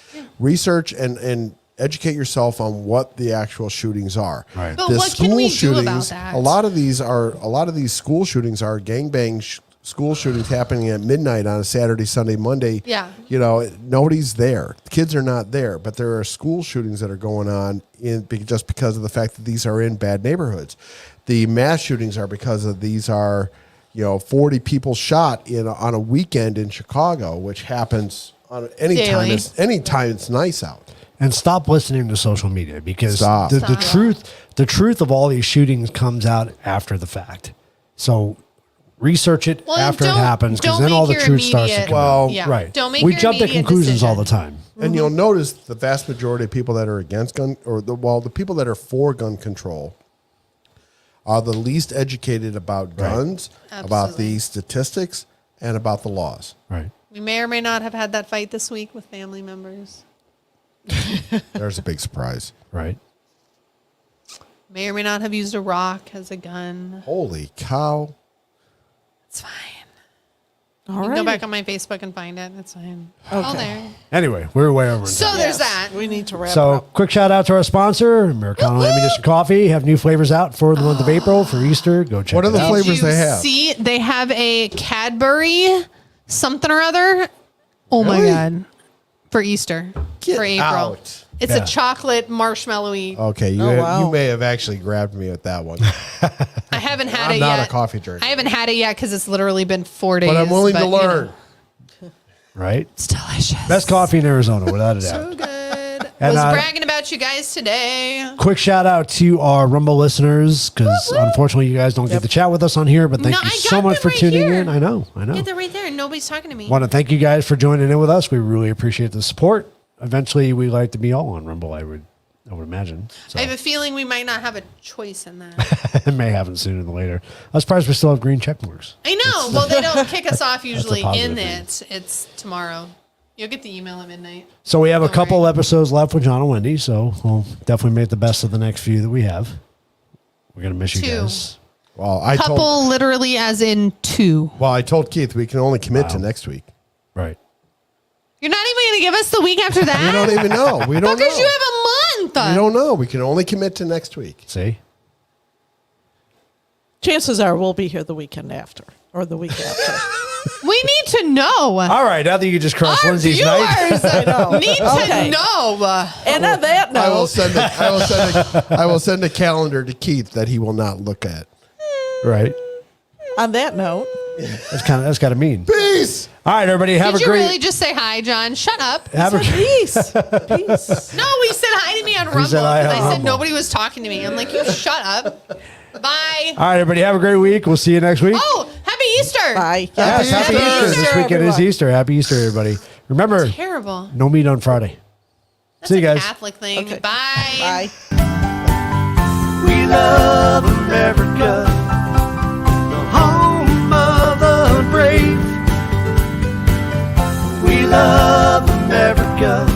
Research and educate yourself on what the actual shootings are. Right. But The what can we do school about shootings, that? a lot of these school shootings are gangbang school shootings happening at midnight on a Saturday, Sunday, Monday. Yeah. Nobody's there. The kids are not there, but there are school shootings that are going on just because of the fact that these are in bad neighborhoods. The mass shootings are because of these are 40 people shot on a weekend in Chicago, which happens on anytime Daily. it's nice out. And stop listening to social media because Stop. the truth of all these shootings comes out after the fact. So research it Well, after it don't- happens because don't then all the make your truth starts to immediate- come Well, out. Yeah. Right. Don't make we your jump to immediate conclusions all decision. the time. And you'll notice the vast majority of people that are against gun, the people that are for gun control, are the least educated about guns, about Absolutely. the statistics, and about the laws. Right. We may or may not have had that fight this week with family members. There's a big surprise. Right. May or may not have used a rock as a gun. Holy cow. It's fine. All You can right. go back on my Facebook and find it. It's fine. All there. Anyway, we're way over. in So time. there's that. We need to wrap it So, up. quick shout out to our sponsor, Americano Ammunition Coffee. Have new flavors out for the month of April for Easter. Go check What are it the out. flavors Did you they have? See, they have a Cadbury something or other. Oh my Really? God. For Easter. Get for April. out. It's Yeah. a chocolate marshmallowy. Okay, you, Oh, wow. you may have actually grabbed me with that one. I haven't had I'm it not yet. a coffee drinker. I haven't had it yet because it's literally been 4 days. But I'm willing to you know, learn. Right. it's delicious. Best coffee in Arizona, without a doubt. So good. And, was bragging about you guys today. quick shout out to our Rumble listeners because unfortunately you guys don't get to chat with us on here. But thank No, you I so got much them for right tuning here. in. I know. Yeah, they're right there, and nobody's talking to me. Want to thank you guys for joining in with us. We really appreciate the support. Eventually, we like to be all on Rumble. I would imagine. So I have a feeling we might not have a choice in that. it may happen sooner than later. I'm surprised we still have green check marks. I know. Well, they don't kick us off usually positive in thing. it. It's tomorrow. You'll get the email at midnight. So we have a Don't couple worry. episodes left with John and Wendy. So we'll definitely make the best of the next few that we have. We're gonna miss you 2. guys. Well, I Couple told literally as in 2. Keith we can only commit to next week. Right. You're not even going to give us the week after that? We don't even know. We don't know. Because you have a month. We don't know. We can only commit to next week. See. Chances are we'll be here the weekend after or the week after. We need to know. All right. Now that you just crossed Our Lindsay's viewers night. need Okay. to know. And on that I will note, send I will send a calendar to Keith that he will not look at. Right. on that note, That's kind of mean. Peace. All right, everybody. Have Did a you great. really just say hi, John? Shut up. have a peace, peace. No, he said hi to me on Rumble said hi because on I said Rumble. nobody was talking to me. I'm like, you shut up. Bye. All right, everybody. Have a great week. We'll see you next week. Oh, happy Easter. Bye. Yes, happy Happy Easter. Easter, This weekend is everyone. Easter. Happy Easter, everybody. Remember, Terrible. no meat on Friday. That's See you a guys. Catholic thing. Okay. Bye. Bye. We love America, the home of the brave. We love America,